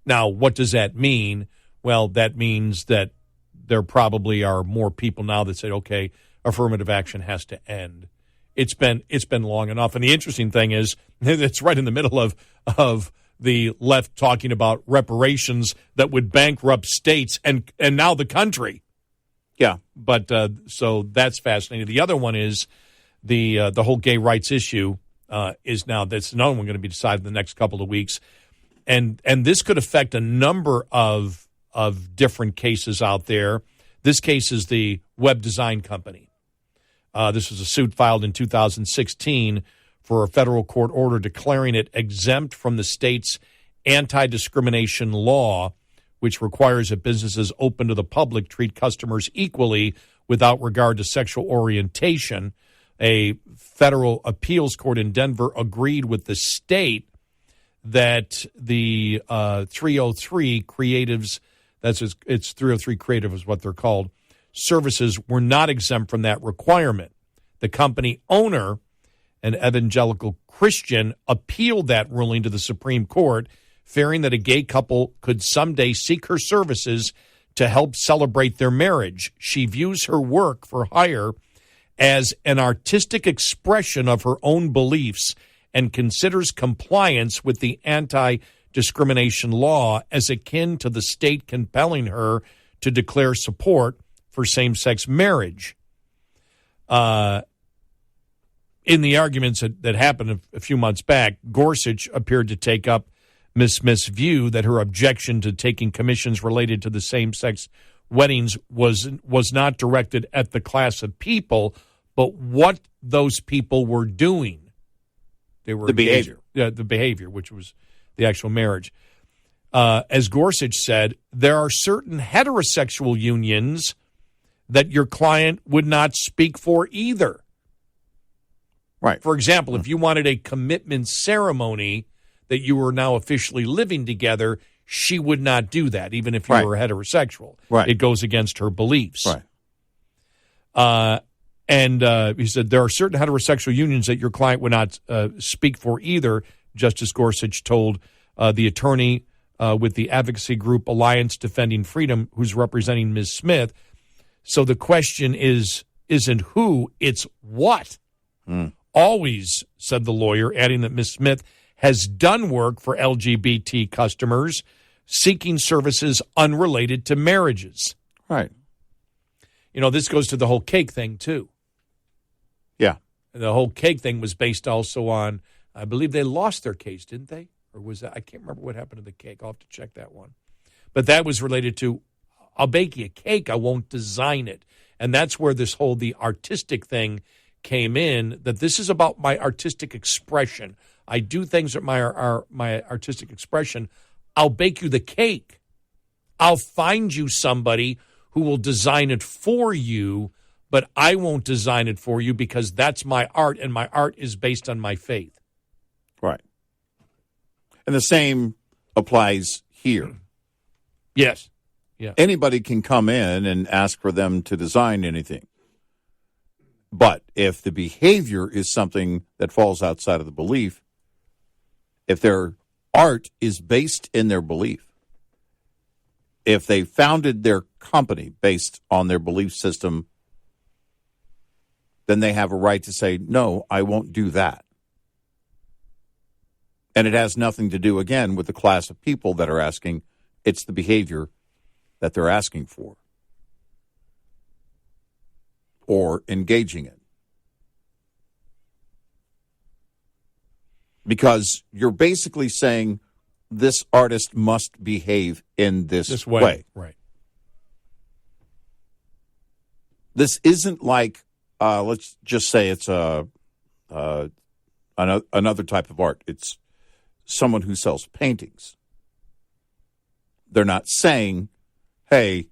Now, what does that mean? Well, that means that there probably are more people now that say, okay, affirmative action has to end. It's been long enough. And the interesting thing is it's right in the middle of the left talking about reparations that would bankrupt states and now the country. Yeah. But so that's fascinating. The other one is the whole gay rights issue is now, that's another one going to be decided in the next couple of weeks. And this could affect a number of different cases out there. This case is the web design company. This was a suit filed in 2016 for a federal court order declaring it exempt from the state's anti-discrimination law, which requires that businesses open to the public treat customers equally without regard to sexual orientation. A federal appeals court in Denver agreed with the state that the 303 creatives, it's 303 creative is what they're called, services were not exempt from that requirement. The company owner, an evangelical Christian, appealed that ruling to the Supreme Court, fearing that a gay couple could someday seek her services to help celebrate their marriage. She views her work for hire as an artistic expression of her own beliefs and considers compliance with the anti-discrimination law as akin to the state compelling her to declare support for same-sex marriage. In the arguments that happened a few months back, Gorsuch appeared to take up Ms. Smith's view that her objection to taking commissions related to the same-sex weddings was not directed at the class of people, but what those people were doing. They were the behavior. The behavior, which was the actual marriage. As Gorsuch said, there are certain heterosexual unions that your client would not speak for either. Right. For example, if you wanted a commitment ceremony that you were now officially living together, she would not do that, even if you were heterosexual. Right. It goes against her beliefs. Right. And he said there are certain heterosexual unions that your client would not speak for either, Justice Gorsuch told the attorney with the advocacy group Alliance Defending Freedom, who's representing Ms. Smith. So the question isn't who, it's what. Always, said the lawyer, adding that Ms. Smith has done work for LGBT customers seeking services unrelated to marriages. Right. You know, this goes to the whole cake thing, too. Yeah. The whole cake thing was based also on, I believe they lost their case, didn't they? Or was that, I can't remember what happened to the cake. I'll have to check that one. But that was related to, I'll bake you a cake, I won't design it. And that's where this whole, the artistic thing came in, that this is about my artistic expression. I do things at my artistic expression. I'll bake you the cake. I'll find you somebody who will design it for you, but I won't design it for you because that's my art, and my art is based on my faith. Right. And the same applies here. Yes. Yeah. Anybody can come in and ask for them to design anything. But if the behavior is something that falls outside of the belief, if their art is based in their belief, if they founded their company based on their belief system, then they have a right to say, no, I won't do that. And it has nothing to do, again, with the class of people that are asking. It's the behavior that they're asking for or engaging in. Because you're basically saying this artist must behave in this way. Right. This isn't like, let's just say it's another type of art. It's someone who sells paintings. They're not saying, hey,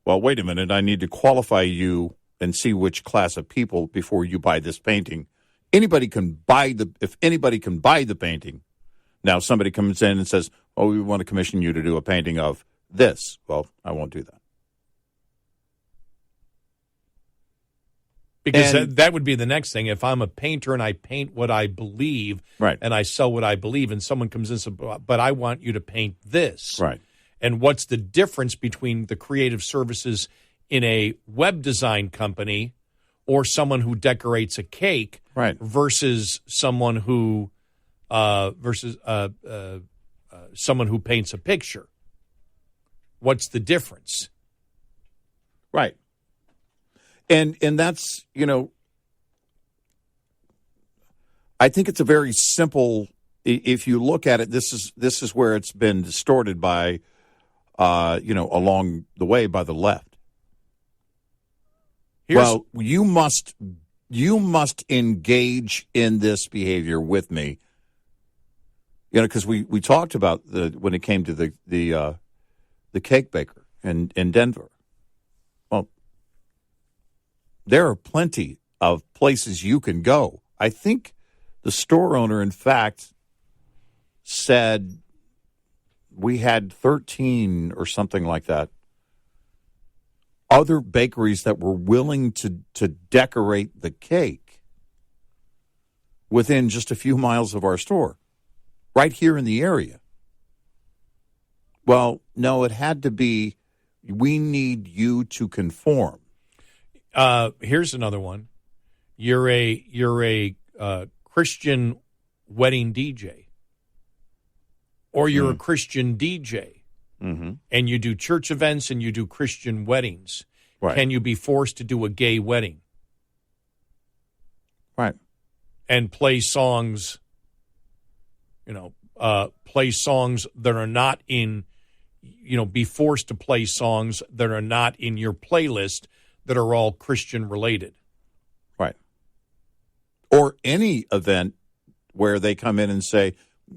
well, wait a minute, I need to qualify you and see which class of people before you buy this painting. Anybody can buy if anybody can buy the painting. Now, somebody comes in and says, oh, we want to commission you to do a painting of this. Well, I won't do that. Because that would be the next thing. If I'm a painter and I paint what I believe, right, and I sell what I believe, and someone comes in and says, but I want you to paint this. Right. And what's the difference between the creative services in a web design company or someone who decorates a cake versus someone who someone who paints a picture? What's the difference? Right. And that's, I think it's a very simple, if you look at it, this is where it's been distorted by, along the way by the left. Well, you must engage in this behavior with me, because we talked about when it came to the cake baker in Denver. Well, there are plenty of places you can go. I think the store owner, in fact, said we had 13 or something like that other bakeries that were willing to decorate the cake within just a few miles of our store, right here in the area. Well, no, it had to be, we need you to conform. Here's another one. You're a Christian wedding DJ, or you're a Christian DJ, and you do church events and you do Christian weddings. Right. Can you be forced to do a gay wedding? Right. And play songs, play songs that are not in, be forced to play songs that are not in your playlist that are all Christian related. Right. Or any event where they come in and say,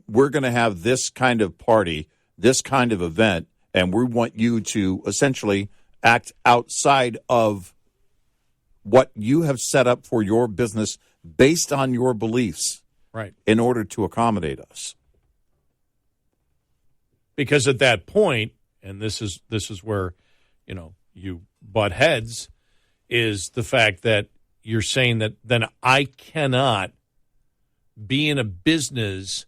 we're going to have this kind of party, this kind of event, and we want you to essentially act outside of what you have set up for your business based on your beliefs, right, in order to accommodate us. Because at that point, and this is where, you butt heads, is the fact that you're saying that then I cannot be in a business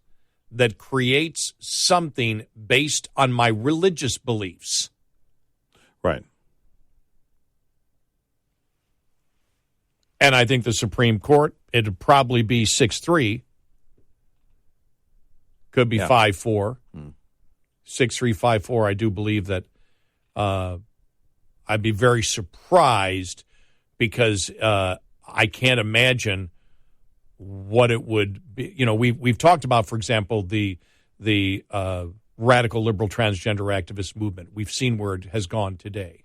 that creates something based on my religious beliefs. Right. And I think the Supreme Court, it'd probably be 6-3. Could be 5-4. 6-3, 5-4. I do believe that I'd be very surprised, because I can't imagine what it would be. We've talked about, for example, the radical liberal transgender activist movement. We've seen where it has gone today.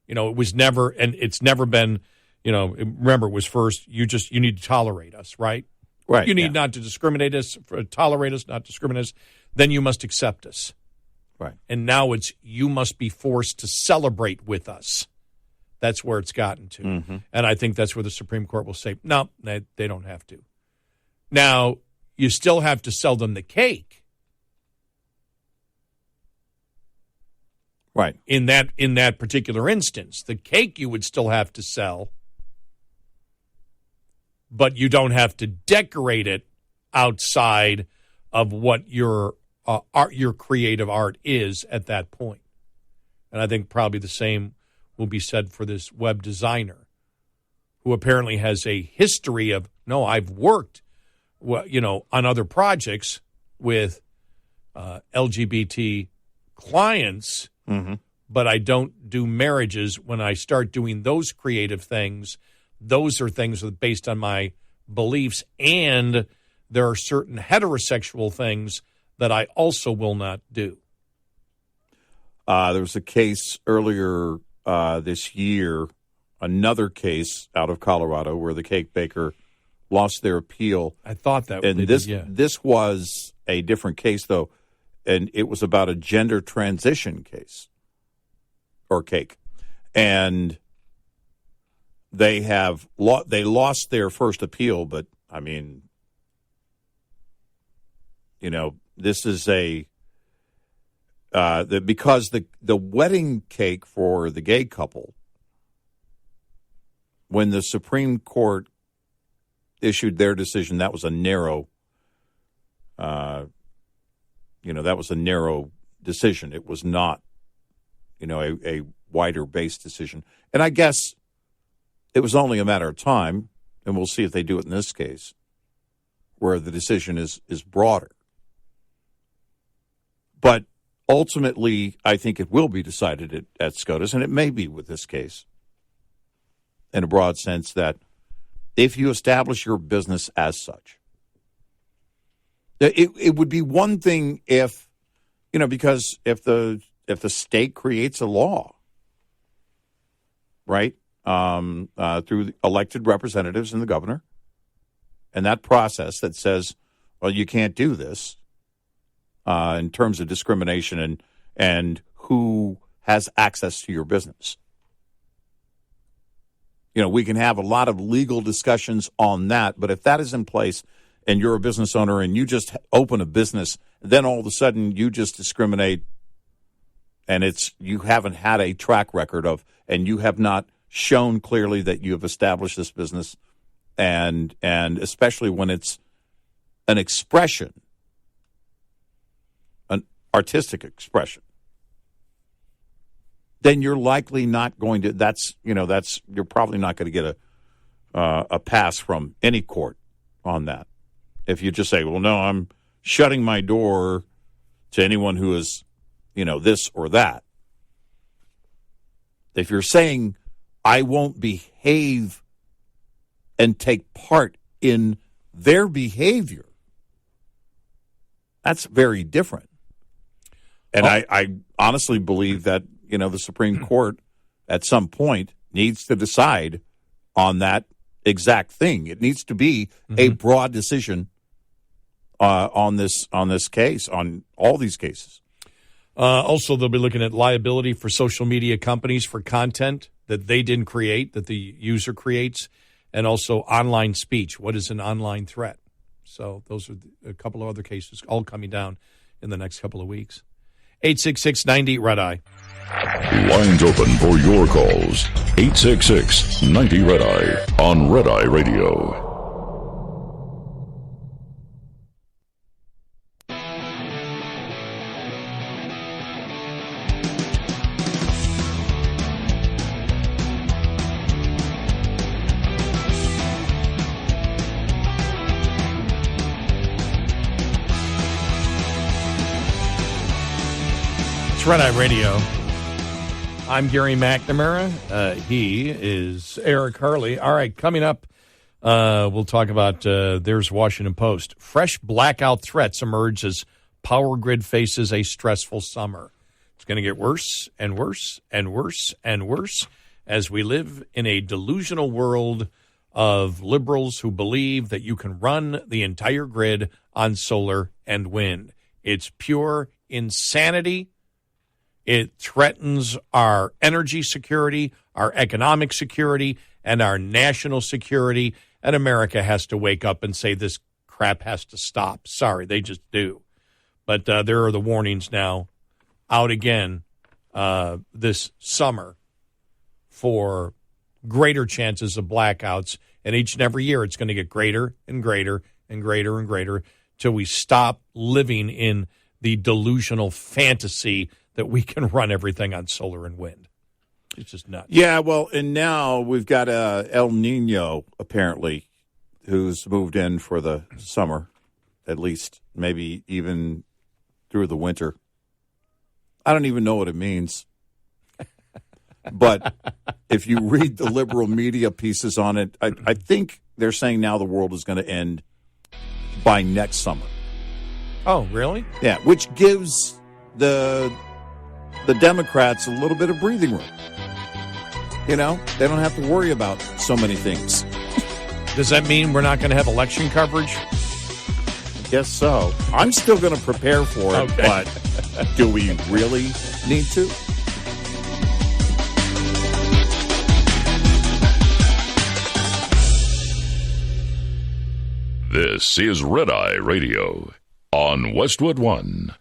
It was never, and it's never been, remember, it was first, you need to tolerate us, right? Right. You need not to discriminate us, tolerate us, not discriminate us. Then you must accept us. Right. And now it's, you must be forced to celebrate with us. That's where it's gotten to. Mm-hmm. And I think that's where the Supreme Court will say, no, they don't have to. Now, you still have to sell them the cake. Right. In that particular instance, the cake you would still have to sell, but you don't have to decorate it outside of what your creative art is at that point. And I think probably the same will be said for this web designer, who apparently has a history of, no, I've worked, on other projects with LGBT clients, but I don't do marriages. When I start doing those creative things, those are things that are based on my beliefs, and there are certain heterosexual things that I also will not do. There was a case earlier this year, another case out of Colorado where the cake baker lost their appeal. I thought that. And this was a different case, though, and it was about a gender transition case or cake. And they lost their first appeal, but, I mean, this is because the wedding cake for the gay couple when the Supreme Court issued their decision, that was a narrow, that was a narrow decision. It was not, a wider-based decision. And I guess it was only a matter of time, and we'll see if they do it in this case, where the decision is broader. But ultimately, I think it will be decided at SCOTUS, and it may be with this case, in a broad sense, that if you establish your business as such, it would be one thing if, because if the state creates a law, right, through elected representatives and the governor, and that process that says, well, you can't do this in terms of discrimination and who has access to your business. We can have a lot of legal discussions on that, but if that is in place and you're a business owner and you just open a business, then all of a sudden you just discriminate and you haven't had a track record of, and you have not shown clearly that you have established this business, and especially when it's an expression, an artistic expression, then you're likely not going to. You're probably not going to get a pass from any court on that. If you just say, well, no, I'm shutting my door to anyone who is, this or that. If you're saying I won't behave and take part in their behavior, that's very different. And I honestly believe that, the Supreme Court at some point needs to decide on that exact thing. It needs to be a broad decision on this case, on all these cases. Also, they'll be looking at liability for social media companies for content that they didn't create, that the user creates, and also online speech. What is an online threat? So those are a couple of other cases all coming down in the next couple of weeks. 866-90-RED-EYE. Lines open for your calls. 866-90-RED-EYE on Red Eye Radio. Red Eye Radio. I'm Gary McNamara. He is Eric Harley. All right, coming up, we'll talk about there's Washington Post. Fresh blackout threats emerge as power grid faces a stressful summer. It's going to get worse and worse and worse and worse as we live in a delusional world of liberals who believe that you can run the entire grid on solar and wind. It's pure insanity. It threatens our energy security, our economic security, and our national security. And America has to wake up and say this crap has to stop. Sorry, they just do. But there are the warnings now out again this summer for greater chances of blackouts. And each and every year it's going to get greater and greater and greater and greater till we stop living in the delusional fantasy that we can run everything on solar and wind. It's just nuts. Yeah, well, and now we've got El Nino, apparently, who's moved in for the summer, at least, maybe even through the winter. I don't even know what it means. But if you read the liberal media pieces on it, I think they're saying now the world is going to end by next summer. Oh, really? Yeah, which gives the Democrats a little bit of breathing room. They don't have to worry about so many things. Does that mean we're not going to have election coverage? Guess so. I'm still going to prepare for it, okay. But do we really need to? This is Red Eye Radio on Westwood One.